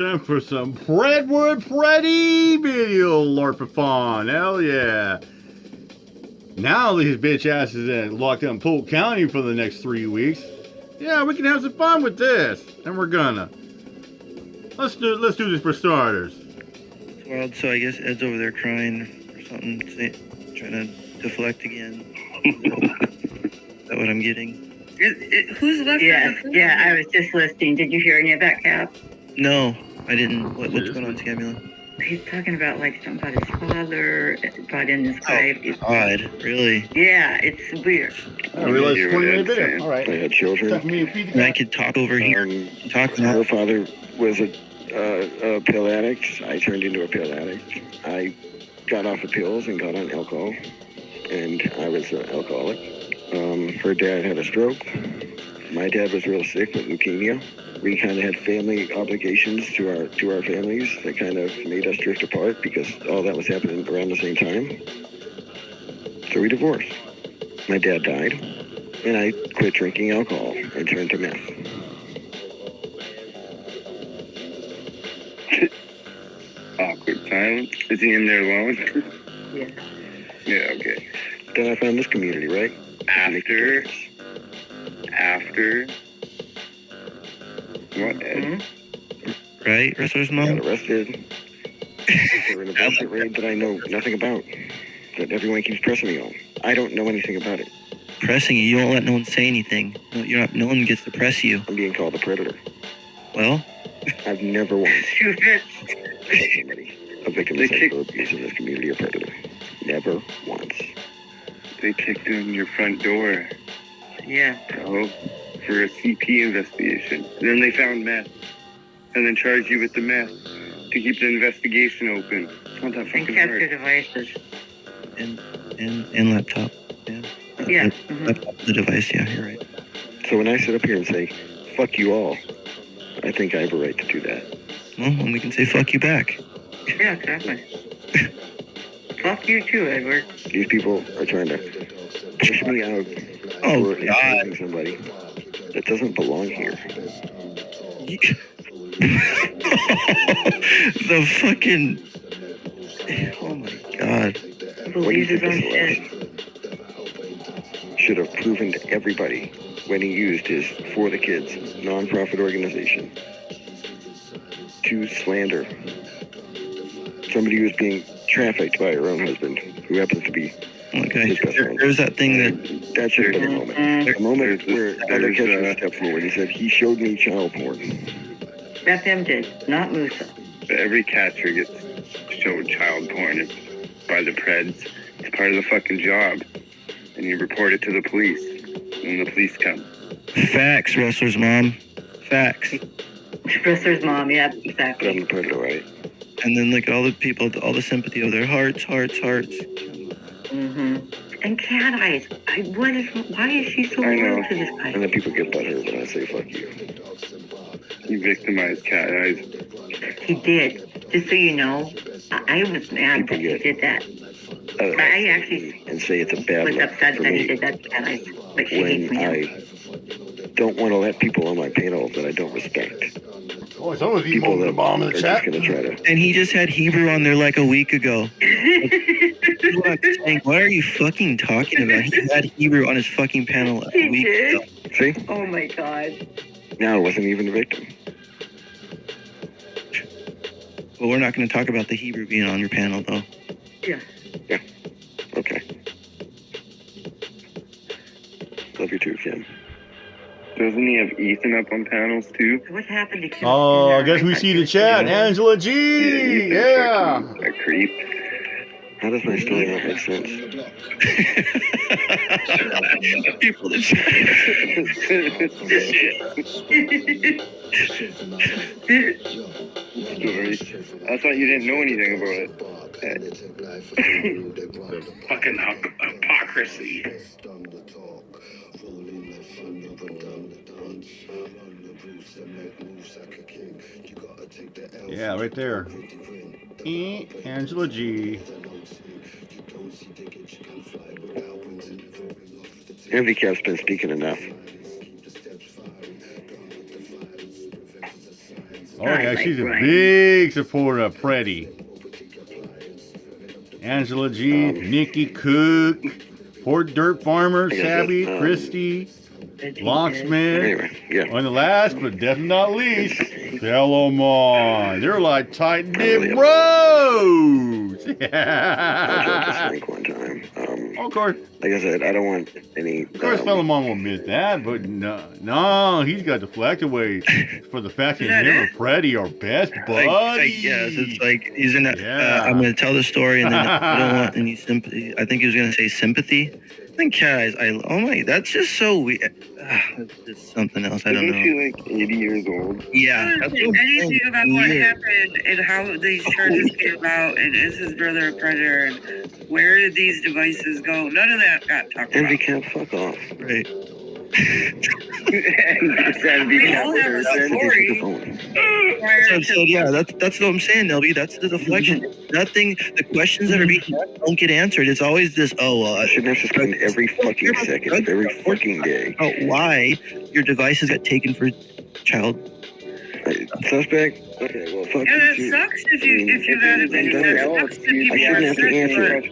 time for some Predward Freddy video LARPathon. Hell yeah. Now these bitch asses are locked down in Polk County for the next 3 weeks. Yeah, we can have some fun with this. And we're gonna. Let's do this for starters. It's wild, so I guess Ed's over there crying or something, trying to deflect again. Is that what I'm getting? Who's left? Yeah, I was just listening. Did you hear any of that, Cap? No, I didn't. What's going on, Scamula? He's talking about like something about his father brought in his grave. Oh, God, really? Yeah, it's weird. I realized 20-minute video. All right. I had children. And I could talk over here. Her father was a pill addict. I turned into a pill addict. I got off of pills and got on alcohol, and I was an alcoholic. Her dad had a stroke. My dad was real sick with leukemia. We kind of had family obligations to our families that kind of made us drift apart because all that was happening around the same time. So we divorced. My dad died, and I quit drinking alcohol and turned to meth. Awkward silence. Is he in there alone? Yeah. Yeah, okay. Then I found this community, right? After. What, Ed? Mm-hmm. Right, Wrestler's Got mom? arrested for an abortion raid that I know nothing about, that everyone keeps pressing me on. I don't know anything about it. Pressing you. You don't let no one say anything. No one gets to press you. I'm being called a predator. Well, I've never once Shoot it. called somebody a victim of sexual abuse in this community a predator. Never once. They kicked in your front door, Yeah. bro, for a CP investigation. Then they found meth, and then charged you with the meth to keep the investigation open. It's not that And fucking capture hard. devices. and laptop. Yeah. Yeah. Laptop, the device, yeah, you're right. So when I sit up here and say, fuck you all, I think I have a right to do that. Well, and we can say fuck you back. Yeah, exactly. Fuck you too, Edward. These people are trying to push me out Oh, for God. insulting somebody that doesn't belong here. The fucking... Oh, my God. He What do you believes his think own this shit. was? Should have proven to everybody when he used his For the Kids nonprofit organization to slander somebody who was being trafficked by her own husband, who happens to be Okay, his best friend. there's that thing that... That should have been a moment. A moment where other catchers stepped forward and said, he showed me child porn. That them did, not Musa. Every catcher gets shown child porn by the Preds. It's part of the fucking job. And you report it to the police. And the police come. Facts, Wrestler's mom. Facts. Wrestler's mom, yeah, But I'm exactly. the predator, right? And then look at all the people, all the sympathy of their hearts. Mm-hmm. And Cat Eyes. Why is she so I know. rude to this guy? And then people get butthurt when I say fuck you. You victimized Cat Eyes. He did. Just so you know, I was mad that he did that. I actually and say it's a bad was look upset for that he me did that to Cat Eyes. But she hates when me. I don't want to let people on my panel that I don't respect. Oh, someone's eating People the that bomb in are the just chat. going to try to. And he just had Hebrew on there like a week ago. What I'm saying, what are you fucking talking about? He had Hebrew on his fucking panel a He week did? ago. See? Oh my God. Now I wasn't even a victim. Well, we're not going to talk about the Hebrew being on your panel, though. Yeah. Okay. Love you too, Kim. Doesn't he have Ethan up on panels too? What happened to Kim? Oh, I guess we see the chat. Angela G. Ethan's Yeah. fucking a creep. How does my story not make sense? People that Story. I thought you didn't know anything about it. Fucking hypocrisy. Yeah, right there. Angela G. Handicap's been speaking enough. Oh yeah, like she's a Ryan. big supporter of Preddy. Angela G, Nikki Cook, Port Dirt Farmer, I guess Sabbie, that, Christy, That she Locksmith, Anyway, yeah. and the last but definitely not least, Felomon. They're like tight really knit a- bros. I dropped the snake one time. Of course, Like I said, I don't want any. Felomon won't admit that, but no, he's got deflected away for the fact that Is that him and it? Preddy are best buddies. I guess it's like he's in. Yeah. I'm gonna tell the story, and then I don't want any sympathy. I think he was gonna say sympathy. I think guys, oh my, that's just so weird. It's just something else. I don't Isn't know. she like 80 years old? Yeah, that's what I'm Anything saying. about what Weird. happened and how these charges came about and is his brother a predator and where did these devices go? None of that got talked Envy about. can't fuck off. Right. We all have a story Pick the phone. prior So, to yeah, that's what I'm saying, Nelby. That's the deflection. Nothing. The questions that are being asked don't get answered. It's always this. Oh well, I shouldn't have to spend every fucking second of every fucking day. Oh, why your devices got taken for child? Suspect? Okay, well, fuck yeah, that you. sucks if you're not admitting I'm that. done. Sucks if I people shouldn't are have to sick, answer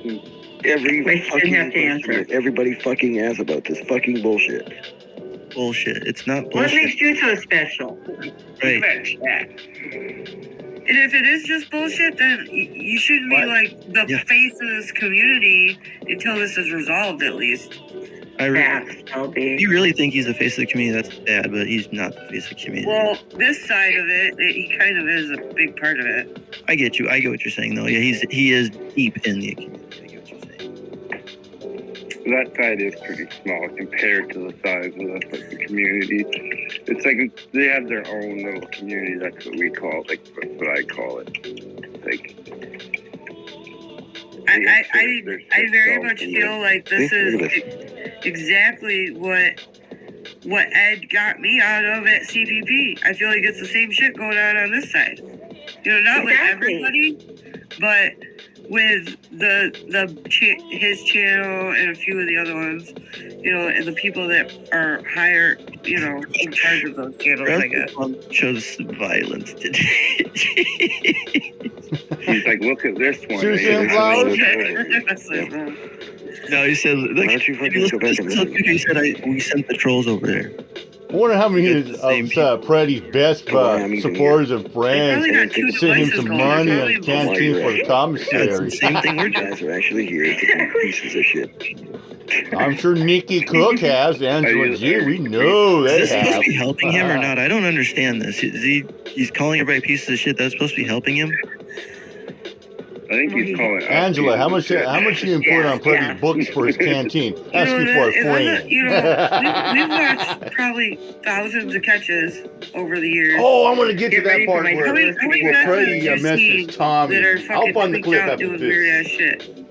but every Wait, you fucking didn't have to question answer. that everybody fucking asks about this fucking bullshit. Bullshit. It's not What bullshit. makes you so special? Right. and if it is just bullshit, then you shouldn't be like the Yeah. face of this community until this is resolved at least. Facts, LB. You really think he's the face of the community? That's bad, but he's not the face of the community. Well, this side of it, he kind of is a big part of it. I get you. I get what you're saying, though. Yeah, he is deep in the community. I get what you're saying. That side is pretty small compared to the size of the fucking community. It's like they have their own little community. That's what we call it. Like that's what I call it. Like I very much feel like this is exactly what Ed got me out of at CPP. I feel like it's the same shit going on this side. You know, not with Exactly. everybody, but with his channel and a few of the other ones. You know, and the people that are higher, you know, in charge of those channels, I guess. Chose violence today. he's like, look at this one. Susan Flowers? No, he said. Why don't you fucking go back and listen? He said we sent the trolls over there. I wonder how many It's of the same Preddy's best supporters and friends They probably got two sent him devices some going. money It's on the probably canteen for the Yeah, it's commissary. the same thing we're You doing. guys are actually here to be pieces of shit. I'm sure Nikki Cook has, Angela G. We know Is they this supposed have. to be helping him or not? I don't understand this. He's calling everybody pieces of shit. That's supposed to be helping him. I think he's calling us Angela, how much pieces of you put on Preddy's books for his canteen? That's You know, for a and I'm friend. not- you know, we've watched probably thousands of catches over the years. Oh, I'm gonna get to Get that ready for part my where How many Preddy messages you've seen messaged Tommy. that are I'll fucking find the tweaked clip out after doing weird this. ass shit.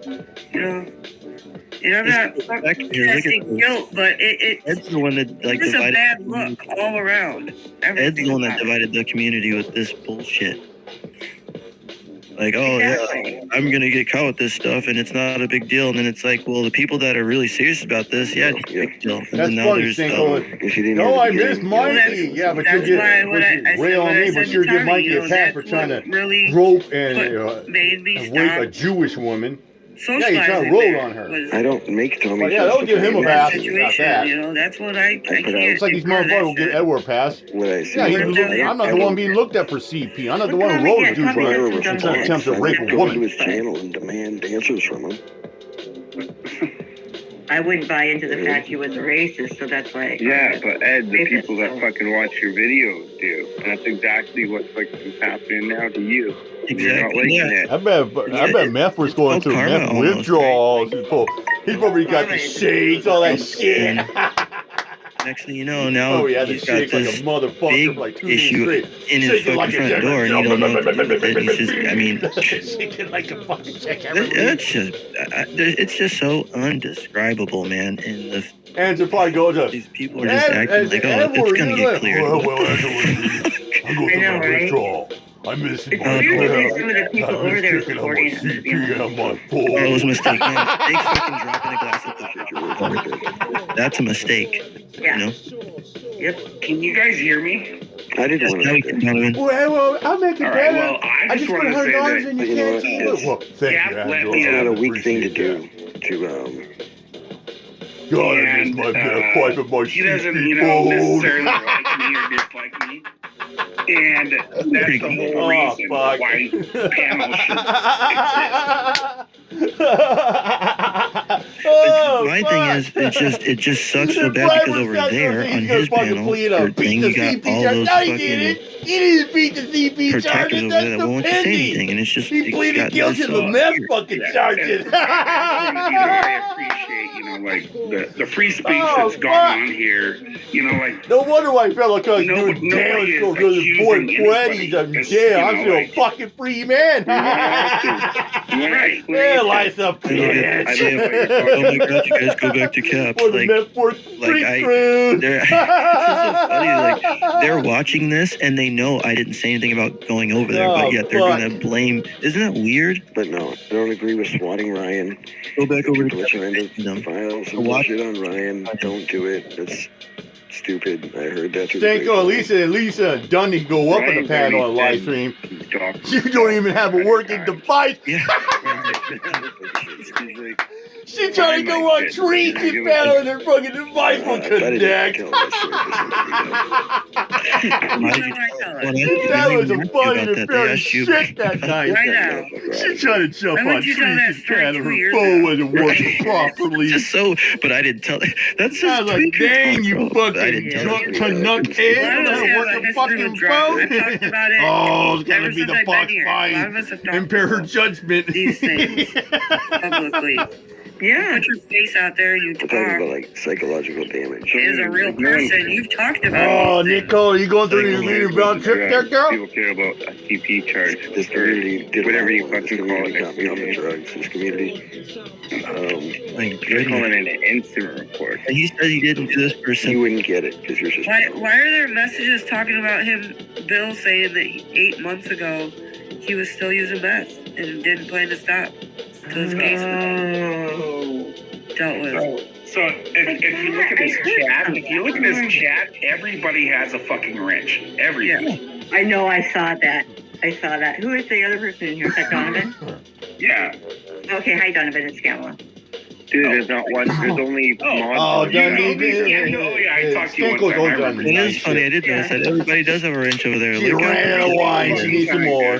You know? And I'm not Back here, look at casting this. guilt, but it's Ed's the one that like a divided. bad look all around. Ed's Everything the one that about it. divided the community with this bullshit. Like, oh Exactly. yeah, I'm gonna get caught with this stuff, and it's not a big deal. And then it's like, well, the people that are really serious about this, yeah, it's a big deal. And That's then now funny, there's Stinko. If you didn't No, hear I the missed beginning, Mikey. that's- Yeah, but you that's get why what I said rail what on I me, said but to sure give Tommy, Mikey you know, a pass for that's trying what to really rope put, and made me rape a stop Jewish woman. Yeah, socializing. you're trying to roll there on her. was I don't make Tommy. Well, yeah, they'll give him a that pass. situation, that. you know, that's what I put out- can't. Looks like these do part of that motherfuckers will get shit. Edward a pass. What I see. Yeah, What I'm not the one being looked at for CP. I'm not the Well, one who Tommy, wrote yeah, a Jewish Tommy woman. has I'm done trying to attempt to that. rape a Go into woman. his channel and demand answers from him. I wouldn't buy into the fact he was a racist, so that's why. Yeah, but Ed, the Racist, people that so- fucking watch your videos do. And that's exactly what's fucking happening now to you. You're not exactly. liking Yeah. it. I bet Meth was going through karma meth almost, withdrawals. He's probably got the shakes, all that shit. Next thing you know, now Oh, yeah, the he's got shakes like a this motherfucker big for like 2 days issue straight. in his Shaking fucking like a front jack. door, and you don't know what to do with it. He's just, I mean, Shaking like a fucking jack. it's just, it's just so undescribable, man. And And to probably go to. these people are just acting like, oh, it's gonna get cleared. Well, I'm going I through know, my right? withdrawal. I'm missing It's my weird that breath. some of the people I'm over there mistaken, I'm supporting on him. CP and I'm on full. Oh, it was a mistake, man. Mistakes fucking dropping a glass of the That's a mistake, Yeah. you know? Yep. Can you guys hear me? I didn't want Now we to. can Donovan. Well, I'll make it All better. right, well, I I just just put wanted to say $100 that and you You know can't what? see It's- it. Well, thank Yeah, you, let Angela. me, It's not a weak thing to Appreciate do. God, I and miss my pipe and my he doesn't, CP necessarily like me or dislike me. And that's the whole reason why panel should My thing is, it just sucks so bad because over there on his panel, or thing, you got all those fucking He didn't beat the CP protectors charges. over there That's that won't let you say stupidity. anything, and it's just He pleaded guilty to the meth fucking charges. I appreciate, the free speech that's gone on here. No wonder why fellow cuz doing Nobody damage is so good. His boy accusing Freddy's in anybody. jail. I It's, feel a fucking free man. Right. Yeah, life's a And look at bitch. oh my god, you guys go back to caps. For the Like, meth they're this is so funny. Like, they're watching this and they know I didn't say anything about going over there, but yet they're gonna blame. Isn't that weird? But no, I don't agree with swatting Ryan. Go back over People are trying to file some bullshit on Ryan. Don't do it. That's stupid. I heard that. Stanko, Lisa and Dunny go up on the panel on live stream. You don't even have a working device. Yeah. She trying to go on trees and panel and her fucking device will connect. That was a funny and fairly shit that night. I know. She trying to jump Why on would you trees tell that and story panel. 2 Her years phone ago? wasn't working properly. Just so, but I didn't tell. That's I was like, dang, you fucking didn't tell drunk her. Canuck A head. lot of us You have work a a history fucking with drugs. phone. I've talked about it Oh, it's ever gonna be since the I've box been here. A lot fine. of us have talked Impair her about judgment. these things publicly. Yeah. Put your face out there and you We're talking about talk. like psychological damage. As a real person, you've talked Oh, about these things. Nicole, you going through your reading about trip there, girl? People care about a CP charge. This community did whatever you this fucking call community it. got me off of drugs. This community. My You're calling goodness. it an incident report. And he said he didn't do this for You some. wouldn't get it because you're just. Why are there messages talking about him, Bill, saying that 8 months ago he was still using meth and didn't plan to stop till his case was dealt with? So if you look at his chat, everybody has a fucking wrench. Everybody. I know, I saw that. Who is the other person in here? Is that Donovan? Yeah. Okay, hi Donovan, it's Kamala. Dude, there's not one. There's only Oh, mods. Dunny. I talked to you one Stanko time. I goes on remember. It is funny. I did notice that everybody does have a wrench over there. She Look out. ran out of wine. She needs some more.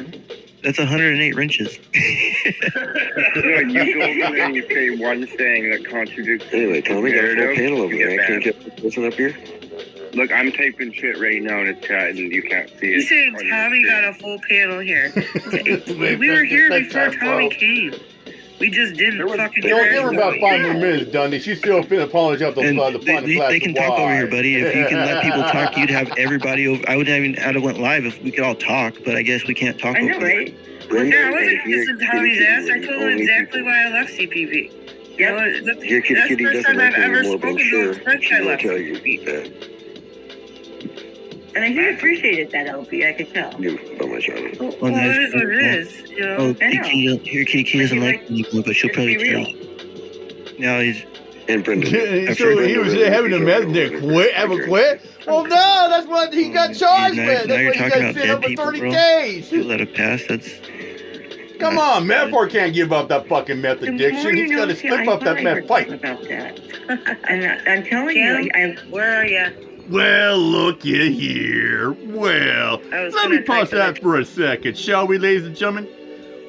That's 108 wrenches. No, you go over there and you say one thing that contradicts. Anyway, Tommy got a full narrative, panel over you there. get I can't banned. get the person up here. Look, I'm typing shit right now in the chat and you can't see it. He's saying Tommy got a full panel here. We were here before Tommy came. We just didn't fucking You don't give her about 5 more minutes, Dunny. She's still finna apologize to And the final glass they can of talk over wine. here, buddy. If you can let people talk, you'd have everybody over. I'd have went live if we could all talk, but I guess we can't talk I know, over. right? Yeah, I wasn't kissing Tommy's ass. I told him exactly why I left CPP. Yep. That's Your kitty the kitty first doesn't time I've like ever anymore, but I'm spoken to sure him since she I will left tell you CPP. that And he appreciated that, LP, I could tell. you about my child. Well, it is what it is, you know. Oh, I know. Kitty doesn't like me, but she'll probably Let's be tell real. you. Now he's. And Brendan. Yeah, so he was having a meth dick quit, ever quit? Well, no, that's what he got charged Now- with. now That's you're what he talking got about sent up dead for 30 people, bro. days. You let it pass. That's. Come on, Metaphor can't give up that fucking meth The more addiction. you He's got to know, slip I up that thought I meth heard pipe. something about that. And I'm telling you, Where are you? Well, look you here. Well, I was let me gonna pause type that for a second, shall we, ladies and gentlemen?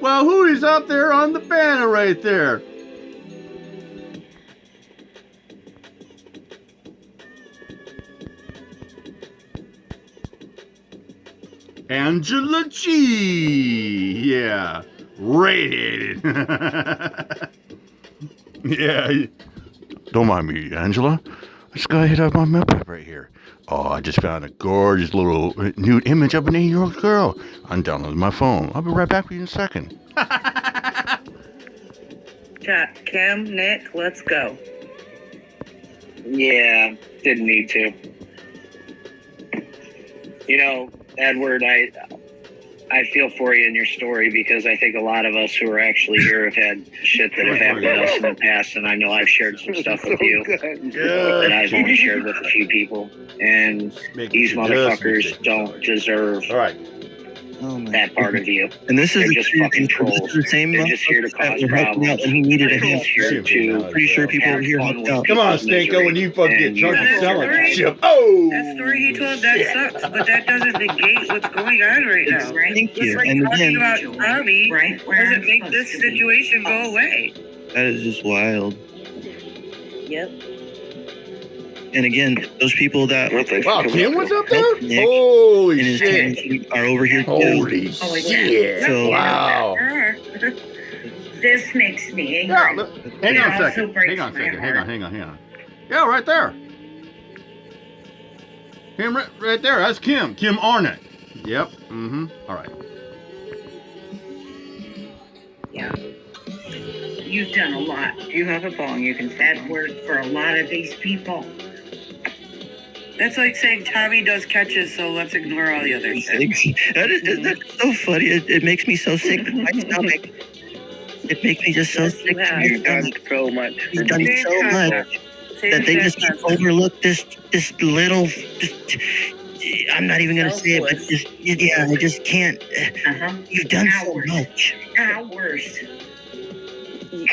Well, who is up there on the banner right there? Angela G. Yeah, radiated. Yeah. Don't mind me, Angela. I just gotta hit up my map pipe right here. Oh, I just found a gorgeous little nude image of an 8-year-old girl. I'm downloading my phone. I'll be right back with you in a second. Cam, Nick, let's go. Yeah, didn't need to. You know, Edward, I feel for you in your story because I think a lot of us who are actually here have had shit that have happened to us in the past, and I know I've shared some stuff with you that I've only shared with a few people, and these motherfuckers don't deserve that part of you. And this is They're just fucking trolls. the same They're just here to cause problems. When he needed a They're hand. just here to Pretty sure people have here fun helped with out. Come on, people's misery. Stanko, when you fucking get And drunk you and have selling to- shit. Oh! That story he told, that sucks, but that doesn't negate what's going on right now. Thank Just you. like And talking again, about Tommy doesn't make this situation go away. that is just wild. Yep. And again, those people that Wow, Kim was up there? Nick Holy and his shit. team are over here too. Holy shit. So Wow. This makes me angry. Yeah, look, hang It on a also second. breaks Hang on a my second. heart. Hang on. Yeah, right there. Him right there. That's Kim. Kim Arnott. Yep. Mm-hmm. All right. Yeah. You've done a lot. You have a bong. You can add word for a lot of these people. That's like saying Tommy does catches, so let's ignore all the other shit. That's so funny. It makes me so sick to my stomach. It makes me just so sick to my You've done stomach. so much. He's done so much that they just overlook this little. I'm not even gonna say it, but I just can't. You've done so much. Hours.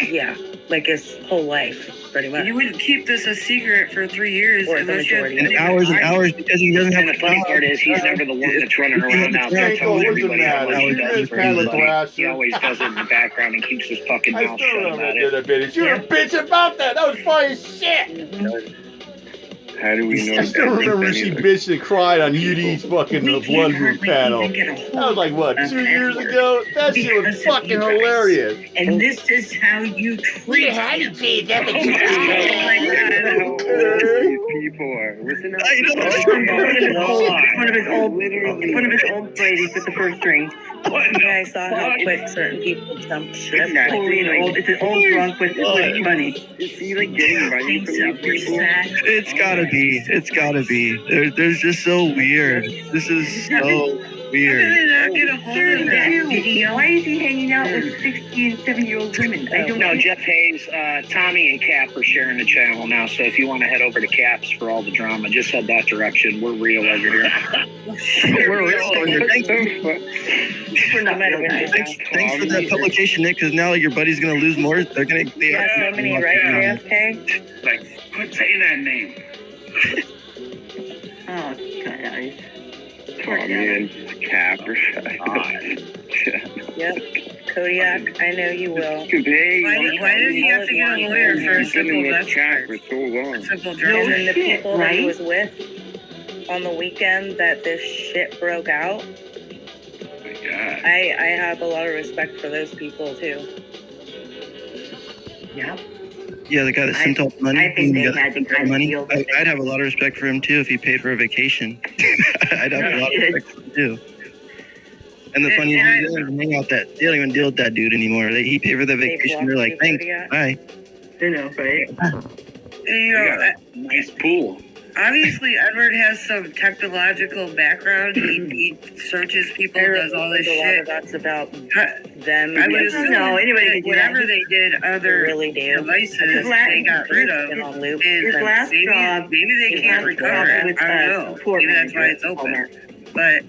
Yeah, like his whole life, pretty much. You wouldn't keep this a secret for 3 years Or the unless you had majority. And hours because he doesn't have And the funny part is, he's never the one that's running around out there Stanko, telling what's the everybody how matter? much he Shoot does his for palate everybody. thrasher. He always does it in the background and keeps his fucking I mouth still shut remember about that it. bitch. You're a bitch about that. That was funny as shit. How do we know I still remember she bitched and cried on UD's fucking blood group panel. That was like, what, 2 years ago? That shit was fucking hilarious. And this is how you treat him. These people are. Listen One of his old ladies with the first string. Yeah, I saw how quick certain people jumped ship. It's an old drunk with money. Is he like getting money from these people? It's gotta be. It's gotta be. There's just so weird. This is so How weird. did they not get a hold of that video? Why is he hanging out with 60 and 70-year-old women? I don't No, know. Jeff Hayes, Tommy and Cap are sharing the channel now, so if you want to head over to Caps for all the drama, just head that direction. We're real over here. We're real over here. Thanks for that publication, Nick, because now your buddy's gonna lose more. They're gonna. Yeah, so many, right, JFK? Like, quit saying that name. Oh, God. Tommy and Cap or Yep. Kodiak, I know you will. Why did he have to get a lawyer for a simple death Cap for so long. simple And drama? then the people that he Right? was with on the weekend that this shit broke out, Oh my God. I have a lot of respect for those people too. Yeah. Yeah, the guy that sent all the money. I think they got had to the kind of money. deal with it. I'd have a lot of respect for him too if he paid for a vacation. I'd have a lot of respect for him too. And the funny thing is, they don't even hang out that. They don't even deal with that dude anymore. He paid for the They vacation. They're like, blocked thanks, Kodiak. bye. You know, right? And, you know, Nice pool. obviously Edward has some technological background. He searches people, does all this a lot of shit. that's about I them. would assume that whatever they did other really do. devices, His they got rid of. been on loop. And His last maybe, job- maybe they his can't last recover job it. with, I don't know. support Maybe that's why it's manager. open. But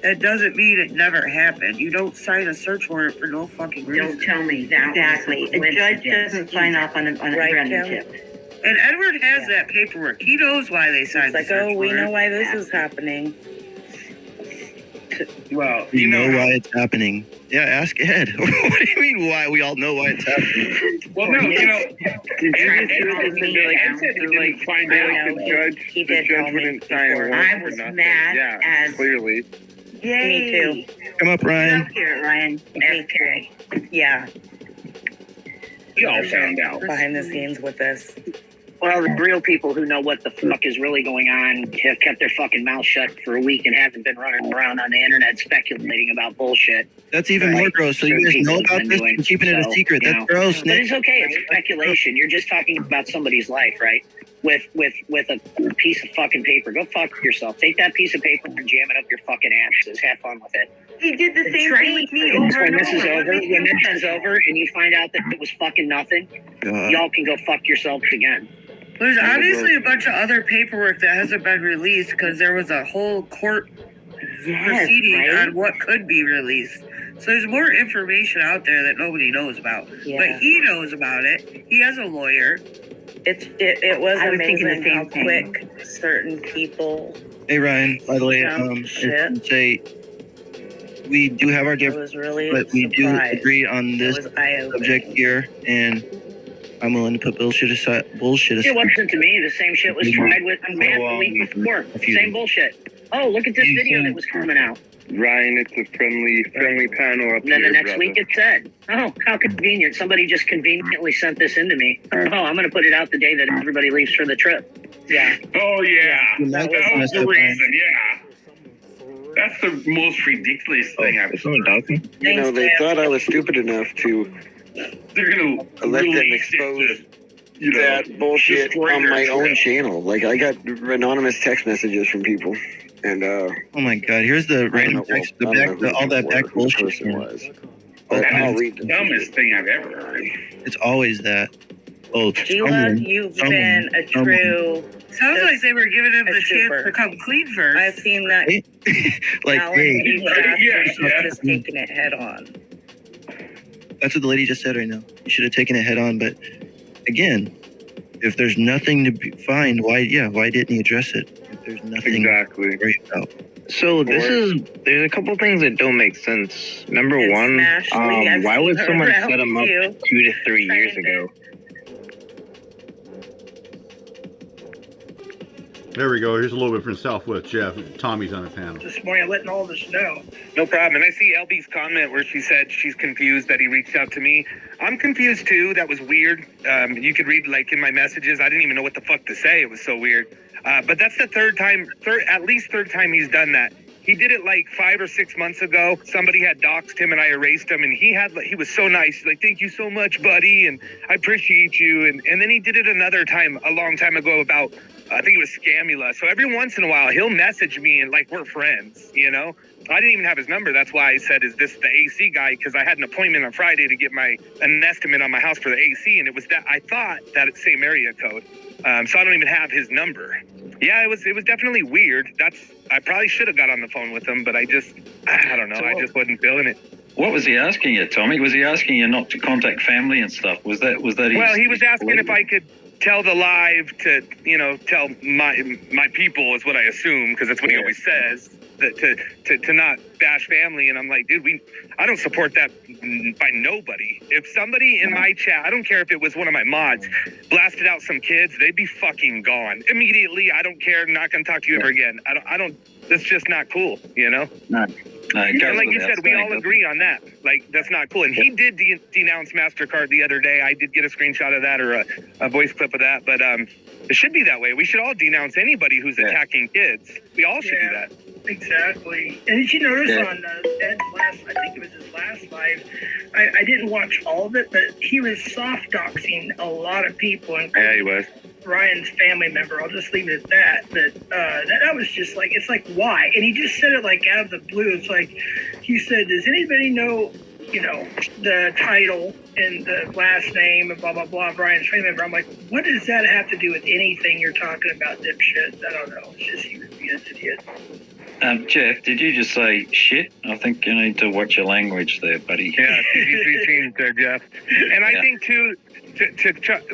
that doesn't mean it never happened. You don't sign a search warrant for no fucking reason. Don't tell me that. Exactly. A judge doesn't sign off on a Right, random Kim? tip. And Edward has that paperwork. He knows why they signed It's like, the search oh, we warrant. know why this is happening. Well, We you know know, why it's happening. Yeah, ask Ed. What do you mean why? We all know why it's happening. well, no, you know, Ed said to like find out if the judge, He the did tell judge me wouldn't sign a before. warrant I for was nothing. mad Yeah, as- clearly. Yay. Me too. Come up, Ryan. Let's hear it, Ryan. FK. Yeah, we all found out. behind the scenes with this. Well, the real people who know what the fuck is really going on have kept their fucking mouth shut for a week and haven't been running around on the internet speculating about bullshit. That's even more gross. So you guys know about this and keeping it a secret. That's gross, But Nick. it's okay. It's speculation. You're just talking about somebody's life, right? With a piece of fucking paper. Go fuck yourself. Take that piece of paper and jam it up your fucking asses. Have fun with it. He did the same thing with me over When and this is over. over, when this is over, and you find out that it was fucking nothing, y'all can go fuck yourselves again. There's obviously a bunch of other paperwork that hasn't been released because there was a whole court proceeding on what could be released. So there's more information out there that nobody knows about. Yeah. But he knows about it. He has a lawyer. It was I was thinking the amazing how same thing. quick certain people. Hey Ryan, by the way, Shit. say we do have our I different, was really but we do surprised. agree on It this was eye-opening. subject here, and I'm willing to put bullshit aside. It wasn't to me. The same shit was tried with Matt the week before. Same bullshit. Oh, look at this video that was coming out. Ryan, it's a friendly panel up And then here, the next brother. week it said, oh, how convenient. Somebody just conveniently sent this into me. Oh, I'm going to put it out the day that everybody leaves for the trip. Yeah. Oh, yeah. That That was the was reason, yeah. That's the most ridiculous thing I've seen. You know, they thought I was stupid enough to They're going to let them release expose it to, you know, that bullshit destroy on their my own trip. channel. Like, I got anonymous text messages from people, and Oh my god, here's the random text, all that back bullshit. person was. But That I'll is read the them. dumbest thing I've ever heard. it's always that. Oh, Sheila, you've been a true. Sounds like they were giving him a the chance trooper. to come clean first. I've seen that. like, Alan, hey, you Yes, yes. just taking it head on. that's what the lady just said right now. You should have taken it head on, but again, if there's nothing to find, why didn't he address it? If there's nothing Exactly. to worry about. So there's a couple things that don't make sense. Number And one, Smash Lee, I've why seen would her someone around set him up you. 2 to 3 years Trying to- ago? There we go. Here's a little bit from Southwest Jeff. Tommy's on the panel. This morning, letting all this know. No problem. And I see LB's comment where she said she's confused that he reached out to me. I'm confused too. That was weird. You could read like in my messages. I didn't even know what the fuck to say. It was so weird. But that's the at least third time he's done that. He did it like 5 or 6 months ago. Somebody had doxed him and I erased him, and he was so nice. Like, thank you so much, buddy, and I appreciate you. And then he did it another time a long time ago about, I think it was Scamula. So every once in a while he'll message me and like we're friends, you know? I didn't even have his number. That's why I said, is this the AC guy? Because I had an appointment on Friday to get an estimate on my house for the AC, and it was that I thought that it's same area code. So I don't even have his number. Yeah, it was definitely weird. I probably should have got on the phone with him, but I don't know. I just wasn't feeling it. What was he asking you, Tommy? Was he asking you not to contact family and stuff? Was that? Well, he was asking if I could tell the live to, tell my people is what I assume, because that's what he always says, that to not bash family. And I'm like, dude, I don't support that by nobody. If somebody in my chat, I don't care if it was one of my mods, blasted out some kids, they'd be fucking gone immediately. I don't care. I'm not gonna talk to you ever again. I don't. That's just not cool, you know. And like you said, we all agree on that. Like, that's not cool. And he did denounce MasterCard the other day. I did get a screenshot of that, or a voice clip of that. But it should be that way. We should all denounce anybody who's attacking kids. We all should do that. Exactly. And did you notice on Ed's last, I think it was his last live, I didn't watch all of it, but he was soft doxing a lot of people. Yeah, he was. Ryan's family member. I'll just leave it at that. But that was just like, it's like, why? And he just said it like out of the blue. It's like, he said, does anybody know, the title and the last name and blah, blah, blah of Ryan's family member? I'm like, what does that have to do with anything you're talking about, dipshit? I don't know. It's just, he was being an idiot. Jeff, did you just say shit? I think you need to watch your language there, buddy. Yeah, CG3 changed there, Jeff. And I think, too,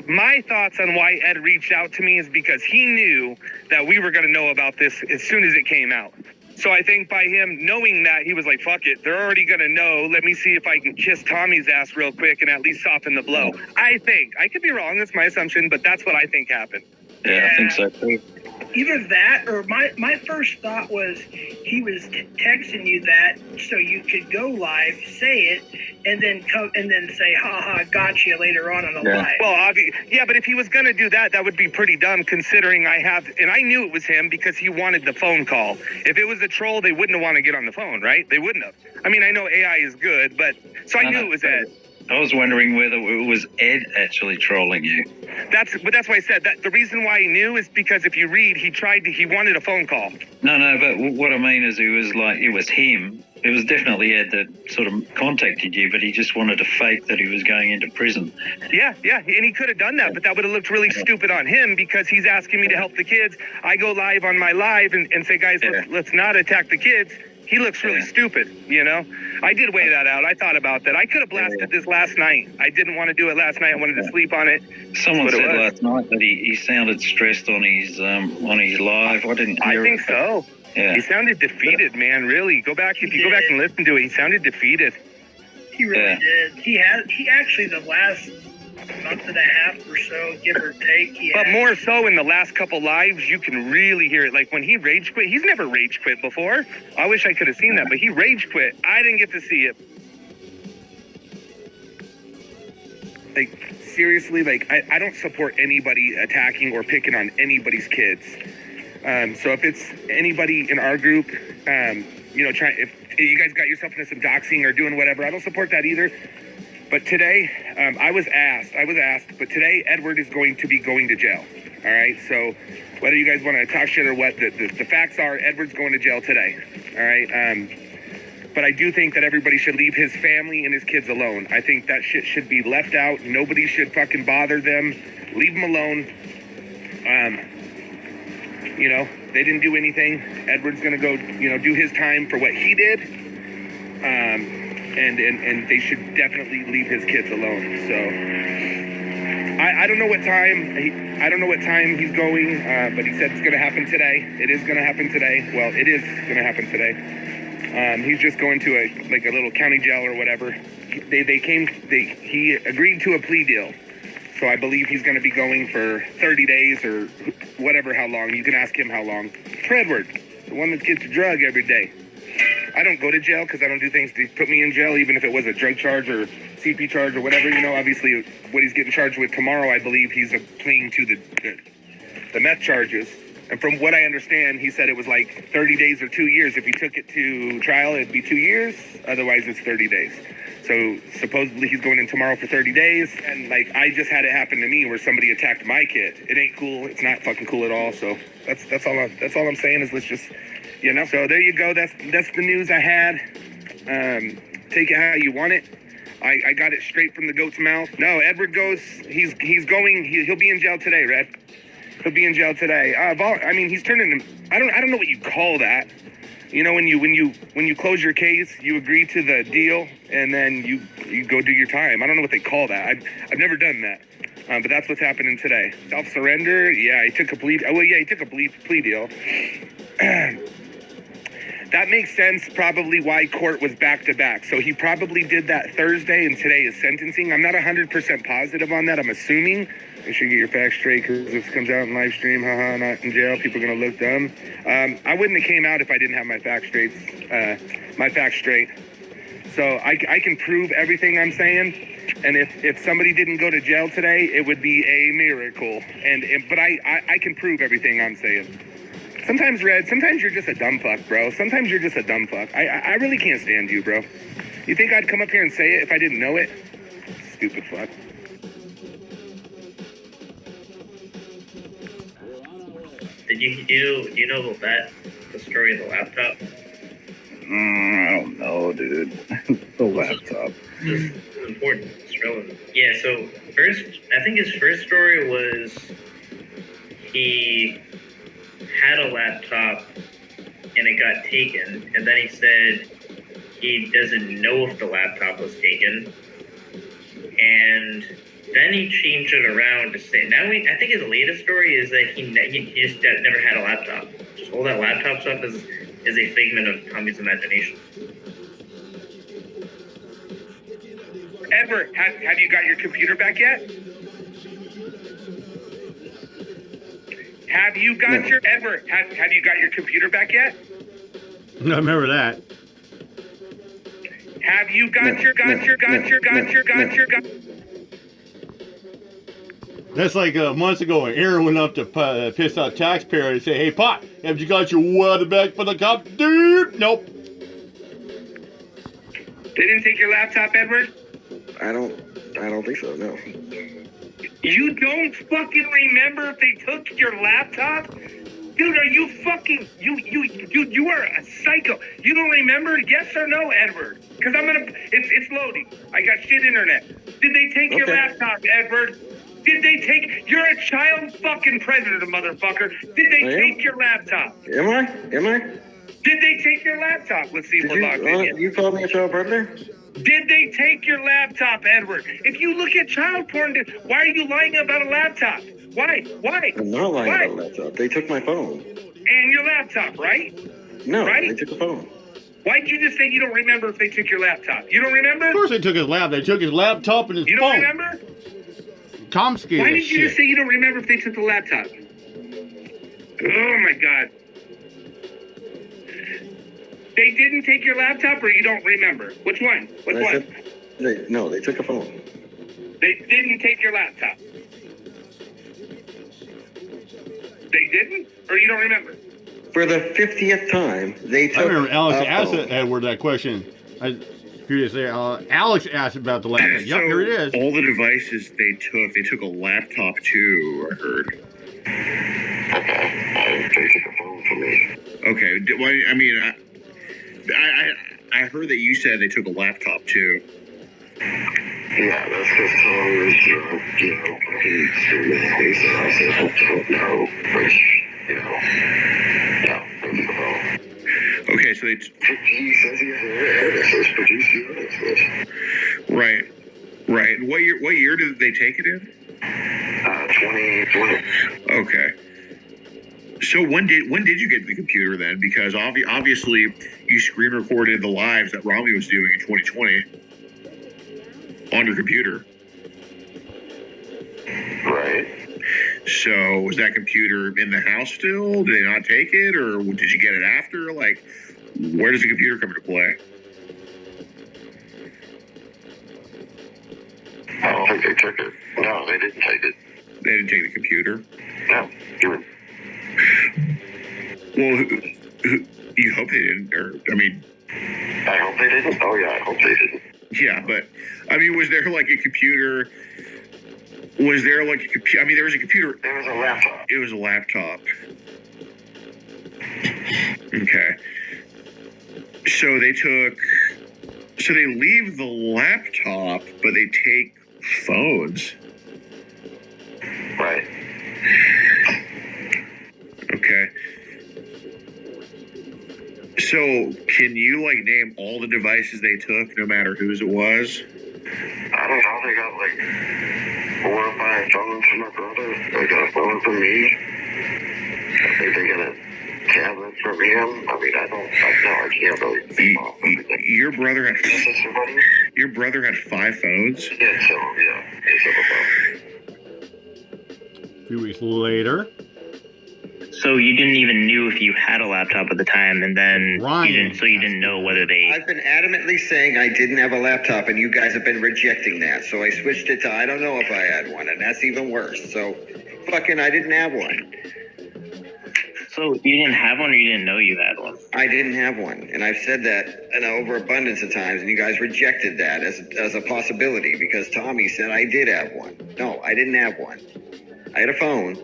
my thoughts on why Ed reached out to me is because he knew that we were going to know about this as soon as it came out. So I think by him knowing that, he was like, fuck it. They're already going to know. Let me see if I can kiss Tommy's ass real quick and at least soften the blow. I think. I could be wrong. That's my assumption, but that's what I think happened. Yeah, I think so, too. Either that, or my first thought was he was texting you that so you could go live, say it, and then come and then say, "Ha ha, gotcha" later on the live. Well, but if he was gonna do that, that would be pretty dumb, considering and I knew it was him because he wanted the phone call. If it was a troll, they wouldn't want to get on the phone, right? They wouldn't have. I mean, I know AI is good, but so I knew it was Ed. I was wondering whether it was Ed actually trolling you. That's why I said that. The reason why he knew is because if you read, he wanted a phone call. No, but what I mean is it was him It was definitely Ed that sort of contacted you, but he just wanted to fake that he was going into prison. Yeah, and he could have done that, but that would have looked really stupid on him because he's asking me to help the kids. I go live on my live and say, guys, let's not attack the kids. He looks really stupid, you know? I did weigh that out. I thought about that. I could have blasted this last night. I didn't want to do it last night. I wanted to sleep on it. Someone said last night that he sounded stressed on his live. I didn't hear I think so. Yeah. He sounded defeated, man, really. If you go back and listen to it, he sounded defeated. He really did. He actually, the last month and a half or so, give or take. But more so in the last couple lives, you can really hear it. Like when he rage quit, he's never rage quit before. I wish I could have seen that, but he rage quit. I didn't get to see it. Like, seriously, like, I don't support anybody attacking or picking on anybody's kids. So if it's anybody in our group, you know, if you guys got yourself into some doxing or doing whatever, I don't support that either. But today, I was asked, but today Edward is going to be going to jail. All right, so whether you guys want to talk shit or what, the facts are Edward's going to jail today. All right, but I do think that everybody should leave his family and his kids alone. I think that shit should be left out. Nobody should fucking bother them. Leave them alone. You know, they didn't do anything. Edward's gonna go, you know, do his time for what he did. And they should definitely leave his kids alone. So I don't know what time he's going, but he said it's gonna happen today. It is gonna happen today. Well, it is gonna happen today. He's just going to a little county jail or whatever. He agreed to a plea deal. So I believe he's going to be going for 30 days or whatever, how long. You can ask him how long. Predward, the one that gets a drug every day. I don't go to jail because I don't do things to put me in jail, even if it was a drug charge or CP charge or whatever. You know, obviously what he's getting charged with tomorrow, I believe he's pleading to the meth charges. And from what I understand, he said it was like 30 days or 2 years. If he took it to trial, it'd be 2 years. Otherwise, it's 30 days. So supposedly he's going in tomorrow for 30 days. And like, I just had it happen to me where somebody attacked my kid. It ain't cool. It's not fucking cool at all. So that's all I'm saying is let's just, you know. So there you go. That's the news I had. Take it how you want it. I got it straight from the goat's mouth. No, Edward goes. He'll be in jail today, Red. He'll be in jail today. I mean, he's turning. I don't know what you call that. You know, when you close your case, you agree to the deal, and then you go do your time. I don't know what they call that. I've never done that, but that's what's happening today. Self-surrender. Yeah, he took a plea. Oh, well, yeah, he took a plea deal. That makes sense. Probably why court was back to back. So he probably did that Thursday, and today is sentencing. I'm not 100% positive on that. I'm assuming. Make sure you get your facts straight, because if this comes out in live stream, haha, not in jail, people are gonna look dumb. I wouldn't have came out if I didn't have my facts straight. So I can prove everything I'm saying, and if somebody didn't go to jail today, it would be a miracle. But I can prove everything I'm saying. Sometimes, Red, sometimes you're just a dumb fuck, bro. Sometimes you're just a dumb fuck. I really can't stand you, bro. You think I'd come up here and say it if I didn't know it? Stupid fuck. Did you know about that? The story of the laptop? I don't know, dude. The laptop. It's important. It's relevant. Yeah, so I think his first story was he had a laptop and it got taken, and then he said he doesn't know if the laptop was taken, and then he changed it around to say, I think his latest story is that he just never had a laptop. Just all that laptop stuff is a figment of Tommy's imagination. Edward, have you got your computer back yet? Have you got have you got your computer back yet? I remember that. Have you got your That's like months ago when Aaron went up to piss off taxpayer and say, "Hey, Pot, have you got your water back for the cop?" Dude, nope. They didn't take your laptop, Edward? I don't think so, no. You don't fucking remember if they took your laptop? Dude, are you fucking you are a psycho. You don't remember? Yes or no, Edward? Because it's loading. I got shit internet. Did they take your laptop, Edward? Did they take you're a child fucking predator, motherfucker. Did they take your laptop? Am I? Did they take your laptop? Let's see if we're locked in. You called me a child predator? Did they take your laptop, Edward? If you look at child porn, why are you lying about a laptop? Why? I'm not lying about a laptop. They took my phone. And your laptop, right? No, right? they took the phone. Why'd you just say you don't remember if they took your laptop? You don't remember? Of course they took his laptop. They took his laptop and his phone. You don't remember? Tom's scared Why as did you just say you don't remember if they took the laptop? Oh my God. They didn't take your laptop or you don't remember? Which one? Which one? They took a phone. They didn't take your laptop. They didn't? Or you don't remember? For the 50th time, they took I remember Alex a asked phone. Edward that question. Curious there. Alex asked about the laptop. Yep, here it is. All the devices they took a laptop too, I heard. Okay, they took a phone from me. Okay, I heard that you said they took a laptop too. Yeah, that's because Tom was, he screwed with me, so I said, I don't know, which, yeah, they took a phone. Okay, so He says he has a says produce the Right. What year did they take it in? 2020. Okay. So when did you get the computer then? Because obviously you screen recorded the lives that Rami was doing in 2020 on your computer. Right. So was that computer in the house still? Did they not take it, or did you get it after? Like, where does the computer come into play? I don't think they took it. No, they didn't take it. They didn't take the computer? No. Well, you hope they didn't, I hope they didn't. Oh yeah, I hope they didn't. Yeah, but, was there like a computer? Was there like a computer? There was a computer. There was a laptop. It was a laptop. Okay. So they leave the laptop, but they take phones. Right. Okay. So can you name all the devices they took, no matter whose it was? I don't know. They got 4 or 5 phones from my brother. They got a phone from me. I think they got a tablet from him. I can't really think off everything. Your brother had 5 phones? Yeah, so a phone. A few weeks later. So you didn't even knew if you had a laptop at the time, and then you didn't know whether they. I've been adamantly saying I didn't have a laptop, and you guys have been rejecting that. So I switched it to I don't know if I had one, and that's even worse. So, I didn't have one. So you didn't have one, or you didn't know you had one? I didn't have one, and I've said that an overabundance of times, and you guys rejected that as a possibility because Tommy said I did have one. No, I didn't have one. I had a phone.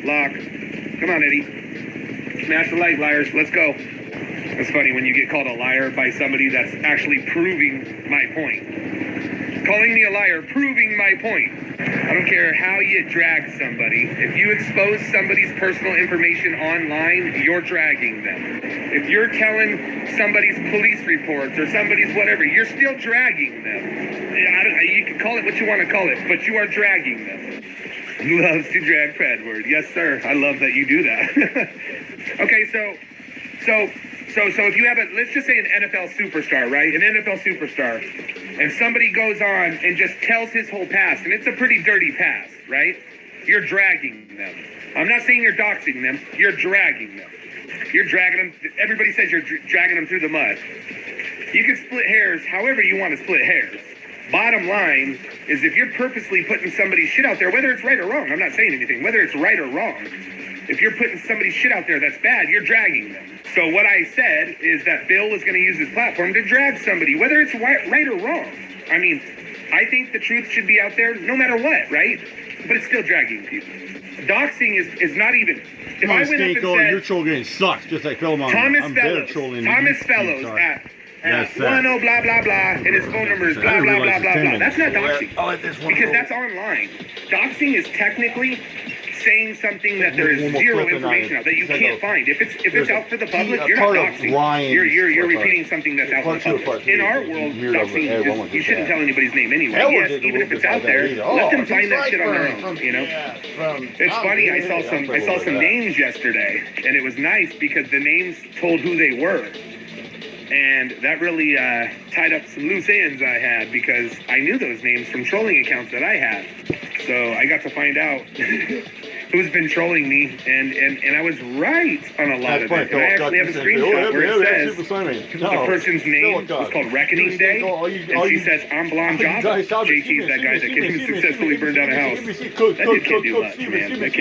Lock. Come on, Eddie. Smash the light, liars. Let's go. It's funny when you get called a liar by somebody that's actually proving my point. Calling me a liar, proving my point. I don't care how you drag somebody. If you expose somebody's personal information online, you're dragging them. If you're telling somebody's police reports or somebody's whatever, you're still dragging them. You can call it what you want to call it, but you are dragging them. Loves to drag Predward. Yes, sir. I love that you do that. Okay, so if you have let's just say an NFL superstar, right? An NFL superstar, and somebody goes on and just tells his whole past, and it's a pretty dirty past, right? You're dragging them. I'm not saying you're doxing them. You're dragging them. You're dragging them. Everybody says you're dragging them through the mud. You can split hairs however you want to split hairs. Bottom line is if you're purposely putting somebody's shit out there, whether it's right or wrong, I'm not saying anything, whether it's right or wrong, if you're putting somebody's shit out there that's bad, you're dragging them. So what I said is that Bill is going to use his platform to drag somebody, whether it's right or wrong. I think the truth should be out there no matter what, right? But it's still dragging people. Doxing is not even. If I went up and said, your troll game sucks, just like Phil Mom. Thomas Fellows at 10 blah blah blah, and his phone number is blah blah blah blah blah. That's not doxing. Because that's online. Doxing is technically saying something that there is zero information out that you can't find. If it's out for the public, you're not doxing. You're repeating something that's out for the public. In our world, doxing, you shouldn't tell anybody's name anyway. Yes, even if it's out there, let them find that shit on their own. You know, it's funny. I saw some names yesterday, and it was nice because the names told who they were. And that really tied up some loose ends I had because I knew those names from trolling accounts that I had. So I got to find out who's been trolling me, and I was right on a lot of it. And I actually have a screenshot where it says the person's name was called Reckoning Day, and she says, I'm Blonde Java. JT's that guy that can successfully burn down a house. That dude can't do much, man. That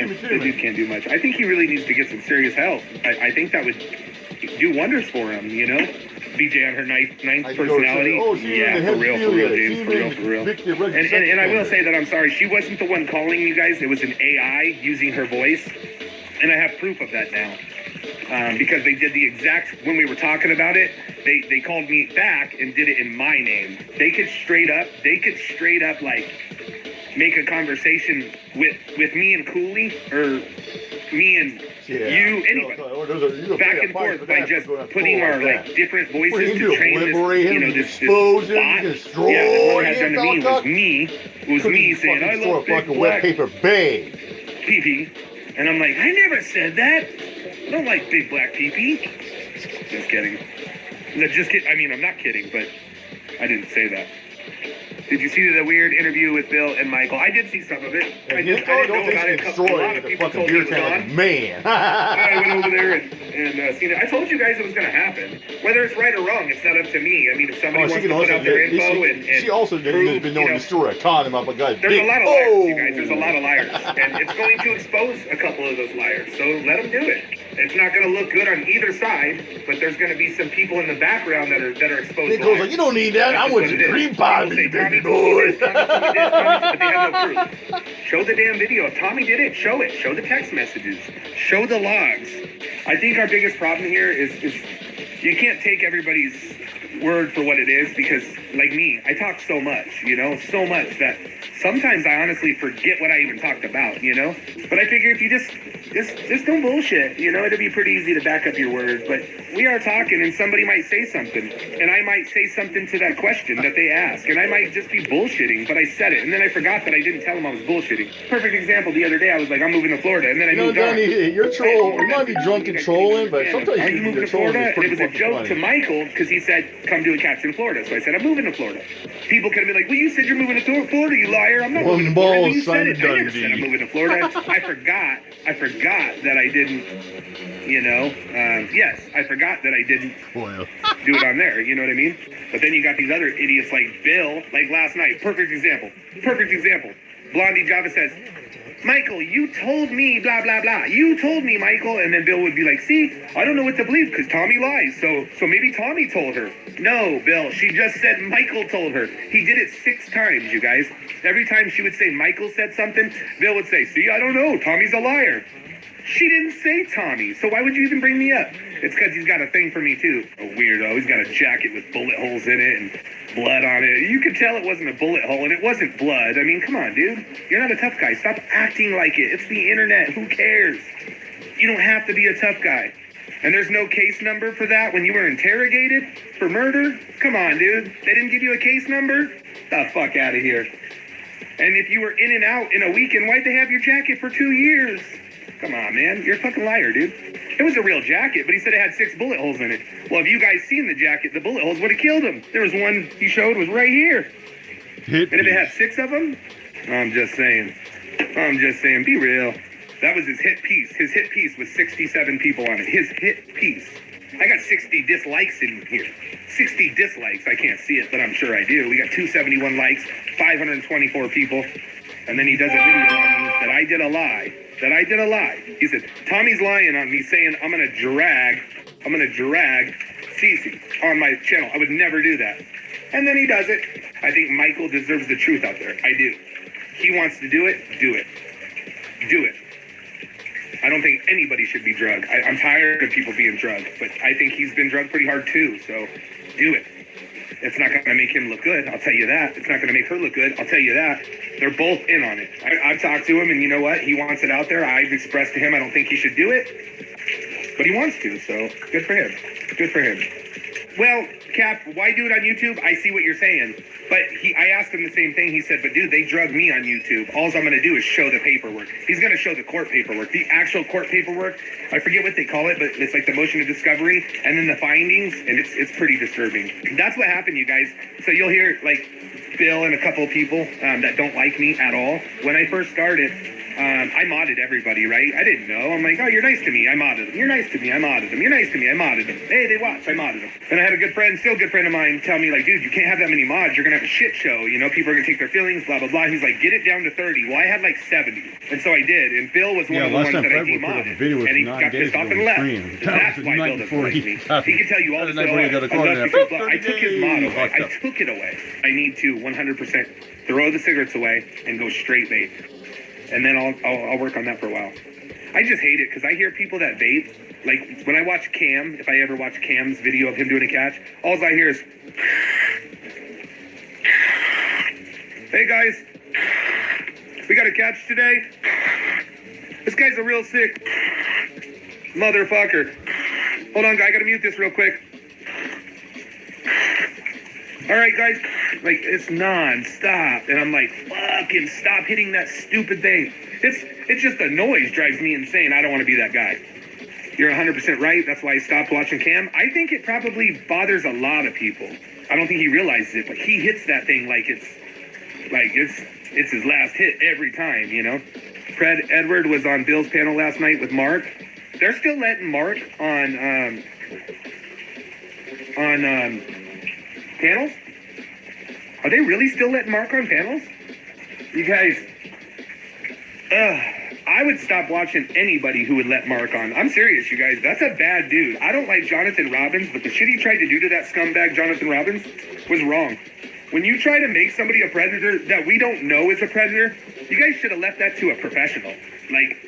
dude can't do much. I think he really needs to get some serious help. I think that would do wonders for him, you know? BJ on her ninth personality. Yeah, for real, James, for real. And I will say that I'm sorry, she wasn't the one calling you guys. It was an AI using her voice, and I have proof of that now. Because they did the exact, when we were talking about it, they called me back and did it in my name. They could straight up like make a conversation with me and Cooley, or me and you, anybody, back and forth by just putting our like different voices to train this, you know, this bot. Yeah, the one that had done to me was me saying, I love big black paper babe. pee-pee. And I'm like, I never said that. I don't like big black pee-pee. Just kidding. No, just kidding. I mean, I'm not kidding, but I didn't say that. Did you see the weird interview with Bill and Michael? I did see some of it. I didn't know about it. A lot of people told me it was on. Man. I went over there and seen it. I told you guys it was going to happen. Whether it's right or wrong, it's not up to me. I mean, if somebody wants to put out their info and she also has been known to destroy a condom up a guy's There's a lot of liars, you guys. There's a lot of liars. And it's going to expose a couple of those liars. So let them do it. It's not going to look good on either side, but there's going to be some people in the background that are exposed. He goes like, you don't need that. I want your green pie, baby boy. But they have no proof. Show the damn video. If Tommy did it, show it. Show the text messages. Show the logs. I think our biggest problem here is you can't take everybody's word for what it is, because like me, I talk so much, you know, so much that sometimes I honestly forget what I even talked about, you know. But I figure if you just don't bullshit, you know, it'd be pretty easy to back up your words. But we are talking and somebody might say something, and I might say something to that question that they ask, and I might just be bullshitting, but I said it, and then I forgot that I didn't tell them I was bullshitting. Perfect example, the other day I was like, I'm moving to Florida, and then I moved on. You're trolling. You might be drunk and trolling, but sometimes are you moving to Florida? And it was a joke to Michael, because he said, come do a catch in Florida. So I said, I'm moving to Florida. People could have been like, well, you said you're moving to Florida, you liar. I'm not moving to Florida. Well, you said it. I never said I'm moving to Florida. I forgot that I didn't, you know, yes, I forgot that I didn't do it on there, you know what I mean? But then you got these other idiots like Bill, like last night, perfect example. Blondie Java says, Michael, you told me blah, blah, blah. You told me, Michael. And then Bill would be like, see, I don't know what to believe because Tommy lies. So maybe Tommy told her. No, Bill, she just said Michael told her. He did it 6 times, you guys. Every time she would say Michael said something, Bill would say, see, I don't know. Tommy's a liar. She didn't say Tommy, so why would you even bring me up? It's because he's got a thing for me, too. A weirdo. He's got a jacket with bullet holes in it and blood on it. You could tell it wasn't a bullet hole, and it wasn't blood. I mean, come on, dude. You're not a tough guy. Stop acting like it. It's the internet. Who cares? You don't have to be a tough guy. And there's no case number for that when you were interrogated for murder? Come on, dude. They didn't give you a case number? The fuck out of here. And if you were in and out in a weekend, why'd they have your jacket for 2 years? Come on, man. You're a fucking liar, dude. It was a real jacket, but he said it had 6 bullet holes in it. Well, if you guys seen the jacket, the bullet holes would have killed him. There was one he showed was right here. And if it had 6 of them, I'm just saying, be real. That was his hit piece. His hit piece was 67 people on it. His hit piece. I got 60 dislikes in here. 60 dislikes. I can't see it, but I'm sure I do. We got 271 likes, 524 people. And then he does a video on me that I did a lie. He said, Tommy's lying on me saying I'm gonna drag Cece on my channel. I would never do that. And then he does it. I think Michael deserves the truth out there. I do. He wants to do it. Do it. Do it. I don't think anybody should be drugged. I'm tired of people being drugged, but I think he's been drugged pretty hard too. So do it. It's not going to make him look good. I'll tell you that. It's not going to make her look good. I'll tell you that. They're both in on it. I've talked to him, and you know what? He wants it out there. I've expressed to him I don't think he should do it, but he wants to. So good for him. Good for him. Well, Cap, why do it on YouTube? I see what you're saying. But I asked him the same thing. He said, but dude, they drug me on YouTube. All I'm going to do is show the paperwork. He's going to show the court paperwork. The actual court paperwork, I forget what they call it, but it's like the motion of discovery and then the findings, and it's pretty disturbing. That's what happened, you guys. So you'll hear, like, Bill and a couple of people that don't like me at all. When I first started, I modded everybody, right? I didn't know. I'm like, oh, you're nice to me. I modded them. You're nice to me. I modded them. You're nice to me. I modded them. Hey, they watch. I modded them. And I had a good friend, still a good friend of mine, tell me, like, dude, you can't have that many mods. You're going to have a shit show. You know, people are going to take their feelings, blah, blah, blah. He's like, get it down to 30. Well, I had like 70. And so I did. And Bill was one of the ones that I demodded. And he got pissed off and left. That's why Bill doesn't like me. He can tell you all the stuff. I took his mod away. I took it away. I need to 100% throw the cigarettes away and go straight vape. And then I'll work on that for a while. I just hate it because I hear people that vape. Like when I watch Cam, if I ever watch Cam's video of him doing a catch, all I hear is, hey guys, we got a catch today. This guy's a real sick motherfucker. Hold on, guy, I gotta mute this real quick. All right, guys, like it's non-stop, and I'm like, fucking stop hitting that stupid thing. It's just the noise drives me insane. I don't want to be that guy. You're 100% right. That's why I stopped watching Cam. I think it probably bothers a lot of people. I don't think he realizes it, but he hits that thing like it's his last hit every time, you know. Predward was on Bill's panel last night with Mark. They're still letting Mark on panels? Are they really still letting Mark on panels? You guys, I would stop watching anybody who would let Mark on. I'm serious, you guys. That's a bad dude. I don't like Jonathan Robbins, but the shit he tried to do to that scumbag Jonathan Robbins was wrong. When you try to make somebody a predator that we don't know is a predator, you guys should have left that to a professional, like,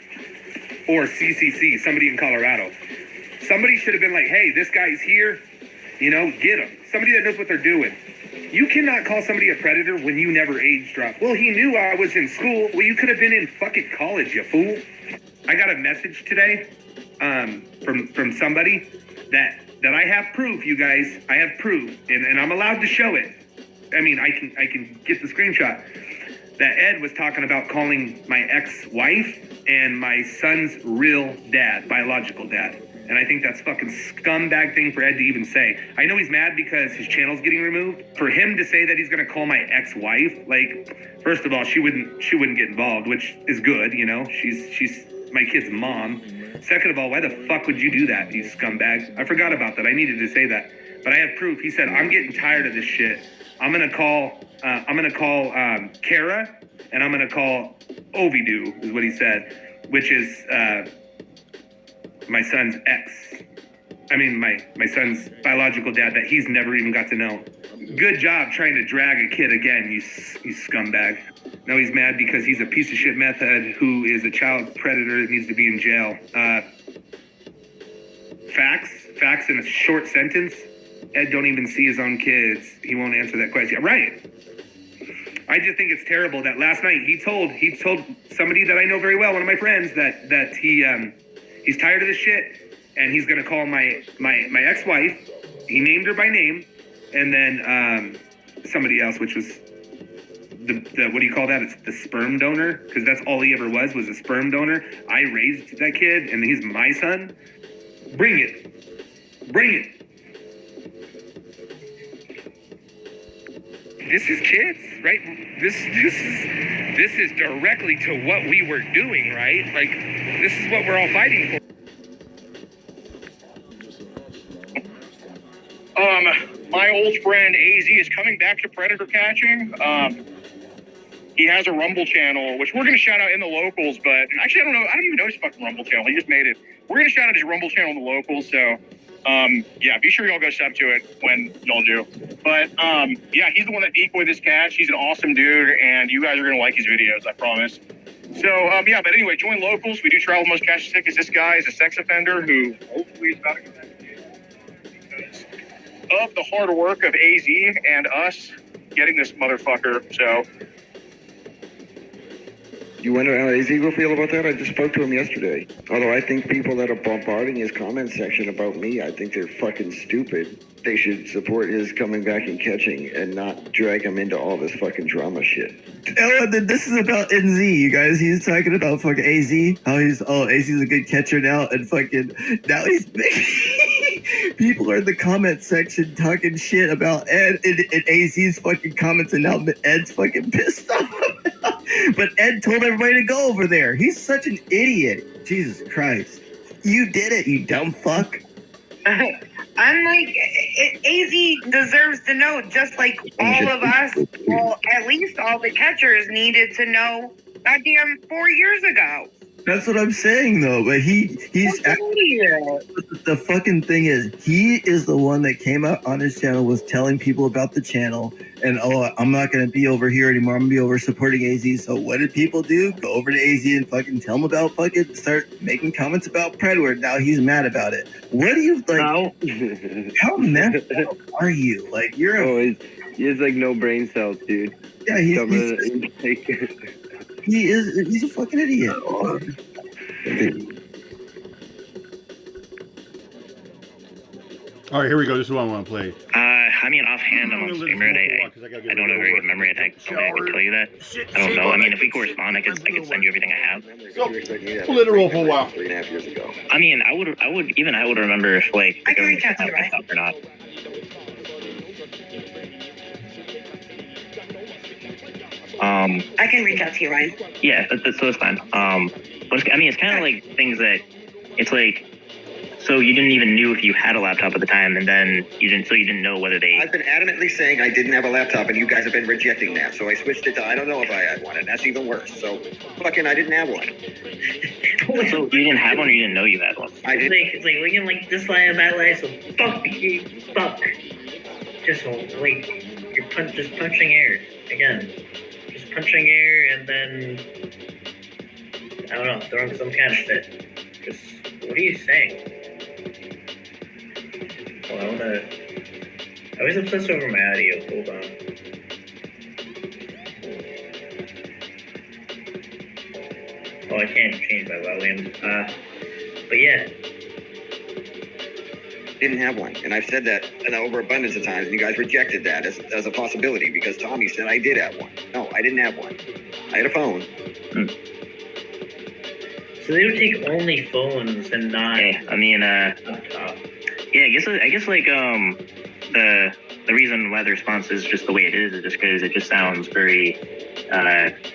or CCC, somebody in Colorado. Somebody should have been like, hey, this guy's here, you know, get him. Somebody that knows what they're doing. You cannot call somebody a predator when you never age dropped. Well, he knew I was in school. Well, you could have been in fucking college, you fool. I got a message today from somebody that I have proof, you guys. I have proof, and I'm allowed to show it. I mean, I can get the screenshot. That Ed was talking about calling my ex-wife and my son's real dad, biological dad. And I think that's fucking scumbag thing for Ed to even say. I know he's mad because his channel's getting removed. For him to say that he's gonna call my ex-wife, like, first of all, she wouldn't get involved, which is good, you know. She's my kid's mom. Second of all, why the fuck would you do that, you scumbag? I forgot about that. I needed to say that. But I have proof. He said, I'm getting tired of this shit. I'm gonna call Kara, and I'm gonna call Ovidu, is what he said, which is my son's my son's biological dad that he's never even got to know. Good job trying to drag a kid again, you scumbag. Now he's mad because he's a piece of shit meth head who is a child predator that needs to be in jail. Facts in a short sentence. Ed don't even see his own kids. He won't answer that question. Right. I just think it's terrible that last night he told somebody that I know very well, one of my friends, that he's tired of this shit and he's gonna call my ex-wife. He named her by name, and then somebody else, which was the what do you call that? It's the sperm donor, because that's all he ever was a sperm donor. I raised that kid, and he's my son. Bring it. This is kids, right? This is directly to what we were doing, right? Like, this is what we're all fighting for. My old friend AZ is coming back to predator catching. He has a Rumble channel, which we're going to shout out in the locals, but actually, I don't even know his fucking Rumble channel. He just made it. We're going to shout out his Rumble channel in the locals, so Yeah, be sure y'all go sub to it when y'all do. But yeah, he's the one that decoyed this catch. He's an awesome dude, and you guys are gonna like his videos, I promise. So yeah, but anyway, join locals. We do travel most cash as sick as this guy is a sex offender who hopefully is about to get back because of the hard work of AZ and us getting this motherfucker. So You wonder how AZ will feel about that? I just spoke to him yesterday. Although I think people that are bombarding his comment section about me, I think they're fucking stupid. They should support his coming back and catching and not drag him into all this fucking drama shit. Oh, this is about NZ, you guys. He's talking about fucking AZ. How AZ's a good catcher now, and fucking now he's people are in the comment section talking shit about Ed and AZ's fucking comments, and now Ed's fucking pissed off. But Ed told everybody to go over there. He's such an idiot. Jesus Christ. You did it, you dumb fuck. I'm like, AZ deserves to know, just like all of us, well, at least all the catchers needed to know goddamn 4 years ago. That's what I'm saying, though. But he's the fucking thing is, he is the one that came out on his channel, was telling people about the channel, and I'm not gonna be over here anymore. I'm gonna be over supporting AZ. So what did people do? Go over to AZ and fucking tell him about fucking start making comments about Predward. Now he's mad about it. What do you like? How messed up are you? Like you're he has like no brain cells, dude. Yeah, he's a fucking idiot. All right, here we go. This is what I want to play. I mean, offhand, I'm on streamer, and I don't have very good memory. I can tell you that. I don't know. I mean, if we correspond, I could send you everything I have. Literal for a while. 3.5 years ago. I mean, I would remember if like I can reach out to you, right? or not. I can reach out to you, Ryan. Yeah, that's fine. But I mean, it's kind of like things that it's like. So you didn't even knew if you had a laptop at the time, and then you didn't know whether they. I've been adamantly saying I didn't have a laptop, and you guys have been rejecting that. So I switched it to I don't know if I had one, and that's even worse. So fucking I didn't have one. So you didn't have one, or you didn't know you had one? I didn't. It's like we can like this lie and that lie, so fuck you, fuck. Just like you're just punching air again, just punching air, and then I don't know, throwing some kind of shit. Just what are you saying? Well, I was obsessed over my audio. Hold on. Oh, I can't change my volume. But yeah. Didn't have one, and I've said that an overabundance of times, and you guys rejected that as a possibility because Tommy said I did have one. No, I didn't have one. I had a phone. So they would take only phones and not. Yeah, I mean, laptop. Yeah, I guess like the reason why the response is just the way it is just because it just sounds very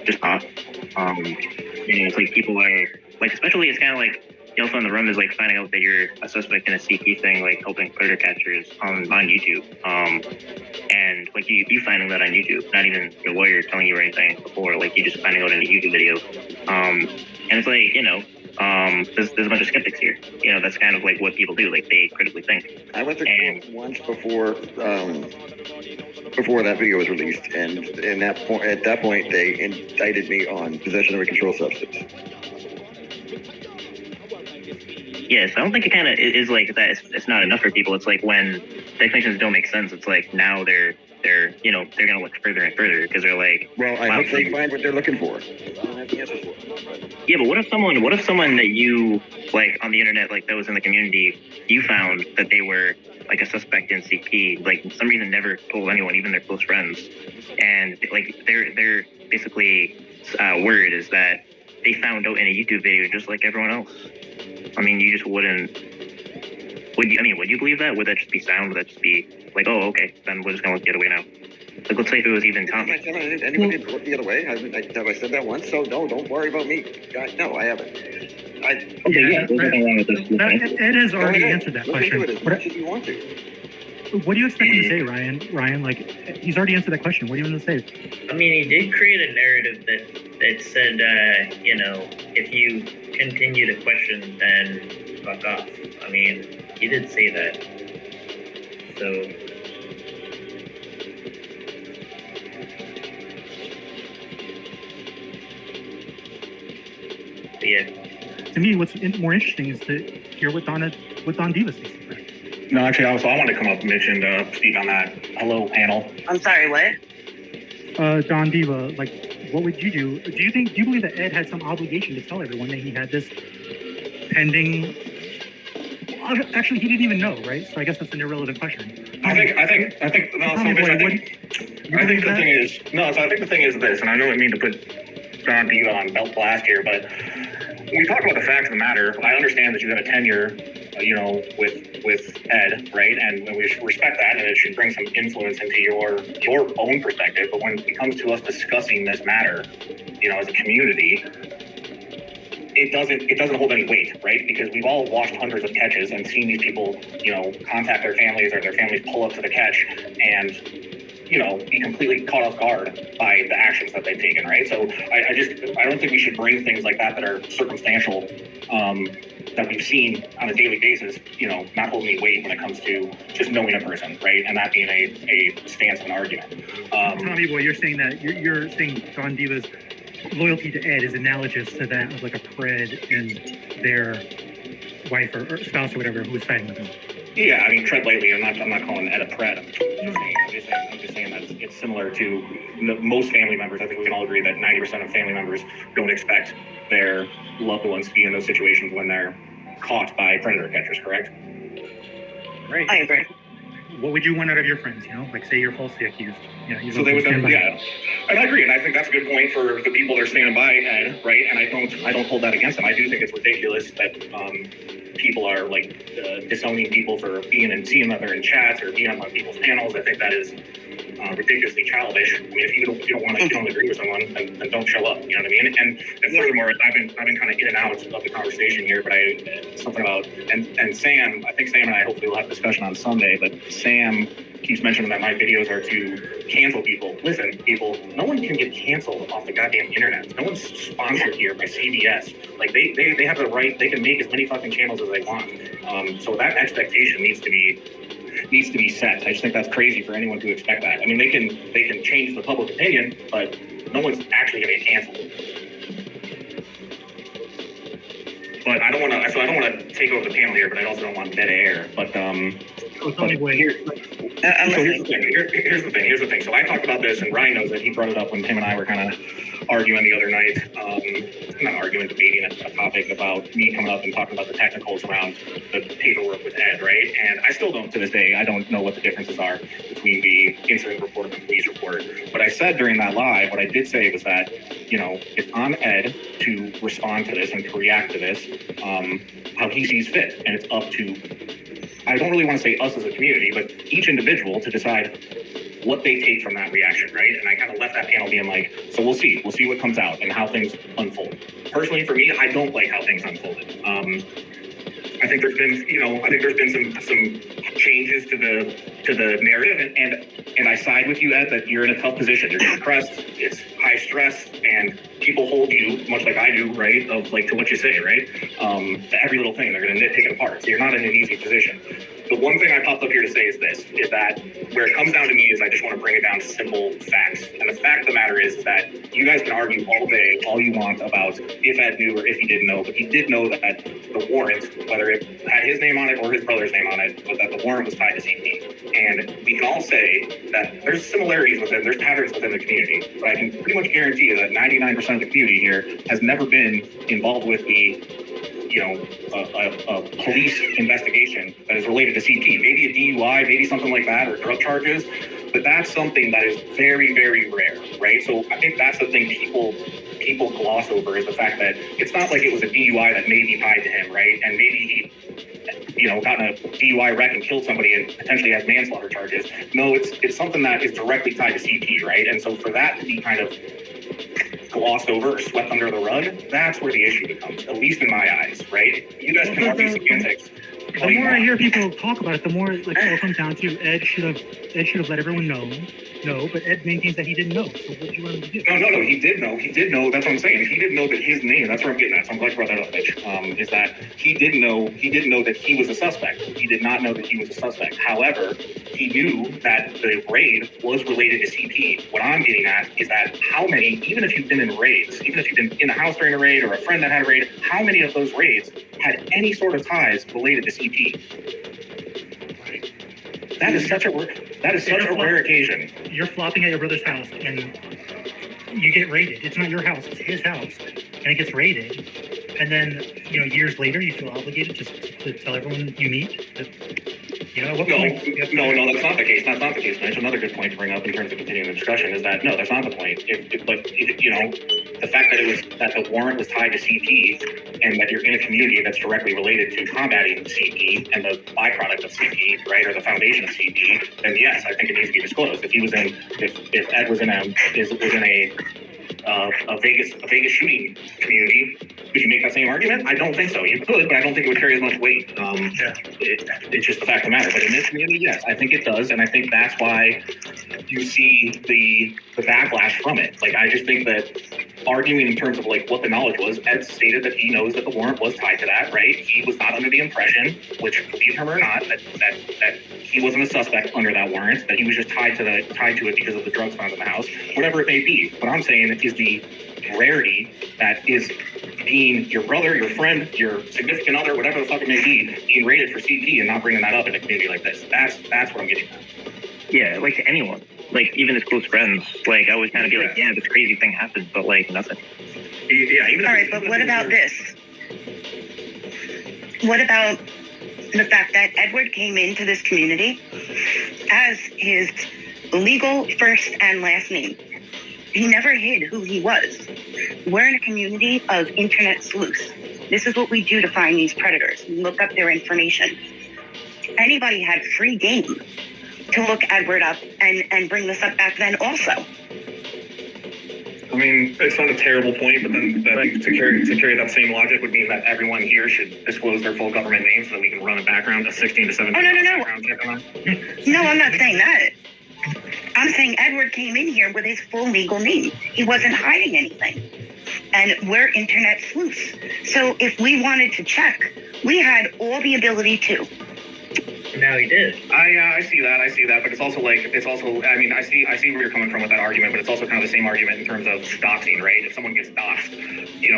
just off. It's like people are like, especially it's kind of like the elephant in the room is like finding out that you're a suspect in a CP thing, like helping predator catchers on YouTube. And like you finding that on YouTube, not even your lawyer telling you or anything before, like you just finding out in a YouTube video. And it's like, there's a bunch of skeptics here. That's kind of like what people do. Like they critically think. I went to court once before that video was released, and at that point they indicted me on possession of a controlled substance. Yes, I don't think it kind of is like that. It's not enough for people. It's like when the explanations don't make sense. It's like now they're gonna look further and further because they're like. Well, I hope they find what they're looking for. I don't have the answers for it. Yeah, but what if someone that you like on the internet, like that was in the community, you found that they were like a suspect in CP, like for some reason never told anyone, even their close friends, and like their basically word is that they found out in a YouTube video just like everyone else. I mean, you just wouldn't. Would you believe that? Would that just be sound? Would that just be like, oh, okay, then we're just gonna look the other way now? Like, let's say if it was even Tommy. Anybody look the other way? Have I said that once? So no, don't worry about me. No, I haven't. Okay, yeah, there's nothing wrong with this. Ed has already answered that question. Look into it as much as you want to. What do you expect him to say, Ryan? Like, he's already answered that question. What do you want him to say? I mean, he did create a narrative that said, if you continue to question, then fuck off. I mean, He did say that. So. Yeah. To me, what's more interesting is to hear what Don Diva says. No, actually, also, I wanted to come up and mention, speak on that. Hello, panel. I'm sorry, what? Don Diva, like, what would you do? Do you believe that Ed had some obligation to tell everyone that he had this pending? Actually, he didn't even know, right? So I guess that's an irrelevant question. I think the thing is this, and I don't mean to put Don Diva on belt blast here, but when we talk about the facts of the matter, I understand that you have a tenure, with Ed, right? And we should respect that, and it should bring some influence into your own perspective. But when it comes to us discussing this matter, as a community, it doesn't hold any weight, right? Because we've all watched hundreds of catches and seen these people, contact their families or their families pull up to the catch and, be completely caught off guard by the actions that they've taken, right? So I don't think we should bring things like that are circumstantial, that we've seen on a daily basis, not hold any weight when it comes to just knowing a person, right? And that being a stance of an argument. Tommy Boy, you're saying that you're saying Don Diva's loyalty to Ed is analogous to that of like a Pred and their wife or spouse or whatever who was siding with him. Yeah, I mean, tread lightly. I'm not calling Ed a Pred. I'm just saying that it's similar to most family members. I think we can all agree that 90% of family members don't expect their loved ones to be in those situations when they're caught by predator catchers, correct? Right. I agree. What would you want out of your friends? Like say you're falsely accused. So they would, and I agree, and I think that's a good point for the people that are standing by Ed, right? And I don't hold that against them. I do think it's ridiculous that people are disowning people for being and seeing that they're in chats or being on people's panels. I think that is ridiculously childish. I mean, if you don't agree with someone, then don't show up. You know what I mean? And furthermore, I've been kind of in and out of the conversation here, but something about and Sam. I think Sam and I hopefully will have a discussion on Sunday. But Sam keeps mentioning that my videos are to cancel people. Listen, people, no one can get canceled off the goddamn internet. No one's sponsored here by CBS. Like they have the right. They can make as many fucking channels as they want. So that expectation needs to be set. I just think that's crazy for anyone to expect that. I mean, they can change the public opinion, but no one's actually going to get canceled. But I don't want to take over the panel here, but I also don't want dead air. But here's the thing. So I talked about this, and Ryan knows that. He brought it up when him and I were kind of arguing the other night. Not arguing, debating a topic about me coming up and talking about the technicals around the paperwork with Ed, right? And I still don't, to this day, I don't know what the differences are between the incident report and the police report. But I said during that live, what I did say was that, it's on Ed to respond to this and to react to this, how he sees fit. And it's up to, I don't really want to say us as a community, but each individual to decide what they take from that reaction, right? And I kind of left that panel being like, so we'll see what comes out and how things unfold. Personally, for me, I don't like how things unfolded. I think there's been, some changes to the narrative, and I side with you, Ed, that you're in a tough position. You're getting pressed, it's high stress, and people hold you, much like I do, right, of to what you say, right? To every little thing, they're going to nitpick it apart. So you're not in an easy position. The one thing I popped up here to say is this, is that where it comes down to me is I just want to bring it down to simple facts. And the fact of the matter is that you guys can argue all day, all you want about if Ed knew or if he didn't know, but he did know that the warrant, whether it had his name on it or his brother's name on it, but that the warrant was tied to CP. And we can all say that there's similarities there's patterns within the community, but I can pretty much guarantee you that 99% of the community here has never been involved with a police investigation that is related to CP, maybe a DUI, maybe something like that, or drug charges, but that's something that is very, very rare, right? So I think that's the thing people gloss over, is the fact that it's not like it was a DUI that may be tied to him, right? And maybe he, got in a DUI wreck and killed somebody and potentially has manslaughter charges. No, it's something that is directly tied to CP, right? And so for that to be kind of glossed over or swept under the rug, that's where the issue becomes, at least in my eyes, right? You guys can argue semantics. The more I hear people talk about it, the more like it all comes down to Ed should have let everyone know. No, but Ed maintains that he didn't know. So what do you want him to do? No, he did know. He did know. That's what I'm saying. He didn't know that his name. That's where I'm getting at. So I'm glad you brought that up, Mitch. Is that he did know? He didn't know that he was a suspect. He did not know that he was a suspect. However, he knew that the raid was related to CP. What I'm getting at is that how many, even if you've been in raids, even if you've been in a house during a raid or a friend that had a raid, how many of those raids had any sort of ties related to CP? That is such a rare occasion. You're flopping at your brother's house and you get raided. It's not your house, it's his house, and it gets raided. And then, years later, you feel obligated to tell everyone you meet that, at what point? No, that's not the case. That's not the case, Mitch. Another good point to bring up in terms of continuing the discussion is that no, that's not the point. The fact that the warrant was tied to CP and that you're in a community that's directly related to combating CP and the byproduct of CP, right, or the foundation of CP, then yes, I think it needs to be disclosed. If Ed was in a Vegas shooting community, could you make that same argument? I don't think so. You could, but I don't think it would carry as much weight. It's just the fact of the matter. But in this community, yes, I think it does, and I think that's why you see the backlash from it. Like, I just think that arguing in terms of like what the knowledge was, Ed stated that he knows that the warrant was tied to that, right? He was not under the impression, which believe him or not, that he wasn't a suspect under that warrant, that he was just tied to it because of the drugs found in the house, whatever it may be. What I'm saying is the rarity that is being your brother, your friend, your significant other, whatever the fuck it may be, being raided for CP and not bringing that up in a community like this. That's what I'm getting at. Yeah, like to anyone. Like, even his close friends. Like, I always kind of be like, yeah, this crazy thing happened, but like, nothing. Yeah, even all right, but what about this? What about the fact that Edward came into this community as his legal first and last name? He never hid who he was. We're in a community of internet sleuths. This is what we do to find these predators. We look up their information. Anybody had free game to look Edward up and bring this up back then also. I mean, it's not a terrible point, but then to carry that same logic would mean that everyone here should disclose their full government name so that we can run a 16 to 17 background check on them. No, I'm not saying that. I'm saying Edward came in here with his full legal name. He wasn't hiding anything. And we're internet sleuths. So if we wanted to check, we had all the ability to. Now he did. I see that, but it's also I mean, I see where you're coming from with that argument, but it's also kind of the same argument in terms of doxing, right? If someone gets doxed, you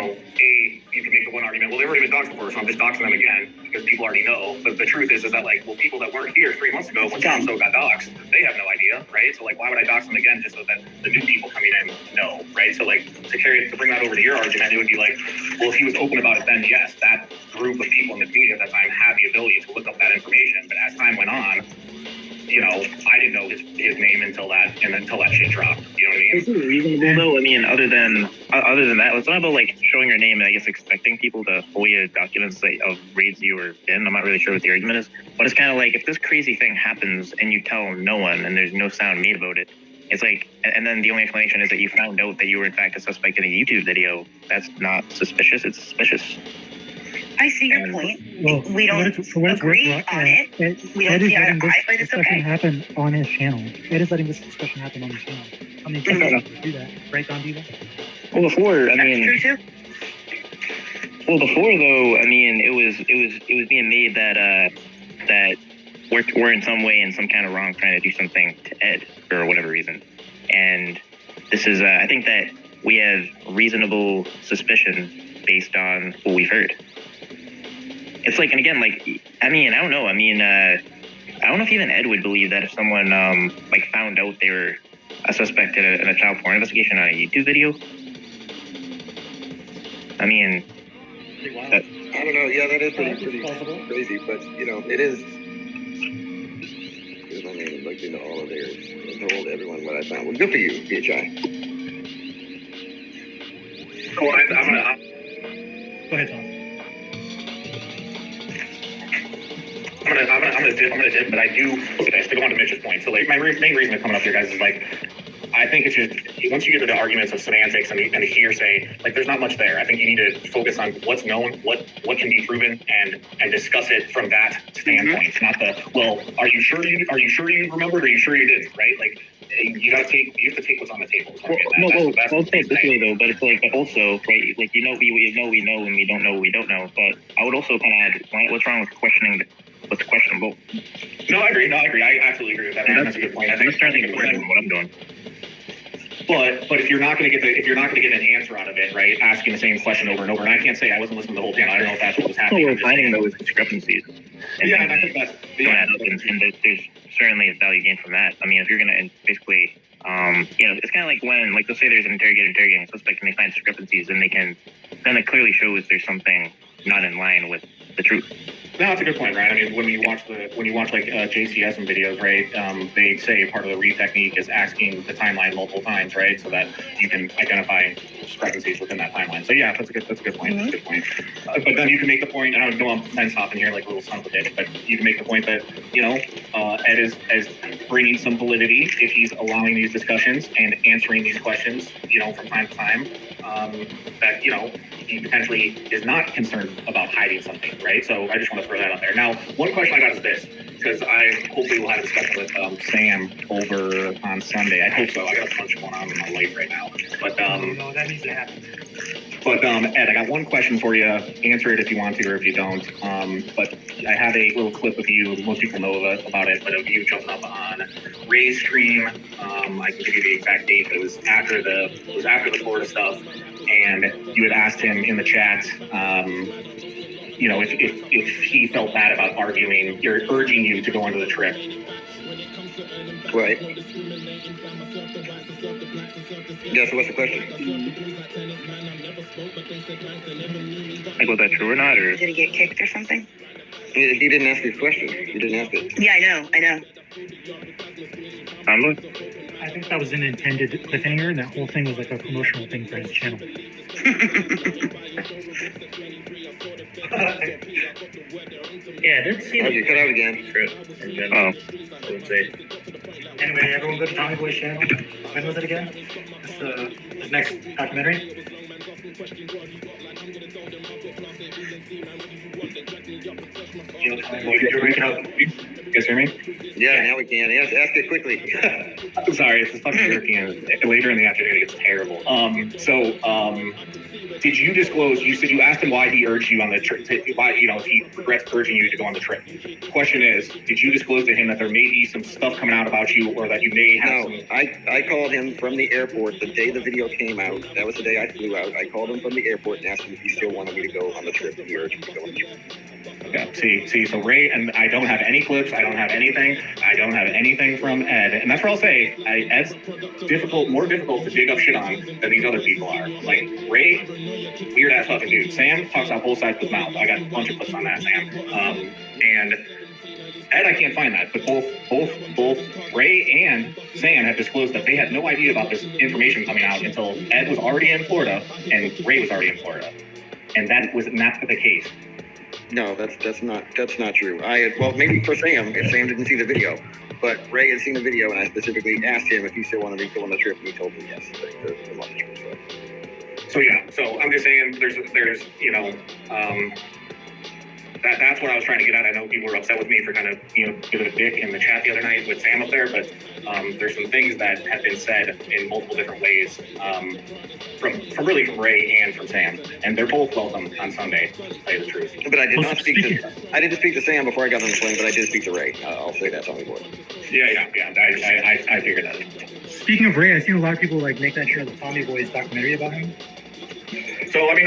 can make the one argument, well, they've already been doxed before, so I'm just doxing them again because people already know. But the truth is that like, well, people that weren't here 3 months ago when so got doxed, they have no idea, right? So like, why would I dox them again just so that the new people coming in know, right? So like, to bring that over to your argument, it would be like, well, if he was open about it then, yes, that group of people in the community at that time had the ability to look up that information. But as time went on, I didn't know his name until that shit dropped. You know what I mean? Is it reasonable though? I mean, other than that, it's not about like showing your name and I guess expecting people to FOIA documents of raids you were in. I'm not really sure what the argument is, but it's kind of like if this crazy thing happens and you tell no one and there's no sound made about it, it's like, and then the only explanation is that you found out that you were in fact a suspect in a YouTube video. That's not suspicious. It's suspicious. I see your point. Well, we don't agree on it. We don't see eye to eye, but it's okay. Happen on his channel. Ed is letting this discussion happen on his channel. I mean, people do that, right, Don Diva? Well, before, I mean, that's true too. Well, before though, I mean, it was being made that we're in some way in some kind of wrong trying to do something to Ed for whatever reason, and this is I think that we have reasonable suspicion based on what we've heard. It's like, and again, like, I mean, I don't know. I mean, I don't know if even Ed would believe that if someone like found out they were a suspect in a child porn investigation on a YouTube video. I mean, I don't know. Yeah, that is pretty crazy, but it is. I mean, looked into all of theirs and told everyone what I found. Well, good for you, BHI. Well, I'm gonna. Go ahead, Tom. I'm gonna dip, but I do say this to go on to Mitch's point. So like my main reason of coming up here, guys, is like I think it's just once you get to the arguments of semantics and the hearsay, like there's not much there. I think you need to focus on what's known, what can be proven, and discuss it from that standpoint. Mm-hmm. Not the well, are you sure you remembered? Or are you sure you didn't? Right? Like you have to take what's on the table. I'll say it this way though, but it's like also right, like we know, and we don't know what we don't know. But I would also kind of add, what's wrong with questioning what's questionable? No, I agree. I absolutely agree with that. That's a good point. I think what I'm doing. But if you're not going to get an answer out of it, right? Asking the same question over and over, and I can't say I wasn't listening to the whole panel. I don't know if that's what was happening. We're finding those discrepancies. And I think that's and there's certainly a value gain from that. I mean, if you're going to basically, it's kind of like when, like, let's say there's an interrogating a suspect and they find discrepancies, and then it clearly shows there's something not in line with the truth. No, that's a good point, right? I mean, when you watch like JCS and videos, right? They say part of the read technique is asking the timeline multiple times, right? So that you can identify discrepancies within that timeline. So yeah, that's a good point. That's a good point. But then you can make the point, and I don't know I'm fence hopping here like a little son of a bitch, but you can make the point that Ed is bringing some validity if he's allowing these discussions and answering these questions, from time to time. That he potentially is not concerned about hiding something, right? So I just want to throw that out there. Now, one question I got is this, because I hopefully will have a discussion with Sam over on Sunday. I hope so. I got a bunch going on in my life right now. But no, that needs to happen. But Ed, I got one question for you. Answer it if you want to or if you don't. But I have a little clip of you. Most people know about it, but of you jumping up on Ray's stream. I can give you the exact date, but it was after the Florida stuff, and you had asked him in the chat, if he felt bad about arguing, you're urging you to go onto the trip. Right. Yeah, so what's the question? Like, was that true or not? Or Did he get kicked or something? He didn't ask his question. He didn't ask it. Yeah, I know. I think that was an intended cliffhanger, and that whole thing was like a promotional thing for his channel. Yeah, I didn't see you cut out again. I would say. Anyway, everyone go to Tommy Boy's channel. When was it again? It's his next documentary. You guys hear me? Yeah, now we can. Ask it quickly. I'm sorry, it's just fucking European. Later in the afternoon, it gets terrible. Did you disclose? You said you asked him why he urged you on the trip. Why, if he regrets urging you to go on the trip. Question is, did you disclose to him that there may be some stuff coming out about you, or that you may have? No, I called him from the airport the day the video came out. That was the day I flew out. I called him from the airport and asked him if he still wanted me to go on the trip. He urged me to go on the trip. Okay. See. So Ray, and I don't have any clips. I don't have anything. I don't have anything from Ed, and that's what I'll say. Ed's more difficult to dig up shit on than these other people are. Like Ray, weird ass fucking dude. Sam talks out both sides of his mouth. I got a bunch of clips on that, Sam. And Ed, I can't find that. But both Ray and Sam have disclosed that they had no idea about this information coming out until Ed was already in Florida and Ray was already in Florida, and that was not the case. No, that's not true. Well, maybe for Sam, if Sam didn't see the video, but Ray had seen the video, and I specifically asked him if he still wanted me to go on the trip, and he told me yes. So I'm just saying, there's that's what I was trying to get at. I know people were upset with me for kind of giving a dick in the chat the other night with Sam up there, but there's some things that have been said in multiple different ways from Ray and from Sam, and they're both welcome on Sunday, to tell you the truth. But I didn't speak to Sam before I got on the plane, but I did speak to Ray. I'll say that, Tommy Boy. Yeah. I figured that. Speaking of Ray, I've seen a lot of people make that share the Tommy Boy's documentary about him. So, I mean,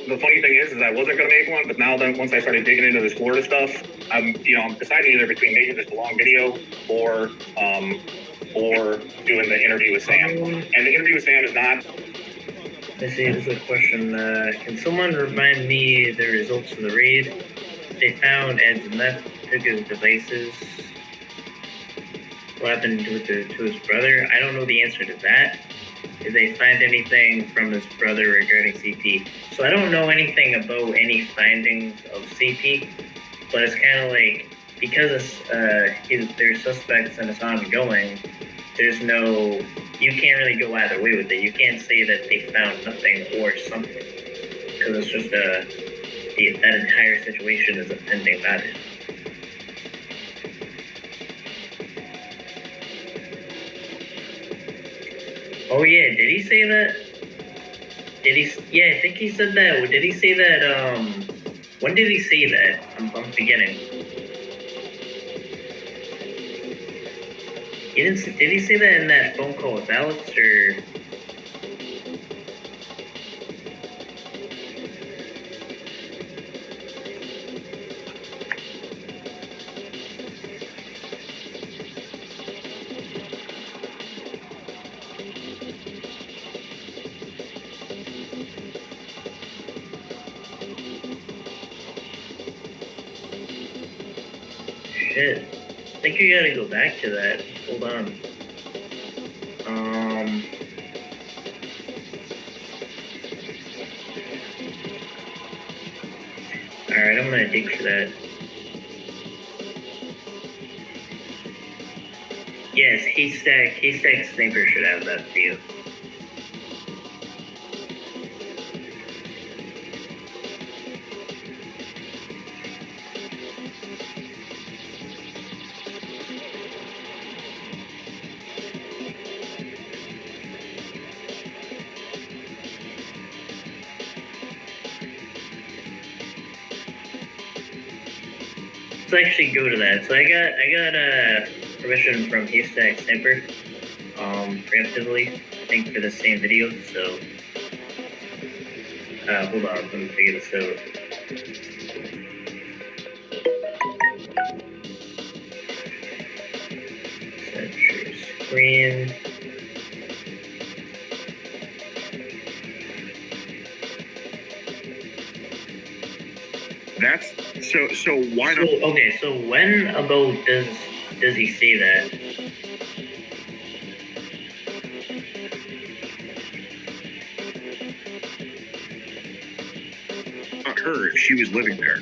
the funny thing is I wasn't going to make one, but now then once I started digging into this Florida stuff, I'm deciding either between making just a long video or doing the interview with Sam. And the interview with Sam is not... Let's see, this is a question. Can someone remind me the results of the raid? They found Ed's meth, took his devices. What happened to his brother? I don't know the answer to that. Did they find anything from his brother regarding CP? So I don't know anything about any findings of CP, but it's kind of like because there's suspects and it's ongoing, there's no, you can't really go either way with it. You can't say that they found nothing or something, because it's just that entire situation is a pending matter. Oh yeah, did he say that? Yeah, I think he said that. Did he say that, when did he say that? I'm forgetting. Did he say that in that phone call with Alex, or? Shit. I think you gotta go back to that. Hold on. Alright, I'm gonna dig for that. Yes, Haystack Sniper should have that for you. Let's actually go to that. So I got permission from Haystack Sniper, preemptively, I think for the same video. So hold on, let me figure this out. Set your screen. That's so why not? Okay, so when about does he say that? Not her, if she was living there.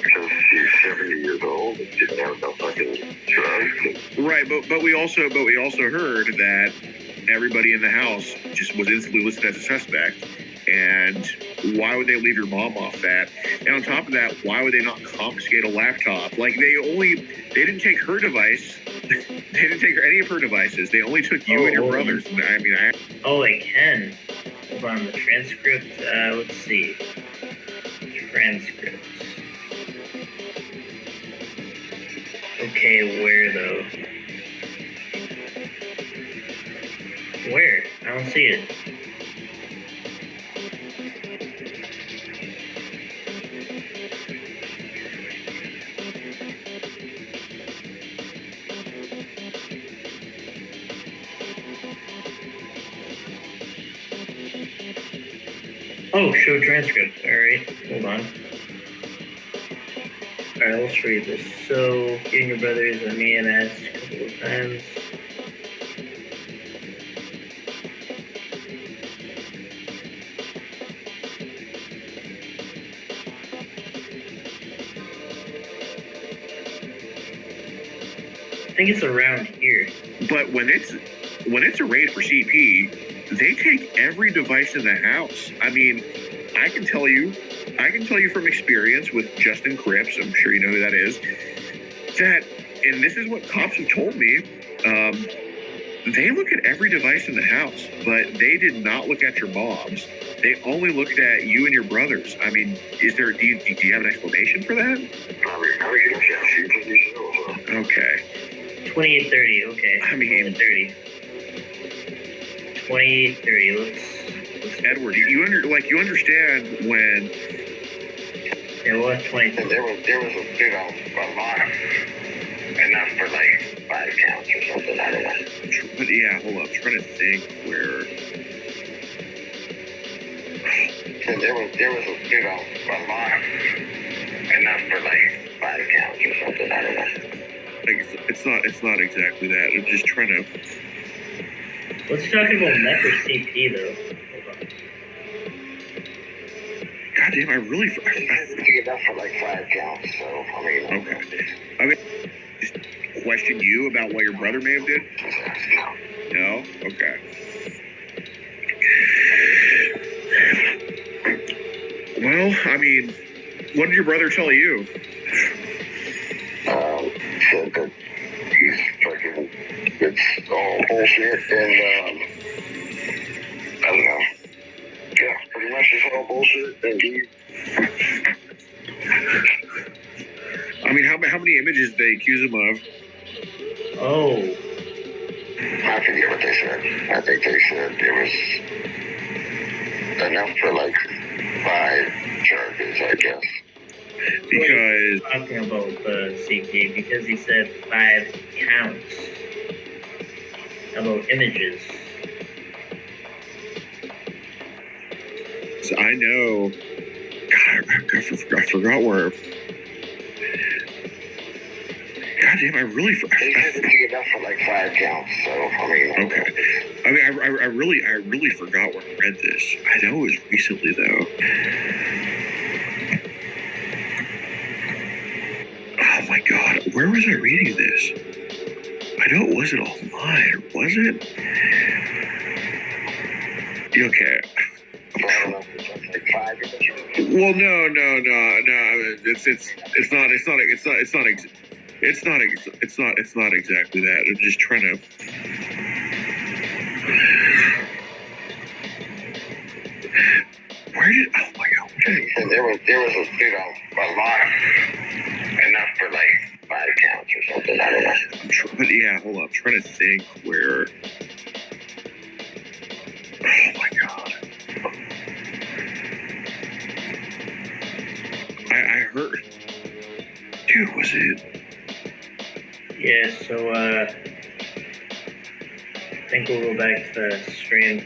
Because she's 70 years old and didn't have no fucking drugs. Right, but we also heard that everybody in the house just was instantly listed as a suspect. And why would they leave your mom off that? And on top of that, why would they not confiscate a laptop? Like they didn't take her device. They didn't take any of her devices. They only took you and your brothers. I mean, Oh, I can. Hold on, the transcript. Let's see. Transcripts. Okay, where though? Where? I don't see it. Oh, show transcript. Alright, hold on. Alright, let's read this. So, you and your brothers and me and asked a couple of times. I think it's around here. but when it's a raid for CP, they take every device in the house. I mean, I can tell you from experience with Justin Cripps, I'm sure you know who that is, that, and this is what cops have told me, they look at every device in the house, but they did not look at your mom's. They only looked at you and your brothers. I mean, do you have an explanation for that? Okay. 2830, okay. I mean, 2830, let's Edward, you understand when... Yeah, what? 2030. There was a big a lot of, enough for like 5 counts or something, I don't know. But yeah, hold on, I'm trying to think where... There was a big a lot of, enough for like 5 counts or something, I don't know. Like, it's not exactly that. I'm just trying to... What's he talking about meth or CP, though? God damn, I really. Enough for like 5 counts, so I mean. Okay. I mean, just question you about what your brother may have did? No? Okay. Well, I mean, what did your brother tell you? Said that he's fucking, it's all bullshit, and I don't know. Yeah, pretty much it's all bullshit, and he. I mean, how many images did they accuse him of? Oh. I forget what they said. I think they said it was enough for like 5 charges, I guess. Because talking about the CP, because he said 5 counts about images. So I know. God, I forgot where. God damn, I really. They said it'd be enough for like 5 counts, so I mean. Okay. I mean, I really forgot where I read this. I know it was recently though. Oh my God, where was I reading this? I know it wasn't online, was it? Okay. Well, no. It's not exactly that. I'm just trying to. Where did? Oh my God. There was a lot enough for like 5 counts or something. I don't know. But yeah, hold on. I'm trying to think where. Oh my God. I heard. Dude, was it? Yeah, so I think we'll go back to the stream.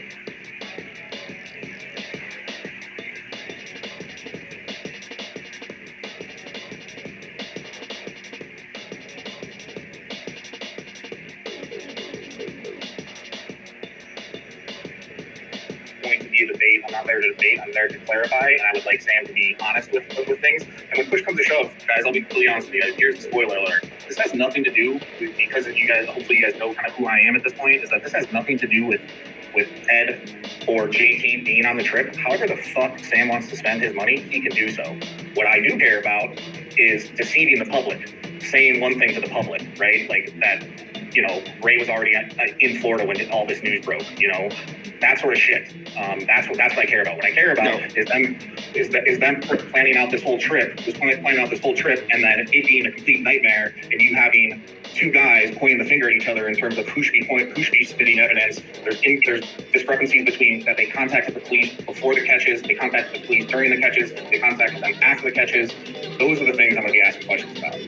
Going to be a debate. I'm not there to debate. I'm there to clarify, and I would like Sam to be honest with things. And when push comes to shove, guys, I'll be completely honest with you. Here's the spoiler alert. This has nothing to do with, because you guys, hopefully you guys know kind of who I am at this point, is that this has nothing to do with Ed or JT being on the trip. However the fuck Sam wants to spend his money, he can do so. What I do care about is deceiving the public, saying one thing to the public, right? Like that, you know, Ray was already in Florida when all this news broke, you know, that sort of shit. That's what I care about. What I care about is them planning out this whole trip, and then it being a complete nightmare, and you having 2 guys pointing the finger at each other in terms of who should be spitting evidence. There's discrepancies between that they contacted the police before the catches, they contacted the police during the catches, they contacted them after the catches. Those are the things I'm going to be asking questions about.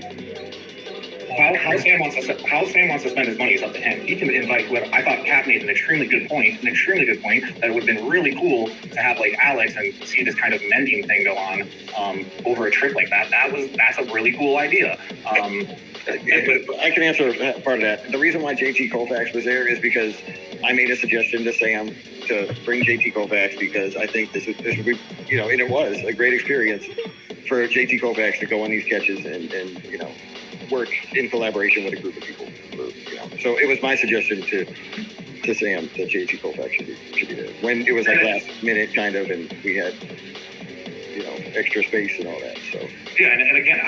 How Sam wants to spend his money is up to him. He can invite whoever. I thought Kat made an extremely good point. That it would have been really cool to have like Alex and see this kind of mending thing go on over a trip like that. That's a really cool idea. I can answer part of that. The reason why JT Colfax was there is because I made a suggestion to Sam to bring JT Colfax because I think this would be, you know, and it was a great experience for JT Colfax to go on these catches and you know, work in collaboration with a group of people. So it was my suggestion to Sam that JT Colfax should be there. When it was like last minute kind of, and we had, you know, extra space and all that. So yeah, and again,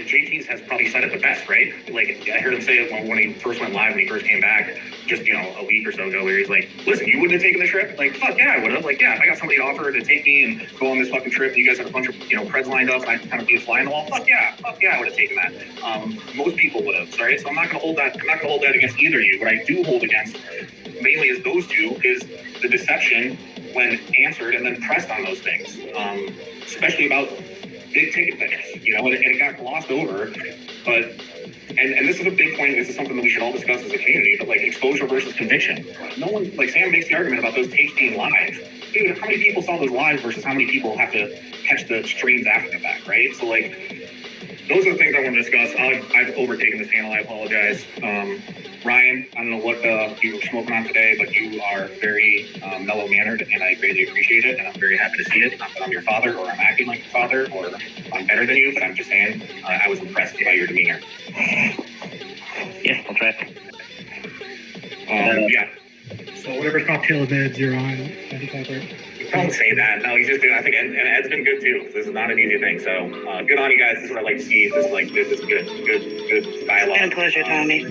JT's has probably said it the best, right? Like I heard him say it when he first went live, when he first came back, just, you know, a week or so ago, where he's like, "Listen, you wouldn't have taken the trip." Like, fuck yeah, I would have. Like, yeah, if I got somebody to offer to take me and go on this fucking trip, and you guys have a bunch of, you know, Preds lined up, and I can kind of be a fly on the wall. Fuck yeah, I would have taken that. Most people would have. Right? So I'm not gonna hold that against either of you. What I do hold against mainly is those two is the deception when answered and then pressed on those things, especially about big ticket things, you know, and it got glossed over. But and this is a big point. This is something that we should all discuss as a community. But like exposure versus conviction. No one, like Sam makes the argument about those tapes being live. Dude, how many people saw those live versus how many people have to catch the streams after the fact, right? So like, those are the things I want to discuss. I've overtaken this panel. I apologize. Ryan, I don't know what you were smoking on today, but you are very mellow mannered, and I greatly appreciate it. And I'm very happy to see it. Not that I'm your father, or I'm acting like your father, or I'm better than you, but I'm just saying I was impressed by your demeanor. Yeah, I'll try. Yeah. So whatever cocktail meds you're on, right? Don't say that. No, he's just doing. I think, and Ed's been good too. This is not an easy thing. So good on you guys. This is what I like to see. This is like this is good dialogue. It's been a pleasure, Tommy.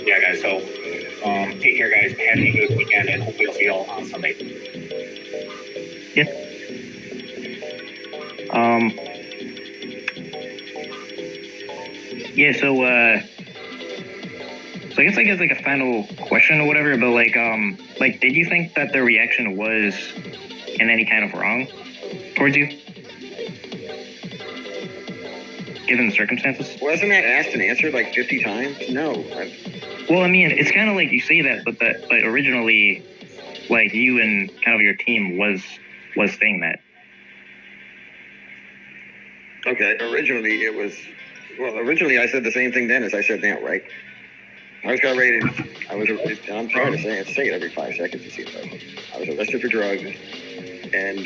Yeah, guys. So take care, guys. Have a good weekend, and hopefully I'll see you all on Sunday. Yeah. Yeah. So I guess like a final question or whatever. But like, did you think that their reaction was in any kind of wrong towards you, given the circumstances? Wasn't that asked and answered like 50 times? No. Well, I mean, it's kind of like you say that, but originally, like you and kind of your team was saying that. Okay, originally it was. Well, originally I said the same thing then as I said now, right? I got raided. I'm trying to say it every 5 seconds. It seems like I was arrested for drugs, and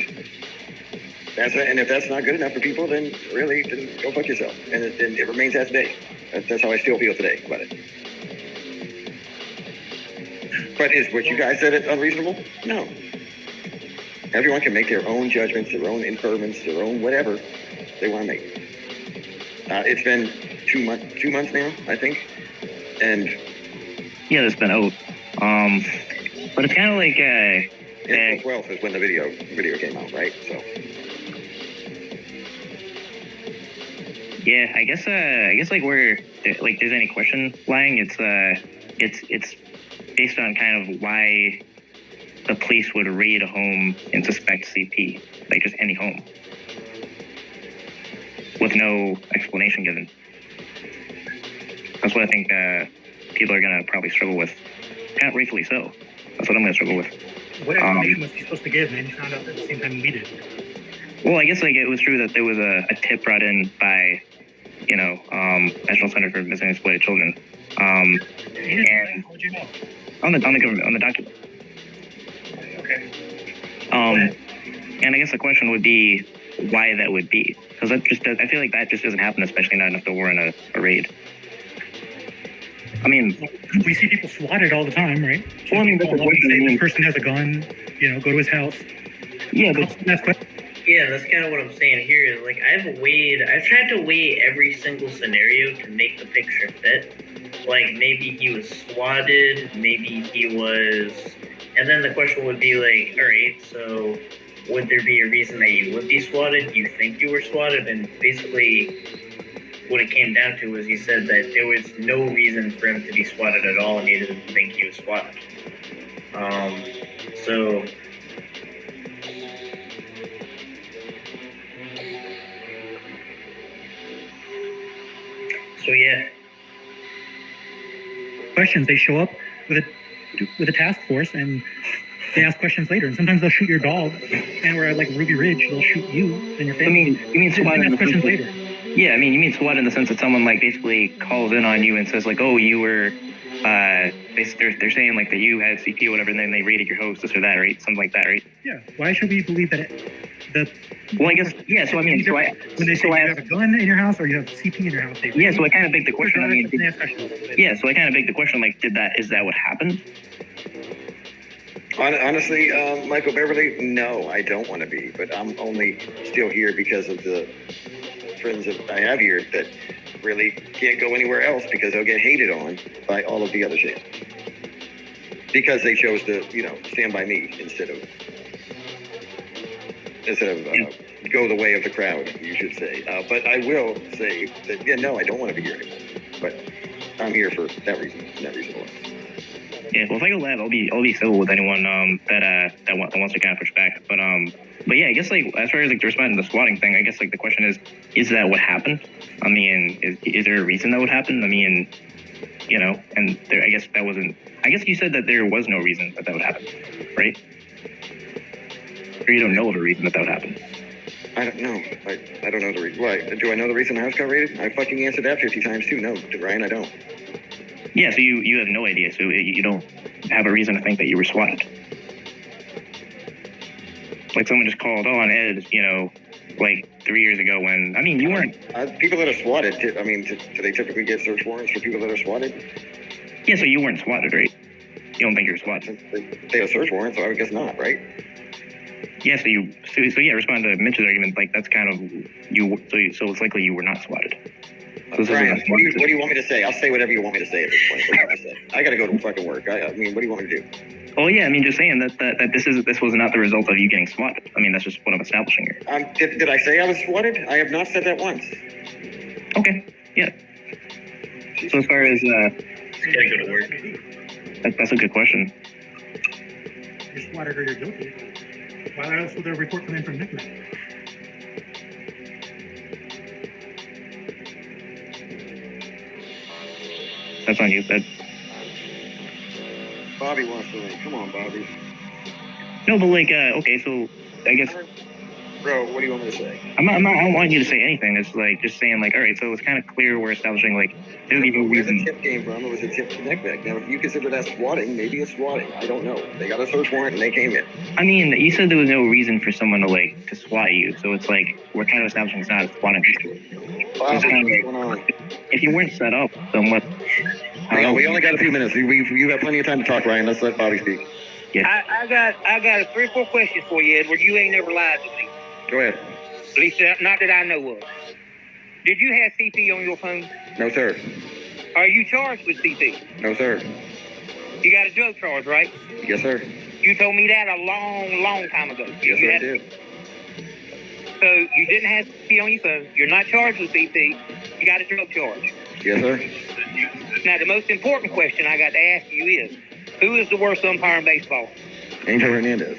if that's not good enough for people, then really, then go fuck yourself. And it remains that today. That's how I still feel today about it. But is what you guys said it unreasonable? No. Everyone can make their own judgments, their own inferments, their own whatever they want to make. It's been 2 months now, I think, and yeah, it's been out. But it's kind of like April 12th is when the video came out, right? So yeah, I guess like where like there's any question lying, it's based on kind of why the police would raid a home and suspect CP, like just any home, with no explanation given. That's what I think people are gonna probably struggle with, kind of rightfully so. That's what I'm gonna struggle with. What explanation was he supposed to give, man? He found out at the same time we did. Well, I guess like it was true that there was a tip brought in by, National Center for Missing and Exploited Children. And how'd you know? on the document. Okay. And I guess the question would be why that would be, because I feel like that just doesn't happen, especially not if there weren't a raid. I mean, we see people swatted all the time, right? So well, I mean, that's the question. This person has a gun, go to his house. Yeah, but yeah, that's kind of what I'm saying here. Is like I've tried to weigh every single scenario to make the picture fit. Like maybe he was swatted, maybe he was, and then the question would be like, all right, so would there be a reason that you would be swatted? Do you think you were swatted? And basically, what it came down to was he said that there was no reason for him to be swatted at all, and he didn't think he was swatted. So yeah. Questions. They show up with a task force, and they ask questions later. And sometimes they'll shoot your dog, and we're at like Ruby Ridge, they'll shoot you and your family. You mean SWAT in the questions sense later? Yeah, I mean you mean SWAT in the sense that someone like basically calls in on you and says like, oh, you were, they're saying like that you had CP or whatever, and then they raided your house, this or that, right? Something like that, right? Yeah. Why should we believe that Well, I guess, yeah, so I mean, when they say you have a gun in your house or you have CP in your house, they yeah, so I kind of begged the question, I mean, yeah, so I kind of begged the question, like, is that what happened? honestly, Michael Beverly, no, I don't want to be, but I'm only still here because of the friends that I have here that really can't go anywhere else because they'll get hated on by all of the other channels. Because they chose to, stand by me instead of go the way of the crowd, you should say. But I will say that, no, I don't want to be here anymore. But I'm here for that reason alone. Yeah, well, if I go live, I'll be civil with anyone that wants to kind of push back. But yeah, I guess like as far as like the responding to the swatting thing, I guess like the question is that what happened? I mean, is there a reason that would happen? I mean, and there, I guess that wasn't. I guess you said that there was no reason that would happen, right? Or you don't know of a reason that would happen. I don't know. I don't know the reason. Why? Do I know the reason the house got raided? I fucking answered that 50 times too. No, Ryan, I don't. Yeah, so you have no idea, so you don't have a reason to think that you were swatted. Like someone just called on Ed, you know, like 3 years ago when, I mean, you weren't. People that are swatted, do they typically get search warrants for people that are swatted? Yeah, so you weren't swatted, right? You don't think you're swatted? They have search warrants, so I would guess not, right? Yeah, so yeah, respond to Mitch's argument, like that's kind of, so it's likely you were not swatted. So Brian, what do you want me to say? I'll say whatever you want me to say at this point. What do you want me to say? I gotta go to fucking work. I mean, what do you want me to do? Oh yeah, I mean, just saying that this was not the result of you getting swatted. I mean, that's just what I'm establishing here. Did I say I was swatted? I have not said that once. Okay, yeah. So as far as Just gotta go to work. that's a good question. You're swatted or you're guilty. Why else would the report come in from Nick? That's on you. Bobby wants to win. Come on, Bobby. No, but like, okay, so I guess. Bro, what do you want me to say? I don't want you to say anything. It's like just saying like, all right, so it's kind of clear we're establishing like there's no Where reason. the tip came from, it was a tip to Neckback. Now, if you consider that swatting, maybe it's swatting. I don't know. They got a search warrant and they came in. I mean, you said there was no reason for someone to swat you, so it's like we're kind of establishing it's not a swatting situation. What's going on? If you weren't set up, then what? Hang on, we only got a few minutes. You have plenty of time to talk, Ryan. Let's let Bobby speak. Yeah. I got 3 or 4 questions for you, Edward. You ain't never lied to me. Go ahead. At least not that I know of. Did you have CP on your phone? No, sir. Are you charged with CP? No, sir. You got a drug charge, right? Yes, sir. You told me that a long, long time ago. Yes, sir, I did. So you didn't have CP on your phone. You're not charged with CP. You got a drug charge. Yes, sir. Now, the most important question I got to ask you is, who is the worst umpire in baseball? Angel Hernandez.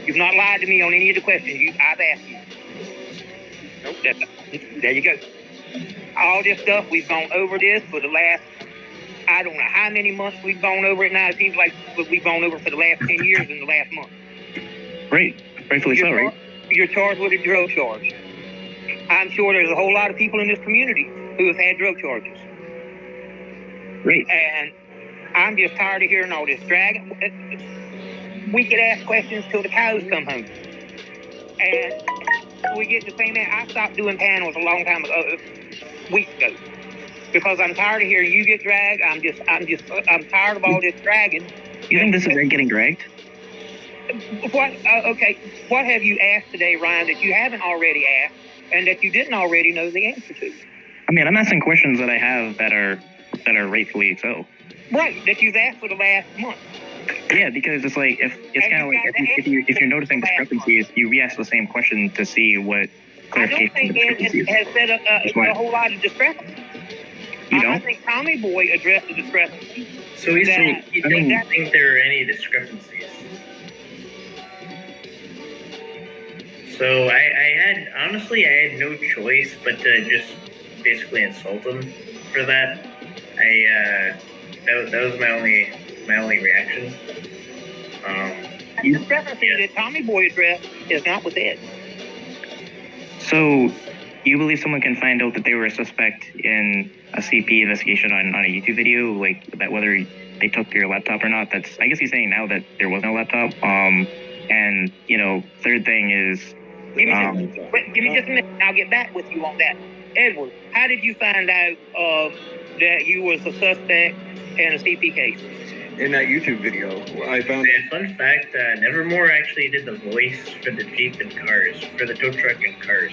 You've not lied to me on any of the questions I've asked you. Nope. There you go. All this stuff, we've gone over this for the last, I don't know how many months we've gone over it now. It seems like we've gone over for the last 10 years in the last month. Right. Rightfully so, right? You're charged with a drug charge. I'm sure there's a whole lot of people in this community who have had drug charges. Right. And I'm just tired of hearing all this dragging. We could ask questions till the cows come home. And we get the same answer. I stopped doing panels a long time ago, weeks ago, because I'm tired of hearing you get dragged. I'm tired of all this dragging. You think this is getting dragged? What? Okay. What have you asked today, Ryan, that you haven't already asked, and that you didn't already know the answer to? I mean, I'm asking questions that I have that are rightfully so. Right. That you've asked for the last month. Yeah, because it's like it's kind of like if you're noticing discrepancies, you re-ask the same question to see what clarification. I don't think Ed has said a whole lot of discrepancies. You don't? I think Tommy Boy addressed the discrepancies. So you don't think there are any discrepancies? So I had no choice but to just basically insult him for that. That was my only reaction. The discrepancy that Tommy Boy addressed is not with Ed. So, you believe someone can find out that they were a suspect in a CP investigation on a YouTube video, like that whether they took your laptop or not? That's, I guess he's saying now that there was no laptop. And third thing is, give me just a minute, and I'll get back with you on that. Edward, how did you find out that you was a suspect in a CP case? In that YouTube video, I found. Fun fact: Nevermore actually did the voice for the Jeep and cars, for the tow truck and cars.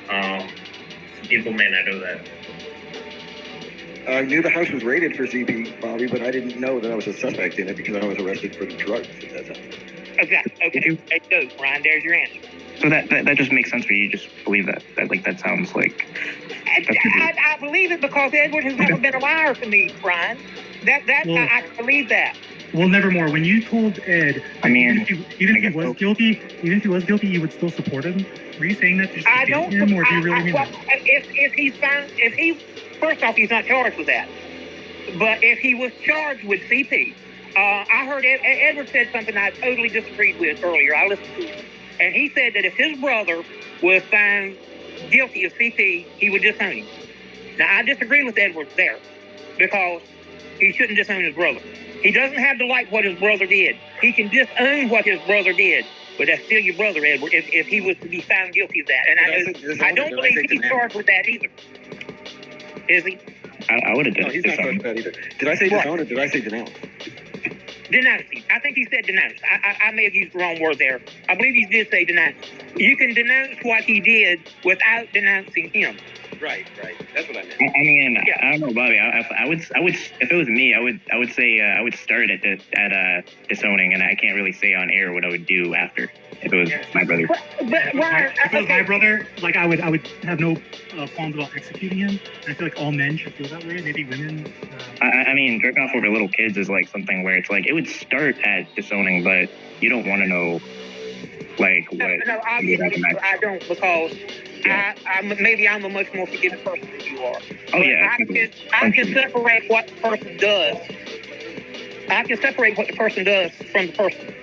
Some people may not know that. I knew the house was raided for CP, Bobby, but I didn't know that I was a suspect in it because I was arrested for the drugs at that time. Exactly. Okay. There you go, Ryan. There's your answer. So that just makes sense for you. You just believe that that sounds like. I believe it because Edward has never been a liar to me, Brian. I believe that. Well, Nevermore, when you told Ed, I mean, even if he was guilty, you would still support him. Were you saying that to I don't. him, or do you really mean that? First off, he's not charged with that. But if he was charged with CP, I heard Edward said something I totally disagreed with earlier. I listened to it, and he said that if his brother was found guilty of CP, he would disown him. Now, I disagree with Edward there. because he shouldn't disown his brother. He doesn't have to like what his brother did. He can disown what his brother did, but that's still your brother, Edward, if he was to be found guilty of that. And I don't believe he's charged with that either. Is he? I would have done No, he's not charged with that either. Did I say disown or did I say denounce? Denouncing. I think he said denounce. I may have used the wrong word there. I believe he did say denounce. You can denounce what he did without denouncing him. Right. That's what I meant. I mean, I don't know, Bobby. I would, if it was me, I would say I would start at disowning, and I can't really say on air what I would do after if it was my brother. But why? If it was my brother, like I would have no qualms about executing him. I feel like all men should feel that way. Maybe women. I mean, jerk off over little kids is like something where it's like it would start at disowning, but you don't want to know like what. No, obviously I don't, because maybe I'm a much more forgiving person than you are. Oh yeah. I can separate what the person does. I can separate what the person does from the person.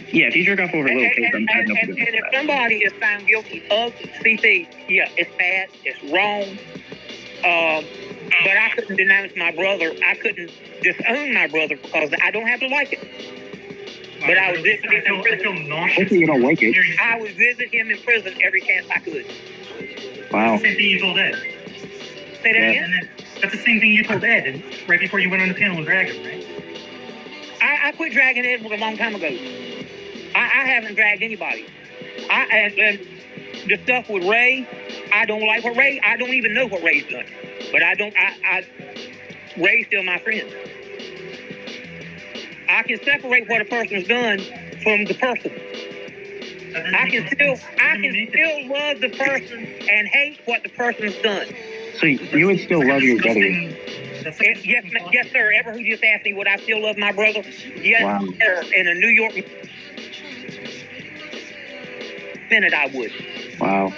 Yeah, if you jerk off over little kids, and if somebody is found guilty of CP, yeah, it's bad, it's wrong. But I couldn't denounce my brother. I couldn't disown my brother because I don't have to like it. But I would visit him in prison. I feel nauseous. Hopefully you don't like it. I would visit him in prison every chance I could. Wow. Same thing you told Ed. Say that again? That's the same thing you told Ed, and right before you went on the panel and dragged him, right? I quit dragging Edward a long time ago. I haven't dragged anybody. And the stuff with Ray, I don't like what Ray. I don't even know what Ray's done. But Ray's still my friend. I can separate what a person's done from the person. I can still love the person and hate what the person's done. So you would still love your brother? Yes, sir. Ever who just asked me would I still love my brother? Yes, wow. Sir. In a New York minute, I would. Wow.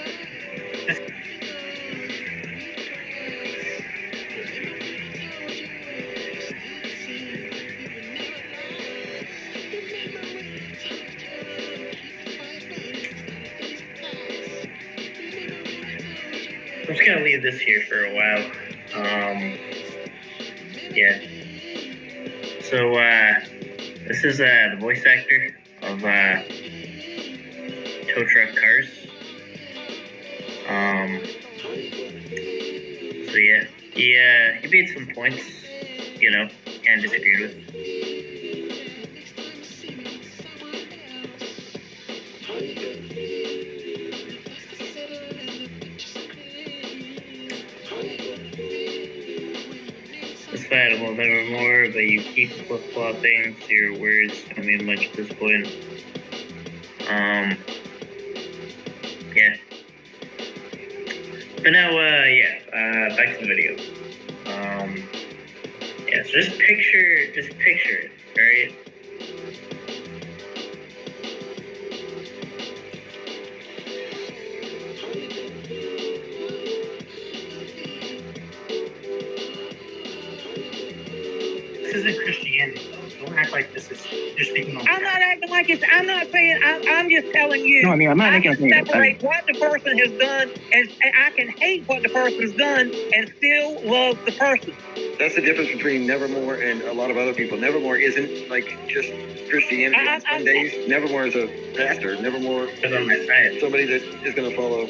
I'm just gonna leave this here for a while. Yeah. So this is the voice actor of tow truck cars. So yeah, he made some points, and disagreed with. It's fightable, nevermore, but you keep flip-flopping, so your words don't mean much at this point. Yeah. But now, back to the video. Yeah, so just picture it, alright? This isn't Christianity, though. Don't act like this is. You're speaking on. I'm not acting like it's. I'm not saying. I'm just telling you. No, I mean, I'm not making a can separate what the person has done, and I can hate what the person's done, and still love the person. That's the difference between Nevermore and a lot of other people. Nevermore isn't like just Christianity on Sundays. Nevermore is a pastor. Nevermore is somebody that is going to follow.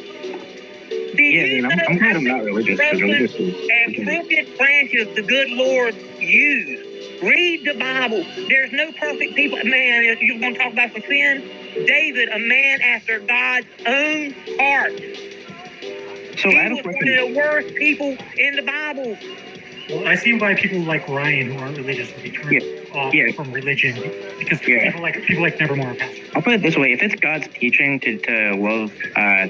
I'm kind of not religious. And crooked branches the good Lord used. Read the Bible. There's no perfect people. Man, if you want to talk about some sin, David, a man after God's own heart. So he I have a was question. one of the worst people in the Bible. Well, I see why people like Ryan, who aren't religious, would be turned off from religion, because people like Nevermore are pastors. I'll put it this way: if it's God's teaching to love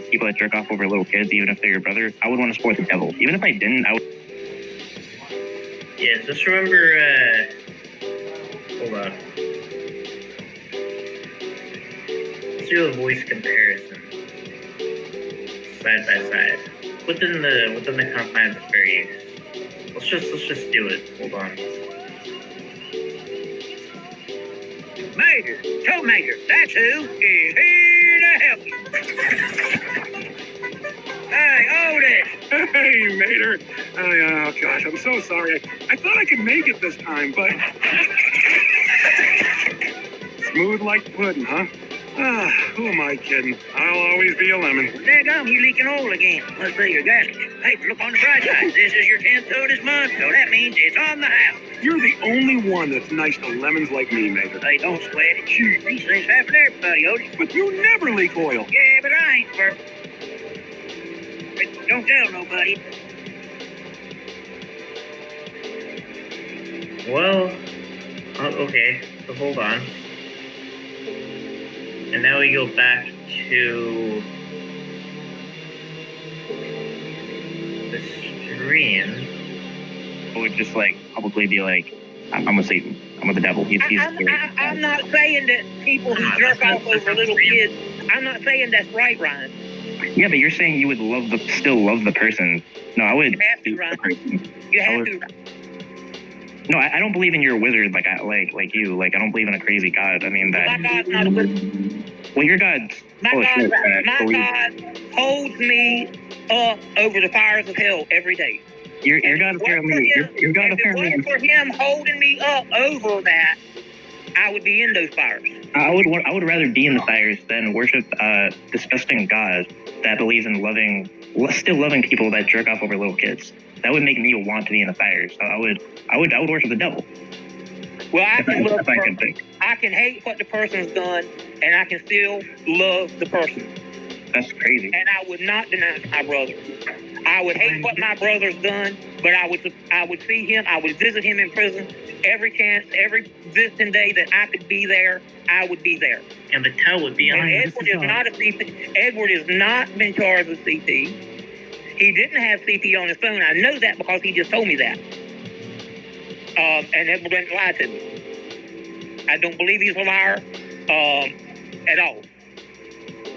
people that jerk off over little kids, even if they're your brother, I would want to support the devil. Even if I didn't, I would. Yeah, just remember. Hold on. Let's do a voice comparison, side by side, within the confines of fair use. Let's just do it. Hold on. Major, Toe Major, that's who is here to help you. Hey, Otis. Hey, Mater. Oh, gosh, I'm so sorry. I thought I could make it this time, but smooth like pudding, huh? Ah, who am I kidding? I'll always be a lemon. Daggum, you leaking oil again. Must be your gasket. Hey, look on the bright side. This is your 10th tow this month, so that means it's on the house. You're the only one that's nice to lemons like me, Mater. Hey, don't sweat it. Shoot, these things happen to everybody, Otis. But you never leak oil. Yeah, but I ain't perfect. But don't tell nobody. Well, okay, so hold on. And now we go back to the stream. I would just like publicly be like, I'm a Satan. I'm the devil. I'm not saying that people who jerk off over little kids, I'm not saying that's right, Ryan. Yeah, but you're saying you would still love the person. No, I would. You have to, Ryan. You have to. No, I don't believe in your wizard like you. Like, I don't believe in a crazy god. I mean, that. My God's not a wizard. Well, your God's. My God holds me up over the fires of hell every day. Your God apparently. Your God apparently. If it wasn't for him holding me up over that, I would be in those fires. I would rather be in the fires than worship a disgusting God that believes in still loving people that jerk off over little kids. That would make me want to be in the fires. So I would worship the devil. Well, I can hate what the person's done, and I can still love the person. That's crazy. And I would not denounce my brother. I would hate what my brother's done, but I would see him. I would visit him in prison every chance, every visiting day that I could be there. I would be there. And the tell would be on. And Edward is not a CP. Edward has not been charged with CP. He didn't have CP on his phone. I know that because he just told me that. And Edward didn't lie to me. I don't believe he's a liar at all.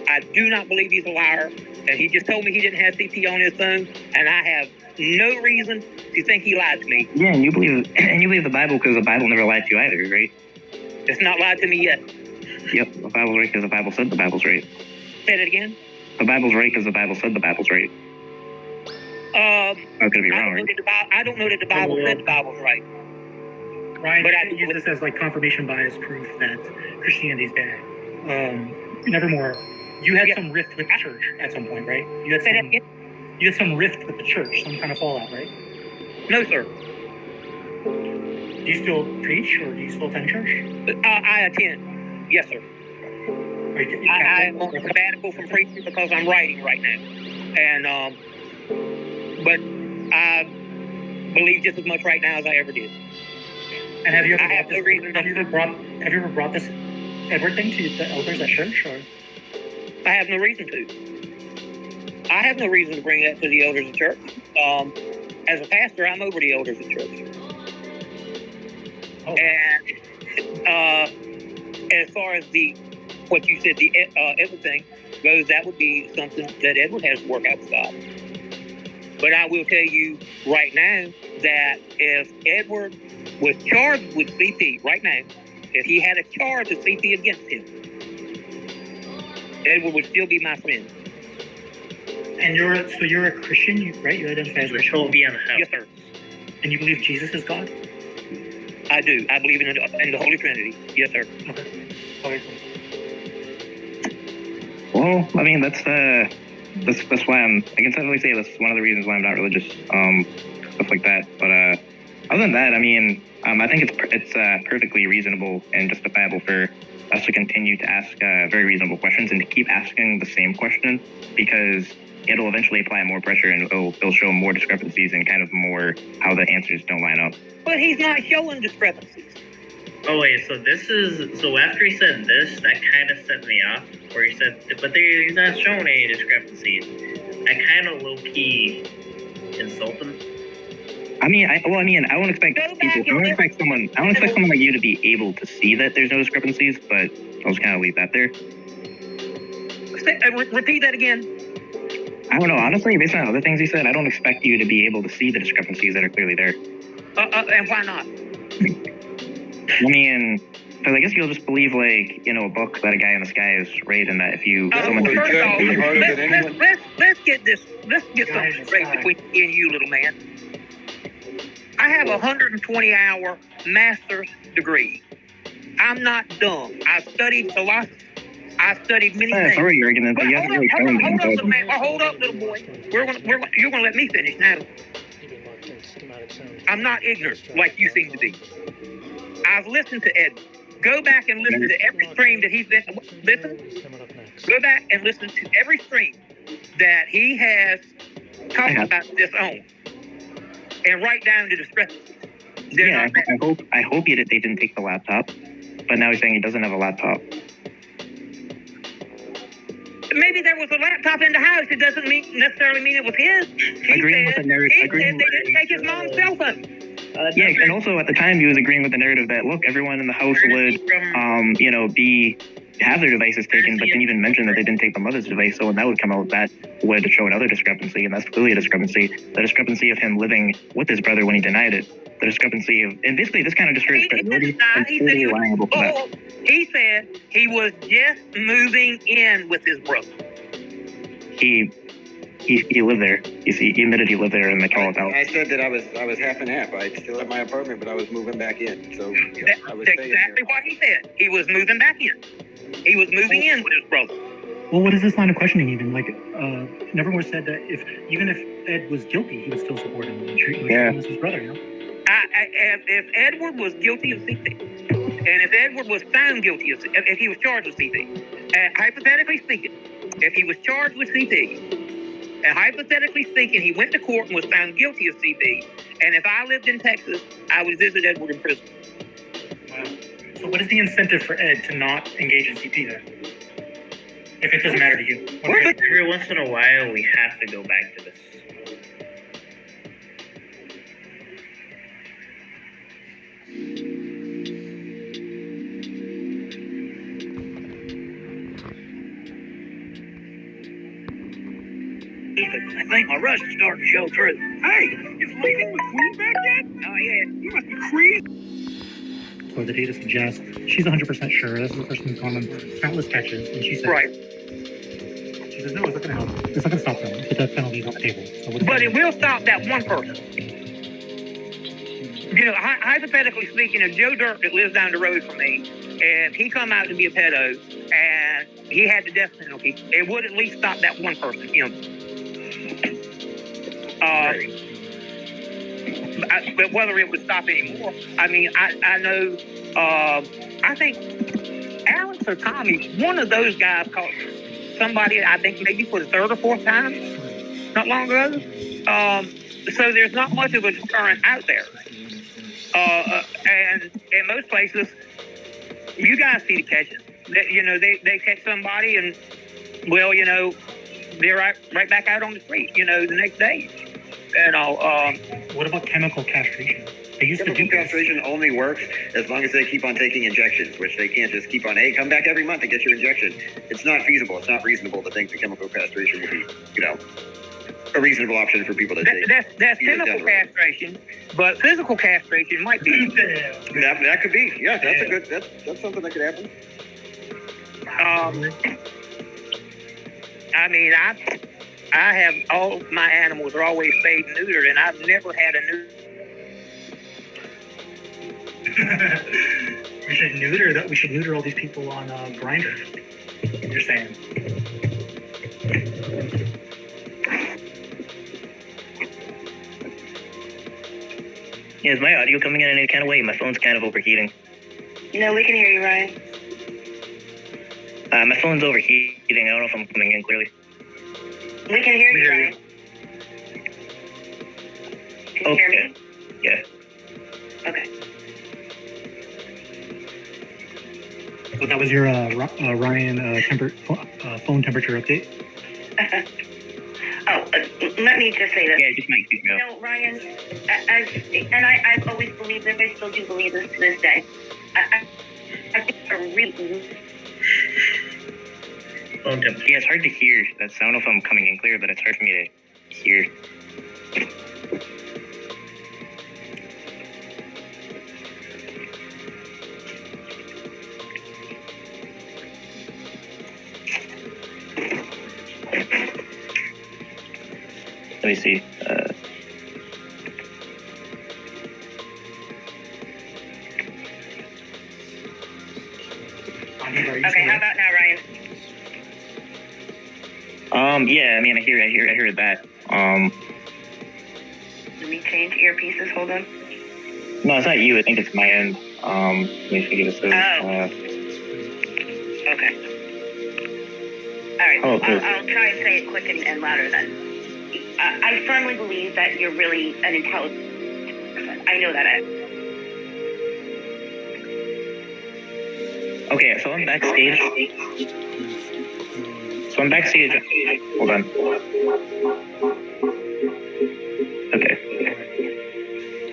I do not believe he's a liar. And he just told me he didn't have CP on his phone. And I have no reason to think he lied to me. Yeah, and you believe the Bible because the Bible never lied to you either, right? It's not lied to me yet. Yep, the Bible's right because the Bible said the Bible's right. Say that again? The Bible's right because the Bible said the Bible's right. I could be wrong, right? I don't know that the Bible said the Bible's right. Ryan, but I use this as like confirmation bias proof that Christianity's bad. Nevermore, you had some rift with the church at some point, right? You had some rift with the church, some kind of fallout, right? No, sir. Do you still preach or do you still attend church? I attend. Yes, sir. I'm on sabbatical from preaching because I'm writing right now. And, but I believe just as much right now as I ever did. And have you ever brought this Edward thing to the elders at church? Or? I have no reason to. I have no reason to bring that to the elders of church. As a pastor, I'm over the elders of church. Oh. And as far as what you said, the Edward thing goes, that would be something that Edward has to work out with God. But I will tell you right now that if Edward was charged with CP right now, if he had a charge of CP against him, Edward would still be my friend. And you're a Christian, right? You identify as a Christian? Be on the house. Yes, sir. And you believe Jesus is God? I do. I believe in the Holy Trinity. Yes, sir. Okay. Well, I mean, that's why I can definitely say that's one of the reasons why I'm not religious, stuff like that. But other than that, I mean, I think it's perfectly reasonable and justifiable for us to continue to ask very reasonable questions and to keep asking the same question, because it'll eventually apply more pressure and it'll show more discrepancies and kind of more how the answers don't line up. But he's not showing discrepancies. Oh wait, so after he said this, that kind of set me off. Where he said, but he's not showing any discrepancies. I kind of low key insult him. I won't expect someone like you to be able to see that there's no discrepancies, but I'll just kind of leave that there. Repeat that again. I don't know. Honestly, based on other things he said, I don't expect you to be able to see the discrepancies that are clearly there. And why not? I mean, because I guess you'll just believe, like, a book that a guy in the sky is right, and that if you... let's get something straight between me and you, little man. I have a 120-hour master's degree. I'm not dumb. I've studied philosophy. I've studied many things. Sorry, you're arguing, but you haven't really shown Hold up, anything. little man. Hold up, little boy. You're gonna let me finish now. I'm not ignorant like you seem to be. I've listened to Ed. Go back and listen to every stream that he's been. Listen. Go back and listen to every stream that he has talked about this on, and write down the discrepancies. Yeah, I hope they didn't take the laptop, but now he's saying he doesn't have a laptop. Maybe there was a laptop in the house. It doesn't necessarily mean it was his. He said they didn't take his mom's cell phone. Yeah, and also at the time he was agreeing with the narrative that look, everyone in the house would, have their devices taken, but didn't even mention that they didn't take the mother's device. So when that would come out, that would show another discrepancy, and that's clearly a discrepancy. The discrepancy of him living with his brother when he denied it. The discrepancy of, and basically this kind of destroys credibility. He said he was just moving in with his brother. He lived there. He admitted he lived there in the Clovas house. I said that I was half and half. I still had my apartment, but I was moving back in. So I was That's exactly what he said. He was moving back in. He was moving in with his brother. Well, what is this line of questioning even? Like, Nevermore said that even if Ed was guilty, he would still support him and treat him as his brother, you know? If Edward was guilty of CP, and if Edward was found guilty of, if he was charged with CP, hypothetically speaking, if he was charged with CP, and hypothetically speaking, he went to court and was found guilty of CP, and if I lived in Texas, I would visit Edward in prison. Wow. So what is the incentive for Ed to not engage in CP then? If it doesn't matter to you? Every once in a while, we have to go back to this. I think my rust is starting to show through. Hey, is Leaving McQueen back yet? Oh, yeah. You must be crazy. Or the data suggests she's 100% sure. This is the person who's gone on countless catches, and she says, right. She says, no, it's not going to help. It's not going to stop them. But that penalty is on the table. So but it will stop that one person. You know, hypothetically speaking, if Joe Dirt that lives down the road from me, and he come out to be a pedo, and he had the death penalty, it would at least stop that one person, him. But whether it would stop anymore, I mean, I know, I think Alex or Tommy, one of those guys caught somebody, I think maybe for the third or fourth time, not long ago. So there's not much of a deterrent out there. And in most places, you guys see the catches. They catch somebody and, well, they're right back out on the street, the next day. What about chemical castration? They used chemical castration only works as long as they keep on taking injections, which they can't just keep on, hey, come back every month and get your injection. It's not feasible. It's not reasonable to think that chemical castration would be, a reasonable option for people to take. That's chemical castration, but physical castration might be. That could be. Yeah, that's something that could happen. I mean, I have all my animals are always spayed and neutered, and I've never had a neuter. We should neuter all these people on Grindr. You're saying? Yeah, is my audio coming in any kind of way? My phone's kind of overheating. No, we can hear you, Ryan. My phone's overheating. I don't know if I'm coming in clearly. We can hear you, Ryan. Can you hear me? Yeah. Okay. So that was your Ryan phone temperature update? Let me just say this. Yeah, just make it go. Ryan, I've always believed this. I still do believe this to this day. I think it's a really... Yeah, it's hard to hear. I don't know if I'm coming in clear, but it's hard for me to hear. Let me see. talking about. Okay, how about now, Ryan? Yeah, I mean, I hear that. Let me change earpieces. Hold on. No, it's not you. I think it's my end. Let me figure this out. Okay. All right. Oh, good. I'll try and say it quick and louder then. I firmly believe that you're really an intelligent person. I know that. Okay, so I'm backstage. Hold on. Okay.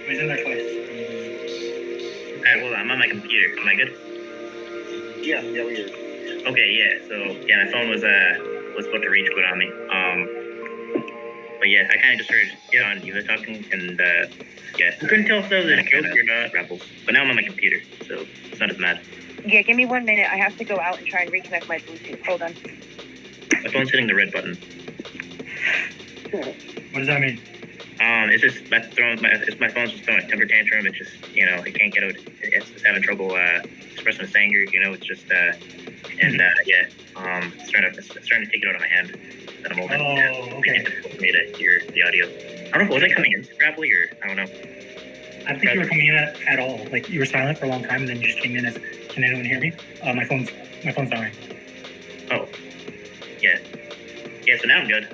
He's in there twice. Alright, well, I'm on my computer. Am I good? Yeah, we're good. Okay, yeah. So yeah, my phone was about to rage quit on me. But yeah, I kind of just heard on you talking, and yeah, I couldn't tell if that was a joke or not. Rebels. But now I'm on my computer, so it's not as mad. Yeah, give me 1 minute. I have to go out and try and reconnect my Bluetooth. Hold on. My phone's hitting the red button. What does that mean? It's just my phone's just throwing a temper tantrum. It's just it can't get out. It's just having trouble expressing its anger. It's just yeah. It's trying to take it out of my hand that I'm holding. Oh, okay. It's difficult for me to hear the audio. I don't know. Was I coming in grapply or I don't know. I don't think you were coming in at all. Like you were silent for a long time, and then you just came in as, "Can anyone hear me?" My phone's dying. Oh, yeah. So now I'm good.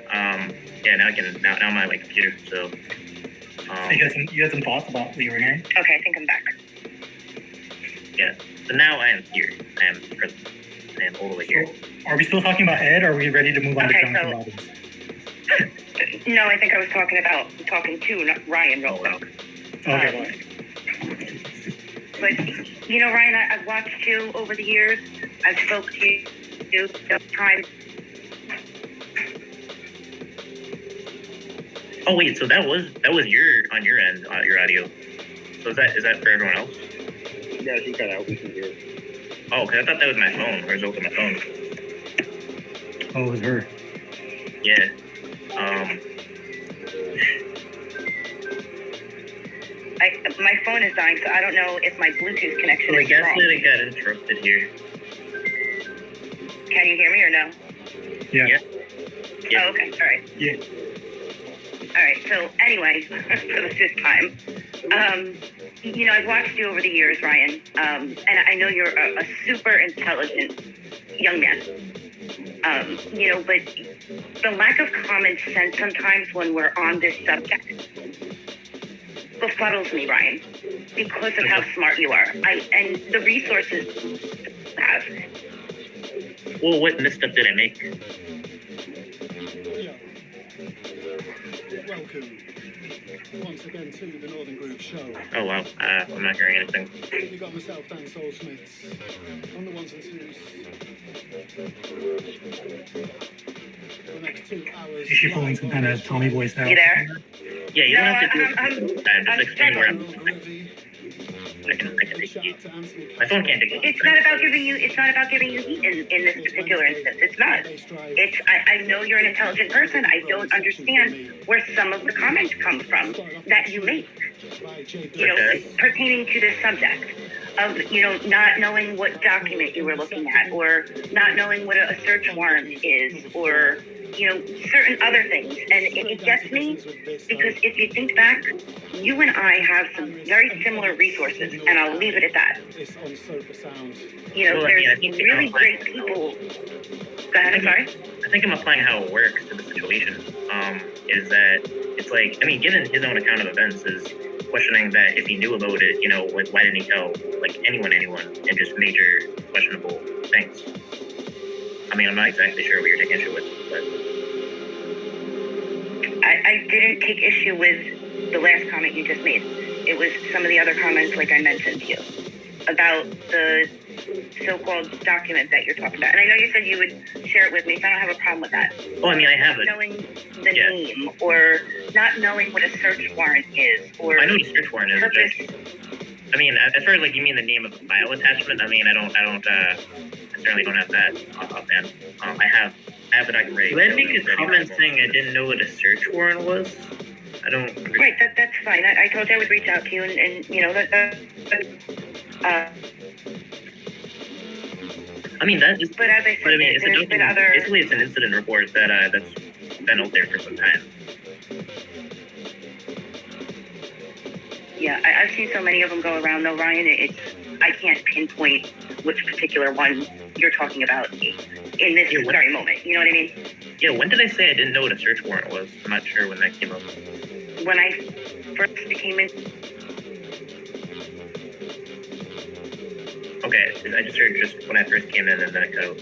Yeah, now I can. Now I'm on my computer. So. So you had some thoughts about what you were hearing? Okay, I think I'm back. Yeah. So now I am here. I am present. I am all the way here. So, are we still talking about Ed, or are we ready to move on to Jonathan Robbins? No, I think I was talking to Ryan real quick. Okay. But Ryan, I've watched you over the years. I've spoke to you times. Oh wait, so that was on your end, your audio. So is that for everyone else? Yeah, she cut out. We can hear. Oh, okay. I thought that was my phone. Or it was over my phone. Oh, it was her. Yeah. My phone is dying, so I don't know if my Bluetooth connection So I is guess wrong. that I got interrupted here. Can you hear me or no? Yeah. Oh, okay. All right. Yeah. All right. So anyway, for the fifth time, I've watched you over the years, Ryan, and I know you're a super intelligent young man. But the lack of common sense sometimes when we're on this subject befuddles me, Ryan, because of how smart you are. And the resources you have. Well, what misstep did I make? Welcome once again to the Northern Groove Show. Oh wow, I'm not hearing anything. You got myself, Dan Soul Smiths, on the ones and twos. For the next 2 hours. Is she pulling some kind of Tommy voice now? You there? Yeah, you don't have to do it. I'm Just explain where I'm. I can take heat. My phone can't take heat. It's not about giving you heat in this particular instance. It's not. I know you're an intelligent person. I don't understand where some of the comments come from that you make. Pertaining to this subject of not knowing what document you were looking at, or not knowing what a search warrant is, or certain other things. And it gets me because if you think back, you and I have some very similar resources, and I'll leave it at that. There's really great people. Go ahead, I'm sorry. I think I'm applying how it works to the situation. Is that it's like, I mean, given his own account of events, is questioning that if he knew about it, like why didn't he tell anyone, and just major questionable things. I mean, I'm not exactly sure what you're taking issue with, but I didn't take issue with the last comment you just made. It was some of the other comments, like I mentioned to you, about the so-called document that you're talking about. And I know you said you would share it with me, so I don't have a problem with that. Oh, I mean, I have it. Not knowing the name, or not knowing what a search warrant is, or I know what a search warrant is. purpose. I mean, as far as you mean the name of the file attachment, I mean, I certainly don't have that offhand. I have the document ready. Did I make a comment saying I didn't know what a search warrant was? I don't. Right, that's fine. I told you I would reach out to you, and I mean, that is. But as I said, But I mean, it's a there's been document. other. Basically, it's an incident report that's been out there for some time. Yeah, I've seen so many of them go around though, Ryan. I can't pinpoint which particular one you're talking about in this very moment. You know what I mean? Yeah, when did I say I didn't know what a search warrant was? I'm not sure when that came up. When I first came in. Okay, I just heard just when I first came in and then it cut out.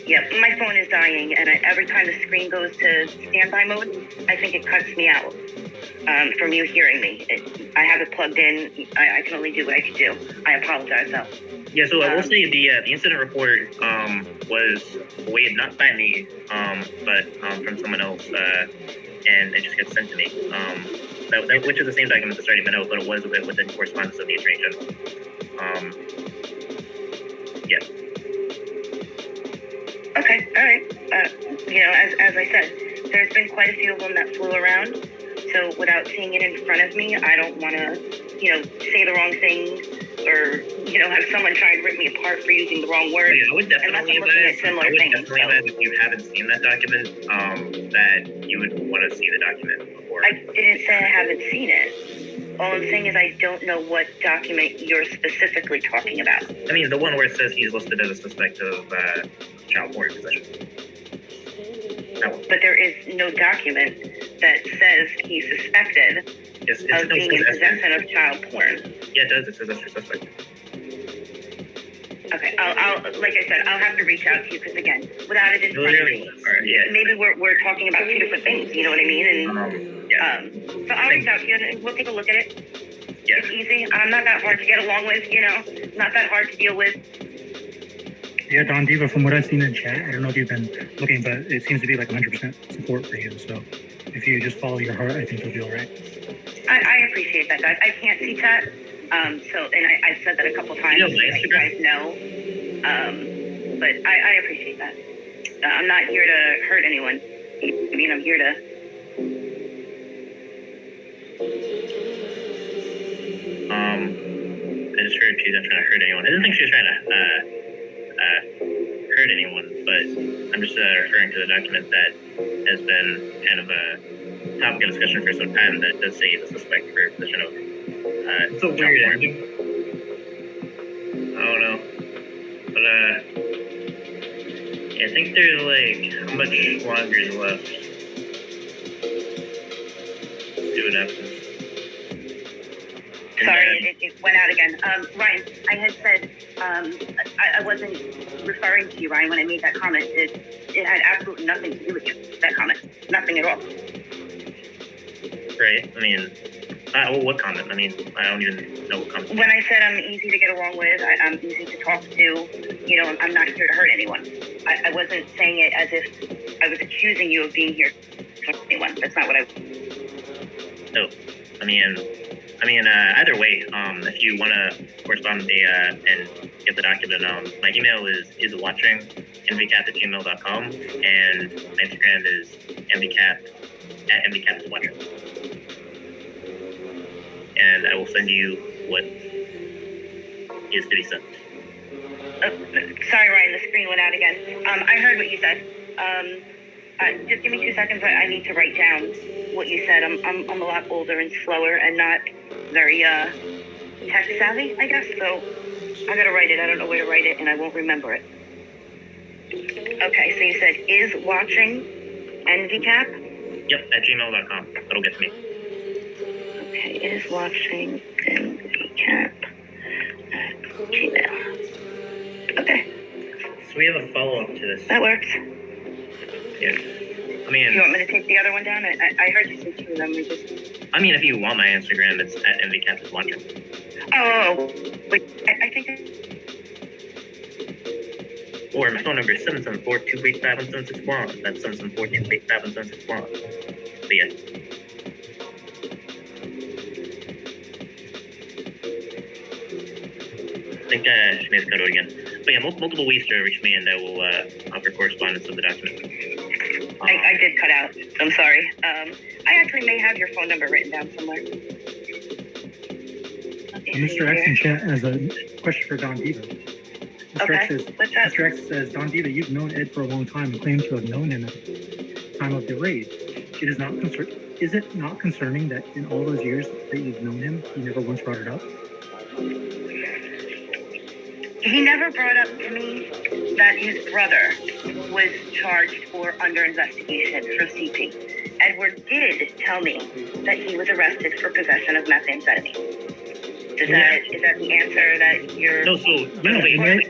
Yeah, my phone is dying, and every time the screen goes to standby mode, I think it cuts me out from you hearing me. I have it plugged in. I can only do what I can do. I apologize, though. Yeah, so I will say the incident report was weighed not by me, but from someone else, and it just gets sent to me. Which is the same document that's already been out, but it was with the correspondence of the Attorney General. Yeah. Okay, all right. As I said, there's been quite a few of them that flew around. So without seeing it in front of me, I don't want to, say the wrong thing or, have someone try and rip me apart for using the wrong word. Yeah, I would definitely advise if you haven't seen that document, that you would want to see the document before. I didn't say I haven't seen it. All I'm saying is I don't know what document you're specifically talking about. I mean, the one where it says he's listed as a suspect of child porn possession. But there is no document that says he's suspected of being in possession of child porn. Yeah, it does. It says that's your suspect. Okay, I'll like I said, I'll have to reach out to you because again, without it in front of me, maybe we're talking about two different things. You know what I mean? And so I'll reach out to you and we'll take a look at it. Yeah. It's easy. I'm not that hard to get along with. Not that hard to deal with. Yeah, Don Diva, from what I've seen in chat, I don't know if you've been looking, but it seems to be like 100% support for you. So if you just follow your heart, I think you'll be all right. I appreciate that, guys. I can't see chat. And I've said that a couple times. So you guys know. But I appreciate that. I'm not here to hurt anyone. I mean, I'm here to. I just heard she's not trying to hurt anyone. I didn't think she was trying to hurt anyone, but I'm just referring to the document that has been kind of a topic of discussion for some time that does say he's a suspect for possession of it's so weird. I don't know. But I think there's how much longer is left? See what happens. Sorry, it went out again. Ryan, I had said I wasn't referring to you, Ryan, when I made that comment. It had absolutely nothing to do with you, that comment. Nothing at all. Right. I mean, what comment? I mean, I don't even know what comment. When I said I'm easy to get along with, I'm easy to talk to, I'm not here to hurt anyone. I wasn't saying it as if I was accusing you of being here to hurt anyone. That's not what I... No. I mean, either way, if you want to correspond with me and get the document, my email is watching mvcap@gmail.com, and my Instagram is mvcap@mvcap_watching. And I will send you what is to be sent. Sorry, Ryan, the screen went out again. I heard what you said. Just give me 2 seconds. I need to write down what you said. I'm a lot older and slower and not very tech savvy, I guess. So I gotta write it. I don't know where to write it, and I won't remember it. Okay, so you said is watching NVCap? Yep, at gmail.com. That'll get to me. Okay, is watching NVCap at Gmail. Okay. So we have a follow-up to this. That works. Yeah. I mean... You want me to take the other one down? I heard you say two of them. I mean, if you want my Instagram, it's at mvcap_watching. Oh, wait, I think... Or my phone number is 774-285-1761. That's 774-285-1761. But yeah. I think she may have cut out again. But yeah, multiple ways to reach me, and I will offer correspondence of the document. I did cut out. I'm sorry. I actually may have your phone number written down somewhere. Mr. X in chat has a question for Don Diva. Mr. X says, Don Diva, you've known Ed for a long time and claim to have known him at the time of the raid. Is it not concerning that in all those years that you've known him, he never once brought it up? He never brought up to me that his brother was charged or under investigation for CP. Edward did tell me that he was arrested for possession of methamphetamine. Is that the answer that you're... No,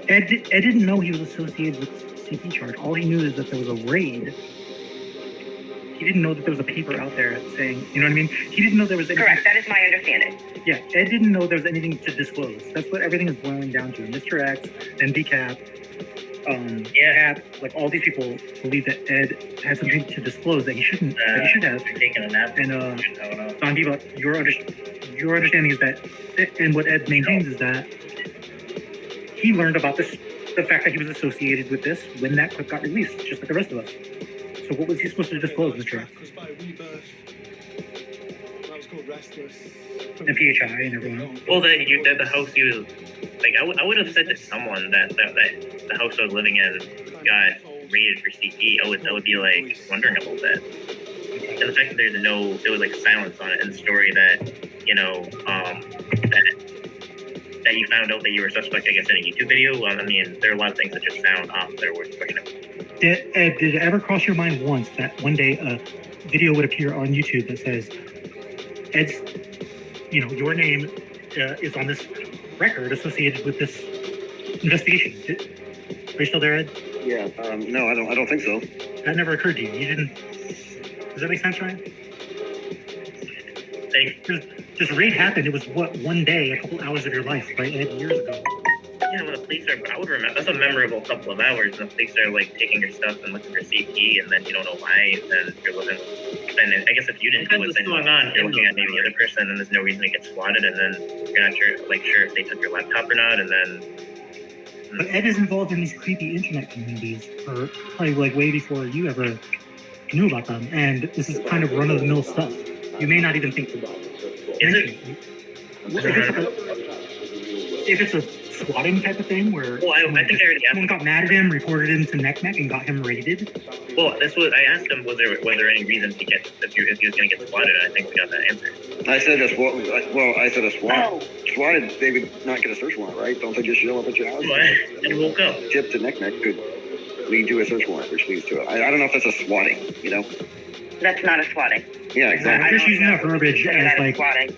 Ed didn't know he was associated with CP charge. All he knew is that there was a raid. He didn't know that there was a paper out there saying, you know what I mean? He didn't know there was anything. Correct, that is my understanding. Yeah, Ed didn't know there was anything to disclose. That's what everything is boiling down to. Mr. X and Decap, Cap, like all these people believe that Ed has something to disclose that he shouldn't. That he should have. Taking a nap. And Don Diva, your understanding is that, and what Ed maintains is that he learned about this, the fact that he was associated with this when that clip got released, just like the rest of us. So what was he supposed to disclose, Mr. X? And PHI and everyone. Well, that the house he was like, I would have said to someone that the house I was living in got raided for CP. I would be like wondering a little bit. And the fact that there was like silence on it in the story that that you found out that you were a suspect, I guess, in a YouTube video. Well, I mean, there are a lot of things that just sound off that are worth questioning. Did it ever cross your mind once that one day a video would appear on YouTube that says, Ed's, your name is on this record associated with this investigation? Are you still there, Ed? Yeah. No, I don't think so. That never occurred to you. You didn't. Does that make sense, Ryan? This raid happened. It was one day, a couple hours of your life, right, Ed? Years ago. Yeah, when the police I would remember, that's a memorable couple of hours, and the police are like taking your stuff and looking for CP, and then you don't know why, and you're looking, and I guess if you didn't do it, then going on, you're looking at maybe the other person, and there's no reason to get swatted, and then you're not sure if they took your laptop or not, and then... But Ed is involved in these creepy internet communities, for probably like way before you ever knew about them, and this is kind of run-of-the-mill stuff. You may not even think about it. If it's a swatting type of thing where I think I already asked someone got mad at him, reported it into NECMEC, and got him raided. Well, I asked him, was there any reason to get if he was going to get swatted, and I think we got that answer. I said a swatted, they would not get a search warrant, right? Don't they just show up at your house? And woke up. Tip to NECMEC could lead to a search warrant, which leads to it. I don't know if that's a swatting, That's not a swatting. Yeah, exactly. I'm just using that verbiage as like swatting.